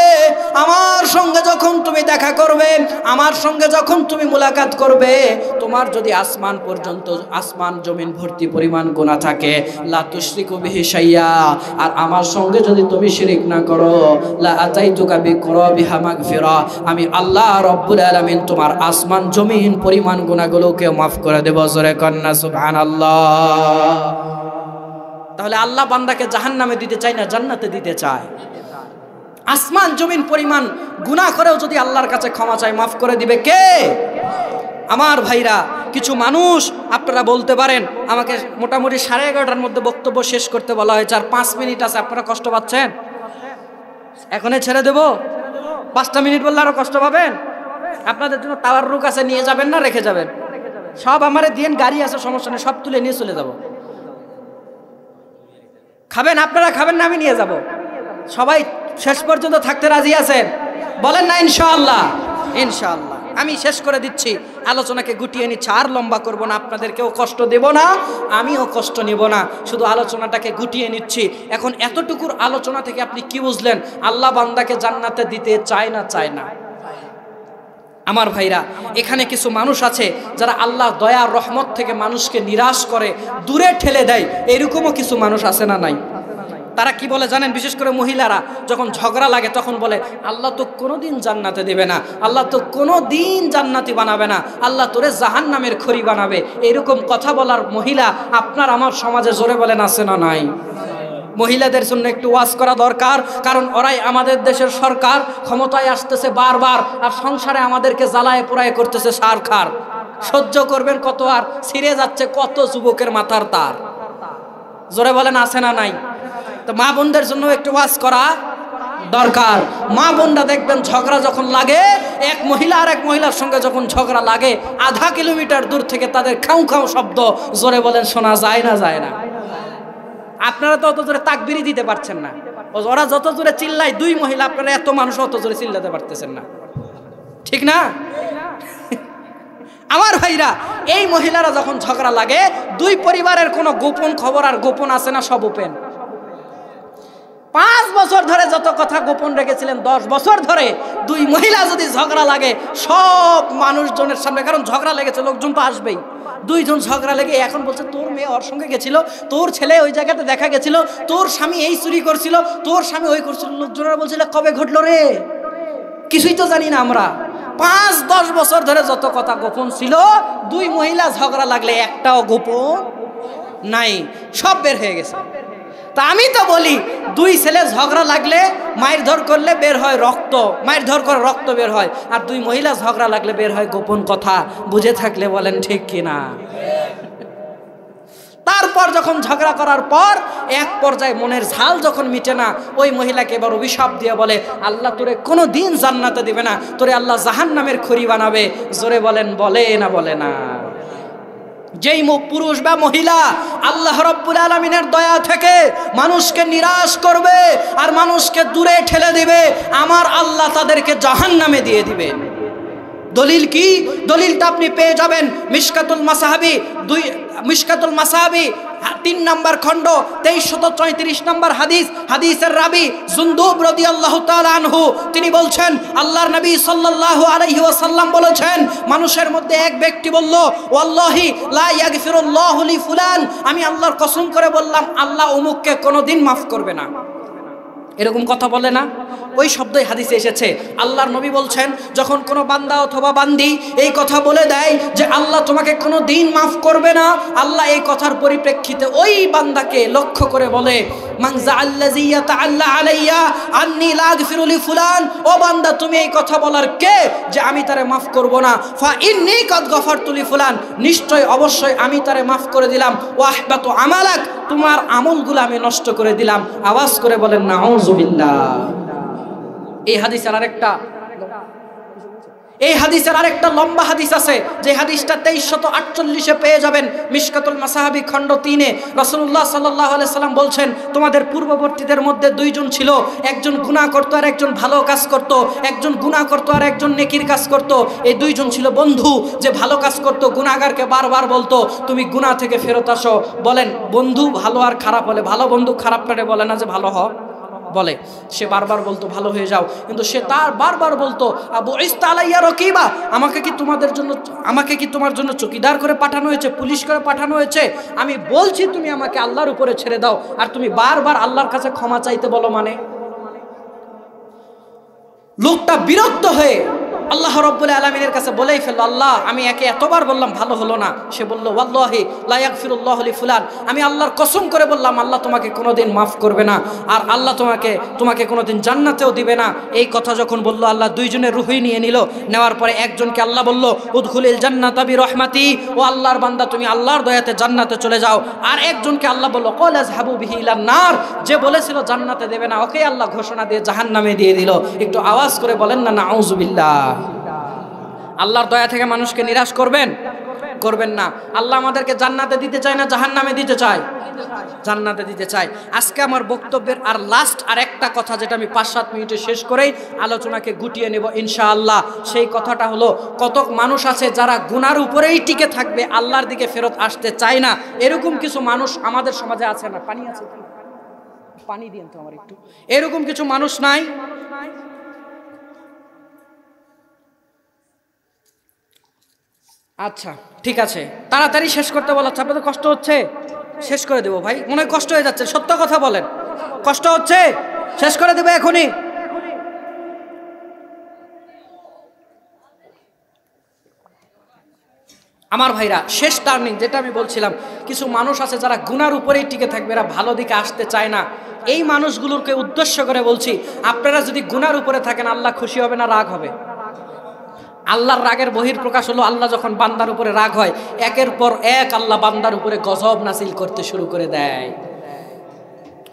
আমার সঙ্গে যখন তুমি দেখা করবে, আমার সঙ্গে যখন তুমি মুলাকাত করবে, তোমার যদি আসমান পর্যন্ত, আসমান জমিন ভর্তি পরিমাণ গুনাহ থাকে, লা তুশরিকু বিহি শাইয়া, আর আমার সঙ্গে যদি তুমি শিরিক না করো, লা আতাইতুকা বিকরাবিহা মাগফিরা, আমি আল্লাহ রাব্বুল আলামিন তোমার আসমান জমিন পরিমাণ গুনাহগুলোকে মাফ করে দেব। জোরে কন্না সুবহানাল্লাহ। তাহলে আল্লাহ বান্দাকে জাহান্নামে দিতে চায় না জান্নাতে দিতে চায়। আসমান জমিন পরিমাণ গুনাহ করেও যদি আল্লাহর কাছে ক্ষমা চায়, মাফ করে দিবে কে? আমার ভাইরা, কিছু মানুষ, আপনারা বলতে পারেন আমাকে মোটামুটি 11:30টার মধ্যে বক্তব্য শেষ করতে বলা হয়েছে, আর 5 মিনিট আছে, আপনারা কষ্ট পাচ্ছেন? এখনই ছেড়ে দেব? 5টা মিনিট বললে আরো কষ্ট পাবেন? আপনাদের জন্য তাওয়াররুক আছে, নিয়ে যাবেন না রেখে যাবেন? সব আমারে দিয়েন, গাড়ি আছে, সমস্যা নেই, সব তুলে নিয়ে চলে যাব। খাবেন আপনারা, খাবেন না আমি নিয়ে যাব? সবাই শেষ পর্যন্ত থাকতে রাজি আছেন? বলেন না ইনশাআল্লাহ? ইনশাআল্লাহ। আমি শেষ করে দিচ্ছি, আলোচনাকে গুটিয়ে নিচ্ছি, আর লম্বা করব না, আপনাদেরকেও কষ্ট দেব না, আমিও কষ্ট নিব না, শুধু আলোচনাটাকে গুটিয়ে নিচ্ছি। এখন এতটুকুর আলোচনা থেকে আপনি কি বুঝলেন? আল্লাহ বান্দাকে জান্নাতে দিতে চায় না চায় না? আমার ভাইরা, এখানে কিছু মানুষ আছে যারা আল্লাহ দয়া রহমত থেকে মানুষকে নিরাশ করে, দূরে ঠেলে দেয়। এরকমও কিছু মানুষ আছে না নাই? তারা কি বলে জানেন? বিশেষ করে মহিলারা যখন ঝগড়া লাগে তখন বলে, আল্লাহ তো কোনোদিন জান্নাতে দেবে না, আল্লাহ তো কোনোদিন জান্নাতি বানাবে না, আল্লাহ তোরে জাহান্নামের খড়ি বানাবে। এরকম কথা বলার মহিলা আপনার আমার সমাজে জোরে বলেন আছে না নাই? মহিলাদের জন্য একটু ওয়াজ করা দরকার, কারণ ওরাই আমাদের দেশের সরকার, ক্ষমতায় আসতেছে বারবার, আর সংসারে আমাদেরকে জ্বালায় পোড়ায় করতেছে সারখার। সহ্য করবেন কত? আর ছিঁড়ে যাচ্ছে কত যুবকের মাথার তার। জোরে বলেন আছে না নাই? তো মা বোনদের জন্য একটু ওয়াজ করা দরকার। মা বোনরা দেখবেন ঝগড়া যখন লাগে, এক মহিলা আর এক মহিলার সঙ্গে যখন ঝগড়া লাগে, আধা কিলোমিটার দূর থেকে তাদের খাউ খাউ শব্দ, জোরে বলেন, শোনা যায় না যায় না? আপনারা তো অত জোরে তাকবিরই দিতে পারছেন না। ওরা যত জোরে চিল্লায়, দুই মহিলা, আপনারা এত মানুষ অত জোরে চিল্লাতে পারতেছেন না, ঠিক না? আমার ভাইরা, এই মহিলারা যখন ঝগড়া লাগে, দুই পরিবারের কোনো গোপন খবর আর গোপন আছে না? সব ওপেন। 5 বছর ধরে যত কথা গোপন রেখেছিলেন, 10 বছর ধরে দুই মহিলা যদি ঝগড়া লাগে, সব মানুষজনের সামনে, কারণ ঝগড়া লেগেছে, লোকজন তো আসবেই। দুইজন ঝগড়া লেগে এখন বলছে, তোর মেয়ে ওর সঙ্গে গেছিল, তোর ছেলে ওই জায়গাতে দেখা গেছিল, তোর স্বামী এই চুরি করছিল, তোর স্বামী ওই করছিল। লোকজনেরা বলছিল, কবে ঘটলো রে? কিছুই তো জানি না আমরা। 5-10 বছর ধরে যত কথা গোপন ছিল, 2 মহিলা ঝগড়া লাগলে একটাও গোপন নাই, সব বের হয়ে গেছে। তা আমি তো বলি 2 ছেলে ঝগড়া লাগলে মায়ের ধর করলে বের হয় রক্ত, মায়ের ধর করে রক্ত বের হয়, আর 2 মহিলা ঝগড়া লাগলে বের হয় গোপন কথা। বুঝে থাকলে বলেন ঠিক কিনা? তারপর যখন ঝগড়া করার পর এক পর্যায়ে মনের ঝাল যখন মিটে না, ওই মহিলাকে এবার অভিশাপ দিয়ে বলে, আল্লাহ তোরে কোনো দিন জান্নাতে দিবে না, তোরে আল্লাহ জাহান্নামের খড়ি বানাবে। জোরে বলেন বলে না বলে না? যেই পুরুষ বা মহিলা আল্লাহ রাব্বুল আলামিনের দয়া থেকে মানুষকে নিরাশ করবে আর মানুষকে দূরে ঠেলে দিবে, আমার আল্লাহ তাদেরকে জাহান্নামে দিয়ে দিবে। দলিল কি? দলিলটা আপনি পেয়ে যাবেন মিশকাতুল মাসাহাবি 3 নম্বর খণ্ড 2334 নম্বর হাদিস। হাদিসের রাবি জুনদুব রাদিয়াল্লাহু তাআলা আনহু, তিনি বলছেন আল্লাহর নবী সাল্লাল্লাহু আলাইহি ওয়াসাল্লাম বলেছেন, মানুষের মধ্যে এক ব্যক্তি বলল, ওয়াল্লাহি লা ইয়াগফিরুল্লাহু লি ফুলান, আমি আল্লাহর কসম করে বললাম আল্লাহ অমুককে কোনোদিন মাফ করবে না। এরকম কথা বলে না? ওই শব্দই হাদিসে এসেছে। আল্লাহর নবী বলছেন, যখন কোনো বান্দা অথবা বান্দি এই কথা বলে দেয় যে আল্লাহ তোমাকে কোনো দিন মাফ করবে না, আল্লাহ এই কথার পরিপ্রেক্ষিতে ওই বান্দাকে লক্ষ্য করে বলে, মান যাআল্লাযী ইয়াতাআল্লা আলাইয়া আন্নী লা আগফিরু লি ফুলান, ও বান্দা তুমি এই কথা বলার কে যে আমি তারে মাফ করব না? ফা ইন্নী কদ গফারতু লি ফুলান, নিশ্চয় অবশ্যই আমি তারে মাফ করে দিলাম। ওয়া আহবাতু আমালাক, তোমার আমলগুলো আমি নষ্ট করে দিলাম। আওয়াজ করে বলেন নাউযুবিল্লাহ। এই হাদিসের আরেকটা লম্বা হাদিস আছে, যে হাদিসটা 2348 পেয়ে যাবেন মিশকাতুল মাসাহাবি খণ্ড 3-এ। রাসূলুল্লাহ সাল্লাল্লাহু আলাইহি সাল্লাম বলছেন, তোমাদের পূর্ববর্তীদের মধ্যে 2 জন ছিল, একজন গুনাহ করত আর একজন ভালো কাজ করত, একজন গুনাহ করত আর একজন নেকির কাজ করত। এই 2 জন ছিল বন্ধু, যে ভালো কাজ করত গুনাহগারকে বারবার বলতো তুমি গুনাহ থেকে ফেরত আসো। বলেন বন্ধু ভালো আর খারাপ হলে, ভালো বন্ধু খারাপটারে বলে না যে ভালো হ, বলে। সে বারবার বলতো ভালো হয়ে যাও, কিন্তু সে তার বারবার বলতো আবু ইস্তা আলাইয়া রকিবা, আমাকে কি তোমার জন্য চকিদার করে পাঠানো হয়েছে, পুলিশ করে পাঠানো হয়েছে? আমি বলছি তুমি আমাকে আল্লাহর উপরে ছেড়ে দাও, আর তুমি বারবার আল্লাহর কাছে ক্ষমা চাইতে বলো। মানে লোকটা বিরক্ত হয়ে আল্লাহ রাব্বুল আলামিনের কাছে বলেই ফেলল, আল্লাহ আমি একে এতবার বললাম ভালো হলো না। সে বলল, ওয়াল্লাহি লা ইয়াগফিরুল্লাহু লি ফুলান, আমি আল্লাহর কসম করে বললাম আল্লাহ তোমাকে কোনোদিন মাফ করবে না, আর আল্লাহ তোমাকে কোনোদিন জান্নাতেও দিবে না। এই কথা যখন বলল, আল্লাহ 2 জনের রূহই নিয়ে নিল। নেওয়ার পরে একজনকে আল্লাহ বলল, উদখুলিল জান্নাতা বিরহমাতি, ও আল্লাহর বান্দা তুমি আল্লাহর দয়াতে জান্নাতে চলে যাও। আর একজনকে আল্লাহ বলল, ক্বাল আযহাবু বিহি ইলান নার, যে বলেছিল জান্নাতে দেবে না ওকে আল্লাহ ঘোষণা দিয়ে জাহান্নামে দিয়ে দিল। একটু আওয়াজ করে বলেন না নাউযুবিল্লাহ। আল্লাহর দয়া থেকে মানুষকে নিরাশ করবেন না। আল্লাহ আমাদেরকে জান্নাতে দিতে চায় না জাহান্নামে দিতে চায়? জান্নাতে দিতে চায়। আজকে আমার বক্তব্যের আর একটা কথা, যেটা আমি 5-7 মিনিটে শেষ করেই আলোচনাকে গুটিয়ে নেব ইনশাআল্লাহ। সেই কথাটা হলো, কত মানুষ আছে যারা গুনার উপরেই টিকে থাকবে, আল্লাহর দিকে ফেরত আসতে চায় না। এরকম কিছু মানুষ আমাদের সমাজে আছে না? পানি আছে? পানি দিন তো আমার একটু। এরকম কিছু মানুষ নাই? আচ্ছা ঠিক আছে, তাড়াতাড়ি শেষ করতে বলা। আপনাদের কষ্ট হচ্ছে? শেষ করে দেবো ভাই, মনে হয় কষ্ট হয়ে যাচ্ছে। সত্য কথা বলেন, কষ্ট হচ্ছে? শেষ করে দেবো এখনই। আমার ভাইরা, শেষ টার্নিং যেটা আমি বলছিলাম, কিছু মানুষ আছে যারা গুনার উপরেই টিকে থাকবে, এরা ভালো দিকে আসতে চায় না। এই মানুষগুলোকে উদ্দেশ্য করে বলছি, আপনারা যদি গুনার উপরে থাকেন আল্লাহ খুশি হবে না রাগ হবে? আল্লাহর রাগের বহির প্রকাশ হলো, আল্লাহ যখন বান্দার উপরে রাগ হয়, একের পর এক আল্লাহ বান্দার উপরে গজব নাজিল করতে শুরু করে দেয়।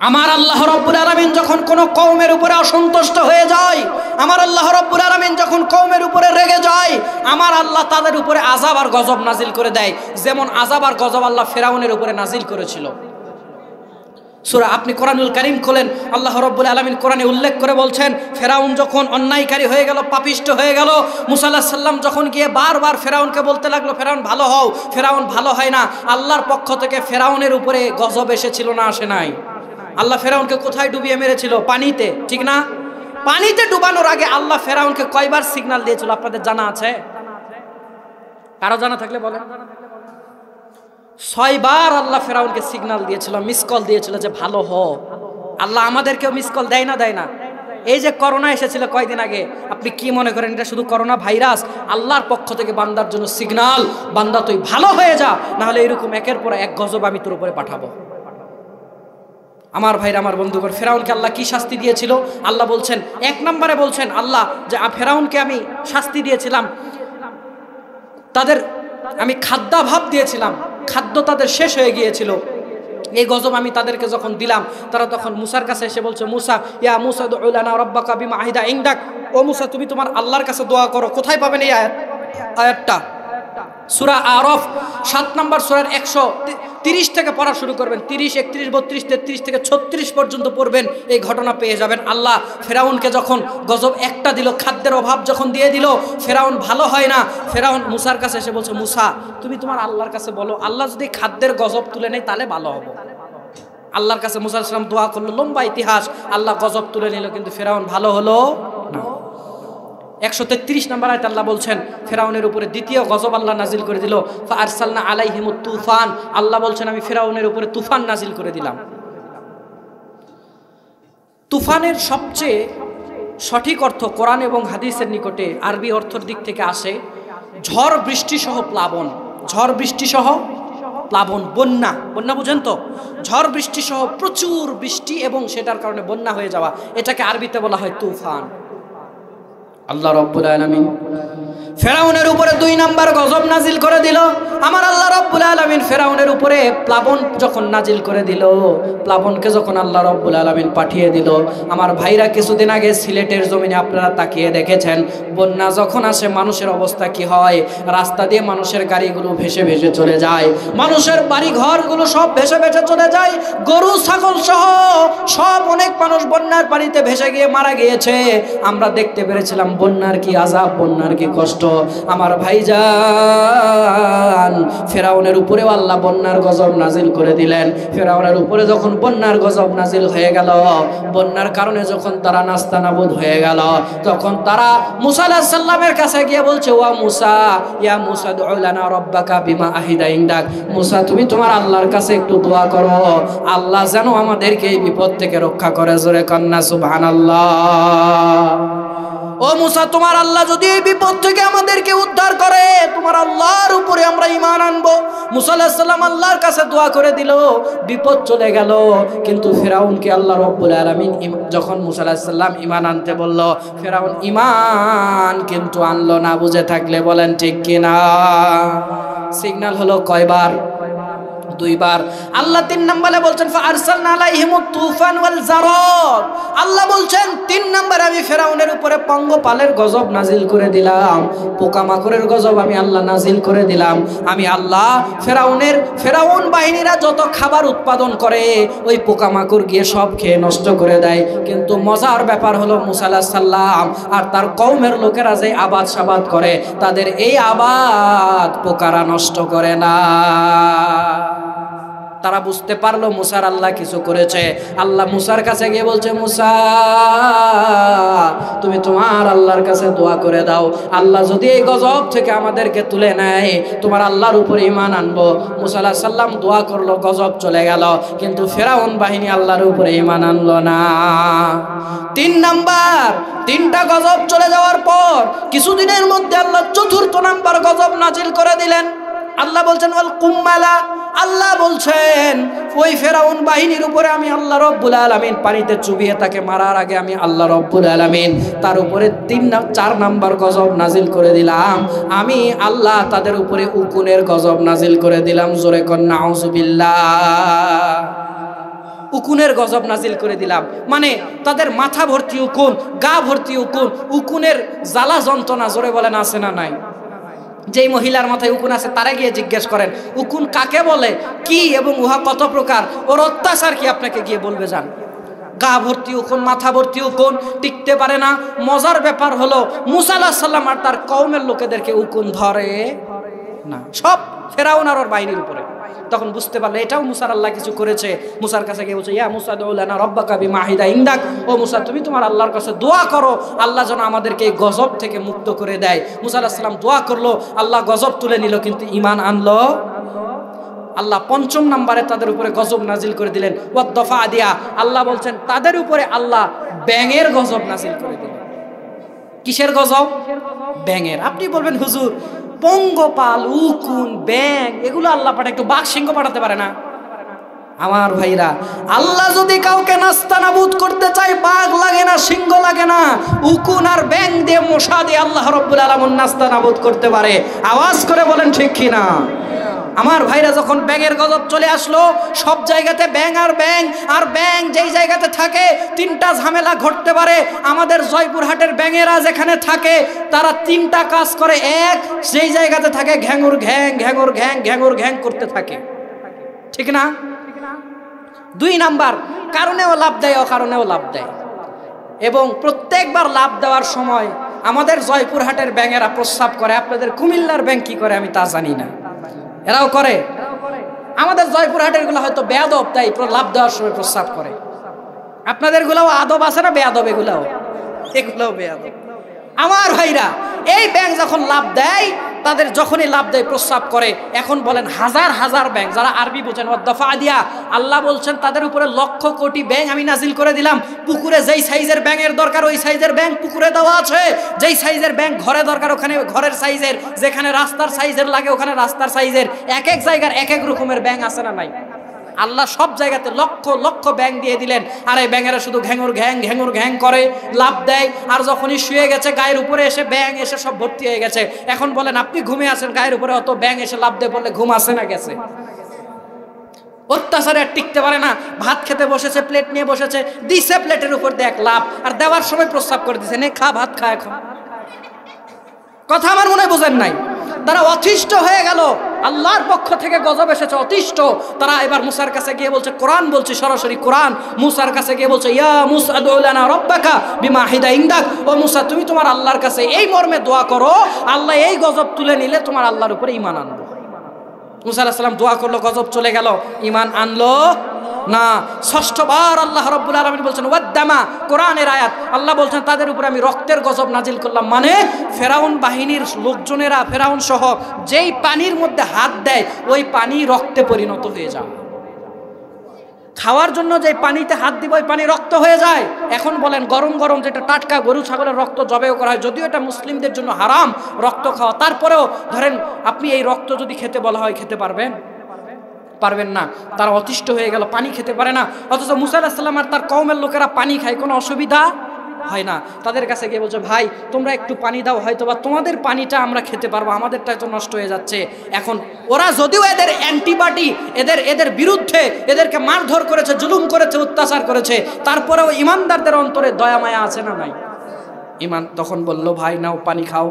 আমার আল্লাহ রাব্বুল আলামিন যখন কোন কওমের উপরে অসন্তুষ্ট হয়ে যায়, আমার আল্লাহ রাব্বুল আলামিন যখন কওমের উপরে রেগে যায়, আমার আল্লাহ তাদের উপরে আযাব আর গজব নাজিল করে দেয়। যেমন আযাব আর গজব আল্লাহ ফেরাউনের উপরে নাজিল করেছিল। সূরা, আপনি কোরআনুল কারীম খোলেন, আল্লাহ রাব্বুল আলামিন কোরআনে উল্লেখ করে বলছেন, ফেরাউন যখন অন্যায়কারী হয়ে গেল, পাপিষ্ট হয়ে গেল, মুসা আলাইহিস সালাম যখন গিয়ে বারবার ফেরাউনকে বলতে লাগলো, ফেরাউন ভালো হও, ফেরাউন ভালো হয় না। আল্লাহর পক্ষ থেকে ফেরাউনের উপরে গজব এসেছিল না আসে নাই? আল্লাহ ফেরাউনকে কোথায় ডুবিয়ে মেরেছিল? পানিতে, ঠিক না? পানিতে ডুবানোর আগে আল্লাহ ফেরাউনকে কয়বার সিগন্যাল দিয়েছিল আপনাদের জানা আছে? কারো জানা থাকলে বলেন। 6 বার আল্লাহ ফেরাউনকে সিগন্যাল দিয়েছিল, মিস কল দিয়েছিল যে ভালো হও। আল্লাহ আমাদেরকেও মিস কল দেয় না? এই যে করোনা এসেছিল কয়দিন আগে, আপনি কি মনে করেন এটা শুধু করোনা ভাইরাস? আল্লাহর পক্ষ থেকে বান্দার জন্য সিগন্যাল, বান্দা তুই ভালো হয়ে যা, না হলে এরকম একের পর এক গজব আমি তোর উপরে পাঠাবো। আমার ভাইরা, আমার বন্ধুগণ, ফেরাউনকে আল্লাহ কি শাস্তি দিয়েছিল? আল্লাহ বলছেন, এক নম্বরে বলছেন আল্লাহ যে ফেরাউনকে আমি শাস্তি দিয়েছিলাম, তাদের আমি খাদ্যাভাব দিয়েছিলাম, খাদ্য তাদের শেষ হয়ে গিয়েছিল। এই গজব আমি তাদেরকে যখন দিলাম, তারা তখন মুসার কাছে এসে বলছে, মুসা ইয়া মুসা দু'উ লানা রাব্বাকা বিমা আহিদা ইনদাক, ও মুসা তুমি তোমার আল্লাহর কাছে দোয়া করো। কোথায় পাবেন এই আয়াতটা? সূরা আরাফ 7 নম্বর সূরার 130 থেকে পড়া শুরু করবেন, 30, 31, 32, 33 থেকে 36 পর্যন্ত পড়বেন, এই ঘটনা পেয়ে যাবেন। আল্লাহ ফেরাউনকে যখন গজব একটা দিল, খাদ্যের অভাব যখন দিয়ে দিল, ফেরাউন ভালো হয় না। ফেরাউন মুসার কাছে এসে বলছে, মুসা তুমি তোমার আল্লাহর কাছে বলো, আল্লাহ যদি খাদ্যের গজব তুলে নেয় তাহলে ভালো হবে। আল্লাহর কাছে মুসা আলাইহিস সালাম দোয়া করলো, লম্বা ইতিহাস, আল্লাহ গজব তুলে নিল, কিন্তু ফেরাউন ভালো হলো না। 133 নম্বর আয়াতে আল্লাহ বলছেন, ফেরাউনের উপরে দ্বিতীয় গজব আল্লাহ নাজিল করে দিল, ফাআরসালনা আলাইহিমুত তুফান। আল্লাহ বলছেন আমি ফেরাউনের উপরে তুফান নাজিল করে দিলাম। তুফানের সবচেয়ে সঠিক অর্থ কোরআন এবং হাদিসের নিকটে আরবি অর্থের দিক থেকে আসে ঝড় বৃষ্টি সহ প্লাবন। ঝড় বৃষ্টি সহ প্লাবন, বন্যা। বন্যা বুঝেন তো? ঝড় বৃষ্টি সহ প্রচুর বৃষ্টি এবং সেটার কারণে বন্যা হয়ে যাওয়া, এটাকে আরবিতে বলা হয় তুফান। আল্লাহ রাব্বুল আলামিন ফেরাউনের উপরে 2 নাম্বার গজব নাজিল করে দিল। আমার আল্লাহ রাব্বুল আলামিন ফেরাউনের উপরে প্লাবন যখন নাজিল করে দিল, প্লাবনকে যখন আল্লাহ রাব্বুল আলামিন পাঠিয়ে দিল, আমার ভাইরা কিছুদিন আগে সিলেটের জমিনে আপনারা তাকিয়ে দেখেছেন, বন্যা যখন আসে মানুষের অবস্থা কি হয়? রাস্তা দিয়ে মানুষের গাড়িগুলো ভেসে ভেসে চলে যায়, মানুষের বাড়ি ঘরগুলো সব ভেসে ভেসে চলে যায়, গরু ছাগল সহ সব অনেক মানুষ বন্যার পানিতে ভেসে গিয়ে মারা গিয়েছে। আমরা দেখতে পেরেছিলাম বন্যার কি আযাব, বন্যার কি কষ্ট। আমার ভাইজান, ফেরাউনের উপরেও আল্লাহ বন্যার গজব নাজিল করে দিলেন। ফেরাউনের উপরে যখন বন্যার গজব নাজিল হয়ে গেল, বন্যার কারণে যখন তারা নাস্তানাবুদ হয়ে গেল, তখন তারা মুসা আলাইহিস সালামের কাছে গিয়ে বলছে, ওয়া মুসা ইয়া মুসা দু'উ লানা রাব্বাকা বিমা আহিদা ইনদাক। মুসা তুমি তোমার আল্লাহর কাছে একটু দোয়া করো, আল্লাহ যেন আমাদেরকে এই বিপদ থেকে রক্ষা করে। জোরে কন্না সুবহানাল্লাহ। ও মুসা, তোমার আল্লাহ যদি এই বিপদ থেকে আমাদেরকে উদ্ধার করে, তোমার আল্লাহর উপরে আমরা ঈমান আনবো। মুসা আলাইহিস সালাম আল্লাহর কাছে দোয়া করে দিল, বিপদ চলে গেল। কিন্তু ফেরাউনকে আল্লাহ রাব্বুল আলামিন যখন মুসা আলাইহিস সালাম ঈমান আনতে বলল, ফেরাউন ঈমান কিন্তু আনলো না। বুঝে থাকলে বলেন ঠিক কিনা? সিগন্যাল হলো কয়বার? 2 বার। আল্লাহ 3 নম্বরে বলছেন ফাআরসালনা আলাইহিমুত তুফান ওয়াল জারাদ। আল্লাহ বলছেন 3 নম্বরে আমি ফেরাউনের উপরে পঙ্গপালের গজব নাজিল করে দিলাম, পোকামাকড়ের গজব আমি আল্লাহ নাজিল করে দিলাম। আমি আল্লাহ ফেরাউন বাহিনীরা যত খাবার উৎপাদন করে ওই পোকামাকড় গিয়ে সব খেয়ে নষ্ট করে দেয়। কিন্তু মজার ব্যাপার হলো মুসা আলাইহিস সালাম আর তার কওমের লোকেরা যে আবাদ সাবাদ করে, তাদের এই আবাদ পোকারা নষ্ট করে না। তারা বুঝতে পারলো মুসার আল্লাহ কিছু করেছে। আল্লাহ মুসার কাছে গিয়ে বলছে, মুসা তুমি তোমার আল্লাহর কাছে দোয়া করে দাও, আল্লাহ যদি এই গজব থেকে আমাদেরকে তুলে নেয়, তোমার আল্লাহর উপর ঈমান আনবো। মুসা আলাইহিস সালাম দোয়া করলো, গজব চলে গেল, কিন্তু ফেরাউন বাহিনী আল্লাহর উপরে ঈমান আনলো না। 3 নাম্বার, 3টা গজব চলে যাওয়ার পর কিছুদিনের মধ্যে আল্লাহ 4র্থ নাম্বার গজব নাজিল করে দিলেন। আল্লাহ বলছেন ওয়াল কুম্মালা। আল্লাহ বলছেন ওই ফেরাউন বাহিনীর উপরে আমি আল্লাহ রব্বুল আলামিন পানিতে চুবিয়ে তাকে মারার আগে আমি আল্লাহ রব্বুল আলামিন তার উপরে 4 নাম্বার গজব নাজিল করে দিলাম। আমি আল্লাহ তাদের উপরে উকুনের গজব নাজিল করে দিলাম। জোরে কর নাউযুবিল্লাহ। উকুনের গজব নাজিল করে দিলাম, মানে তাদের মাথা ভর্তি উকুন, গা ভর্তি উকুন, উকুনের জ্বালা যন্ত্রণা। জোরে বলেন আছে না নাই? যেই মহিলার মাথায় উকুন আছে তারা গিয়ে জিজ্ঞেস করেন উকুন কাকে বলে, কি এবং উহা কত প্রকার, ওর অত্যাচার কি আপনাকে গিয়ে বলবে। যান, গা ভর্তি উকুন, মাথা ভর্তি উকুন, টিকতে পারে না। মজার ব্যাপার হলো মুসা আলাইহিস সালাম আর তার কওমের লোকেদেরকে উকুন ধরে না, সব ফেরাউন আর ওর বাহিনীর উপরে। তখন বুঝতে পারলো এটাও মুসার আল্লাহ কিছু করেছে। মুসার কাছে গিয়ে বলছে, ইয়া মুসা দু'উ লানা রাব্বাকা বিমা আহিদা ইনদাক। ও মুসা তুমি তোমার আল্লাহর কাছে দোয়া করো, আল্লাহ যেন আমাদেরকে এই গজব থেকে মুক্ত করে দেয়। মুসা আলাইহিস সালাম দোয়া করলো, আল্লাহ গজব তুলে নিল, কিন্তু ঈমান আনলো। আল্লাহ পঞ্চম নম্বরে তাদের উপরে গজব নাজিল করে দিলেন। ওয়াদ্দফা দিয়া, আল্লাহ বলছেন তাদের উপরে আল্লাহ ব্যাঙের গজব নাজিল করে দিলেন। কিসের গজব? ব্যাঙের। আপনি বলবেন হুজুর পঙ্গপাল, উকুন, ব্যাঙ এগুলো আল্লাহ পাঠায়, একটু বাঘ সিংহ পাঠাতে পারে না? আমার ভাইরা, আল্লাহ যদি কাউকে নাস্তানাবুদ করতে চায় বাঘ লাগে না, সিংহ লাগে না, উকুন আর ব্যাঙ দিয়ে, মশা দিয়ে আল্লাহ রাব্বুল আলামিন নাস্তানাবুদ করতে পারে। আওয়াজ করে বলেন ঠিক কিনা? আমার ভাইরা, যখন ব্যাঙের গজব চলে আসলো, সব জায়গাতে ব্যাঙ আর ব্যাঙ আর ব্যাঙ যেই জায়গাতে থাকে তিনটা ঝামেলা ঘটতে পারে। আমাদের জয়পুরহাটের ব্যাঙেরা যেখানে থাকে তারা তিনটা কাজ করে। এক, যেই জায়গাতে থাকে ঘ্যাঙুর ঘ্যাং ঘ্যাঙুর ঘ্যাং ঘ্যাঙুর ঘ্যাং করতে থাকে, ঠিক না? দুই নাম্বার, কারণেও লাভ দেয়, অকারণেও লাভ দেয়। এবং প্রত্যেকবার লাভ দেওয়ার সময় আমাদের জয়পুরহাটের ব্যাঙেরা প্রস্রাব করে। আপনাদের কুমিল্লার ব্যাঙ কি করে আমি তা জানি না, এরাও করে। আমাদের জয়পুরহাটের গুলো হয়তো বেয়াদব, তাই লাভ দেওয়ার সময় প্রস্রাব করে। আপনাদের গুলাও আদব আছে না বেয়াদব? এগুলাও বেয়াদব। আমার ভাইরা, এই ব্যাঙ যখন লাভ দেয়, তাদের যখনই লাভ দেয় প্রস্রাব করে। এখন বলেন হাজার হাজার ব্যাঙ, যারা আরবি বোঝেন, ওয়াদ্দফা দিয়া, আল্লাহ বলছেন তাদের উপরে লক্ষ কোটি ব্যাঙ আমি নাজিল করে দিলাম। পুকুরে যেই সাইজের ব্যাঙের দরকার ওই সাইজের ব্যাঙ পুকুরে দেওয়া আছে, যেই সাইজের ব্যাঙ ঘরে দরকার ওখানে ঘরের সাইজের, যেখানে রাস্তার সাইজের লাগে ওখানে রাস্তার সাইজের। এক এক জায়গার এক এক রকমের ব্যাঙ আছে না নাই? আল্লাহ সব জায়গাতে লক্ষ লক্ষ ব্যাঙ দিয়ে দিলেন। আর এই ব্যাঙেরা শুধু ঘ্যাঙুর ঘ্যাং করে লাভ দেয়। আর যখনই শুয়ে গেছে গায়ের উপরে এসে ব্যাঙ এসে সব ভর্তি হয়ে গেছে। এখন বলেন আপনি ঘুমিয়ে আছেন, গায়ের উপরে অত ব্যাঙ এসে লাভ দিয়ে বললে ঘুম আসে না গেছে? অত্যাচারে আর টিকতে পারে না। ভাত খেতে বসেছে, প্লেট নিয়ে বসেছে, দিছে প্লেটের উপর দেখ লাভ, আর দেওয়ার সময় প্রস্তাব করে দিছে নে খা, ভাত খা। এখন কথা আমার মনে বোঝেন নাই? তারা অতিষ্ঠ হয়ে গেল, আল্লাহর পক্ষ থেকে গজব এসেছে, অতিষ্ঠ। তারা এবার মুসার কাছে গিয়ে বলছে, কোরআন বলছে, সরাসরি কোরআন মুসার কাছে গিয়ে বলছে, ইয়া মুসা আদউ লানা রাব্বাকা বিমা হিদা ইনদাক, ও মুসা তুমি তোমার আল্লাহর কাছে এই মর্মে দোয়া করো, আল্লাহ এই গজব তুলে নিলে তোমার আল্লাহর উপরে ঈমান আনবো। মুসা আলাইহিস সালাম দোয়া করলো, গজব চলে গেল, ঈমান আনলো না। ষষ্ঠবার আল্লাহ রাব্বুল আলামিন বলছেন ওয়াদ্দামা, কোরআনের আয়াত, আল্লাহ বলছেন তাদের উপরে আমি রক্তের গজব নাজিল করলাম। মানে ফেরাউন বাহিনীর লোকজনেরা, ফেরাউন সহ যেই পানির মধ্যে হাত দেয় ওই পানি রক্তে পরিণত হয়ে যায়। খাওয়ার জন্য যে পানিতে হাত দিব ওই পানি রক্ত হয়ে যায়। এখন বলেন গরম গরম যেটা টাটকা গরু ছাগলের রক্ত জবেও করা হয়, যদিও এটা মুসলিমদের জন্য হারাম রক্ত খাওয়া, তারপরেও ধরেন আপনি এই রক্ত যদি খেতে বলা হয় খেতে পারবেন? পারবেন না। তারা অতিষ্ঠ হয়ে গেল, পানি খেতে পারে না। অথচ মুসা আলাইহিস সালাম আর তার কওমের লোকেরা পানি খায়, কোনো অসুবিধা হয় না। তাদের কাছে গিয়ে বলছে, ভাই তোমরা একটু পানি দাও, হয়তো বা তোমাদের পানিটা আমরা খেতে পারবো, আমাদেরটা তো নষ্ট হয়ে যাচ্ছে। এখন ওরা যদিও এদের অ্যান্টিবাডি, এদের বিরুদ্ধে এদেরকে মারধর করেছে, জুলুম করেছে, অত্যাচার করেছে, তারপরেও ইমানদারদের অন্তরে দয়া মায়া আছে না নাই? ইমান তখন বলল, ভাই নাও পানি খাও।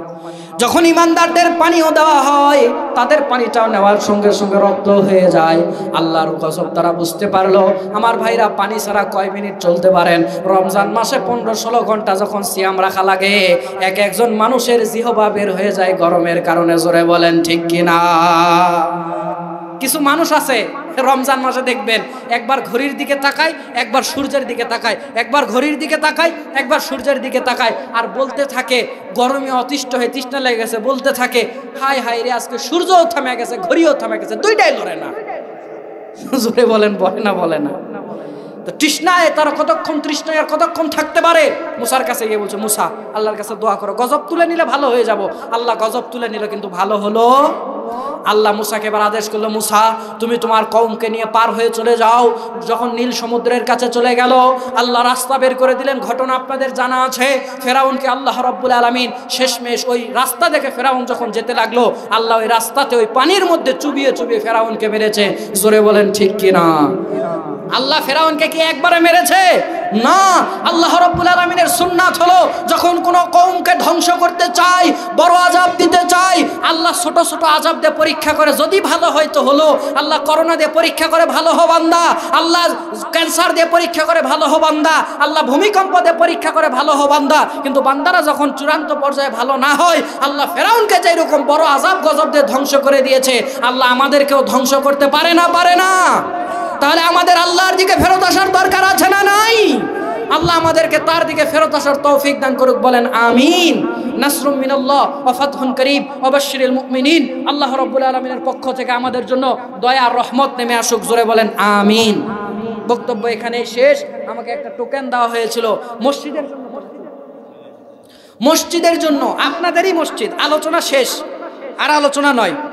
যখন ইমানদারদের পানিও দেওয়া হয় তাদের পানিটাও নেওয়ার সঙ্গে সঙ্গে রক্ত হয়ে যায়। আল্লাহর গজব তারা বুঝতে পারলো। আমার ভাইরা, পানি ছাড়া কয় মিনিট চলতে পারেন? রমজান মাসে 15-16 ঘন্টা যখন সিয়াম রাখা লাগে, এক একজন মানুষের জিহবা বের হয়ে যায় গরমের কারণে। জোরে বলেন ঠিক কিনা? কিছু মানুষ আছে রমজান মাসে দেখবেন একবার ঘড়ির দিকে তাকায়, একবার সূর্যের দিকে তাকায়, একবার ঘড়ির দিকে তাকায়, একবার সূর্যের দিকে তাকায়, আর বলতে থাকে, গরমে অতিষ্ঠ হয়ে তৃষ্ণা লেগে গেছে, বলতে থাকে, হায় হায় রে আজকে সূর্যও থামে গেছে, ঘড়িও থামে গেছে, দুইটাই লড়ে না। জোরে বলেন, বলে না? বলে না। তো তৃষ্ণায় তারা কতক্ষণ তৃষ্ণায় আর কতক্ষণ থাকতে পারে? মুসার কাছে গিয়ে বলছে, মুসা আল্লাহর কাছে দোয়া করো, গজব তুলে নিলে ভালো হয়ে যাব। আল্লাহ গজব তুলে নিল, কিন্তু ভালো হলো। আল্লাহ মুসাকে এবার আদেশ করলো, মুসা তুমি তোমার কওমকে নিয়ে পার হয়ে চলে যাও। যখন নীল সমুদ্রের কাছে চলে গেল, আল্লাহ রাস্তা বের করে দিলেন। ঘটনা আপনাদের জানা আছে, ফেরাউনকে আল্লাহ রাব্বুল আলামিন শেষমেশ ওই রাস্তা দেখে ফেরাউন যখন যেতে লাগলো, আল্লাহ ওই রাস্তাতে ওই পানির মধ্যে চুবিয়ে চুবিয়ে ফেরাউনকে মেরেছে। জোরে বলেন ঠিক কিনা? আল্লাহ ফেরাউনকে কি একবারে মেরেছে? না। আল্লাহ রাব্বুল আলামিনের সুন্নাত হলো, যখন কোনো কওমকে ধ্বংস করতে চায়, বড় আযাব দিতে চায়, আল্লাহ ছোট ছোট আযাব দিয়ে পরীক্ষা করে, যদি ভালো হয় তো হলো। আল্লাহ করোনা দিয়ে পরীক্ষা করে, ভালো হো বান্দা। আল্লাহ ক্যান্সার দিয়ে পরীক্ষা করে, ভালো হো বান্দা। আল্লাহ ভূমিকম্প দিয়ে পরীক্ষা করে, ভালো হো বান্দা। কিন্তু বান্দারা যখন চূড়ান্ত পর্যায়ে ভালো না হয়, আল্লাহ ফেরাউনকে যে এরকম বড় আযাব গজব দিয়ে ধ্বংস করে দিয়েছে, আল্লাহ আমাদেরকেও ধ্বংস করতে পারে না? পারে না। তাহলে আমাদের আল্লাহর দিকে ফেরত আসার দরকার আছে না নাই? আল্লাহ আল্লাহ আমাদেরকে তার দিকে ফেরত আসার তৌফিক দান করুক, বলেন আমিন। নাসরুম মিনাল্লাহ ওয়া ফাতহুন করিম ওয়া বাশশিরিল মুমিনিন। আল্লাহ রাব্বুল আলামিনের পক্ষ থেকে আমাদের জন্য দয়া আর রহমত নেমে আসুক, জোরে বলেন আমিন। বক্তব্য এখানেই শেষ। আমাকে একটা টোকেন দেওয়া হয়েছিল মসজিদের জন্য, মসজিদের জন্য, আপনাদেরই মসজিদ। আলোচনা শেষ, আর আলোচনা নয়।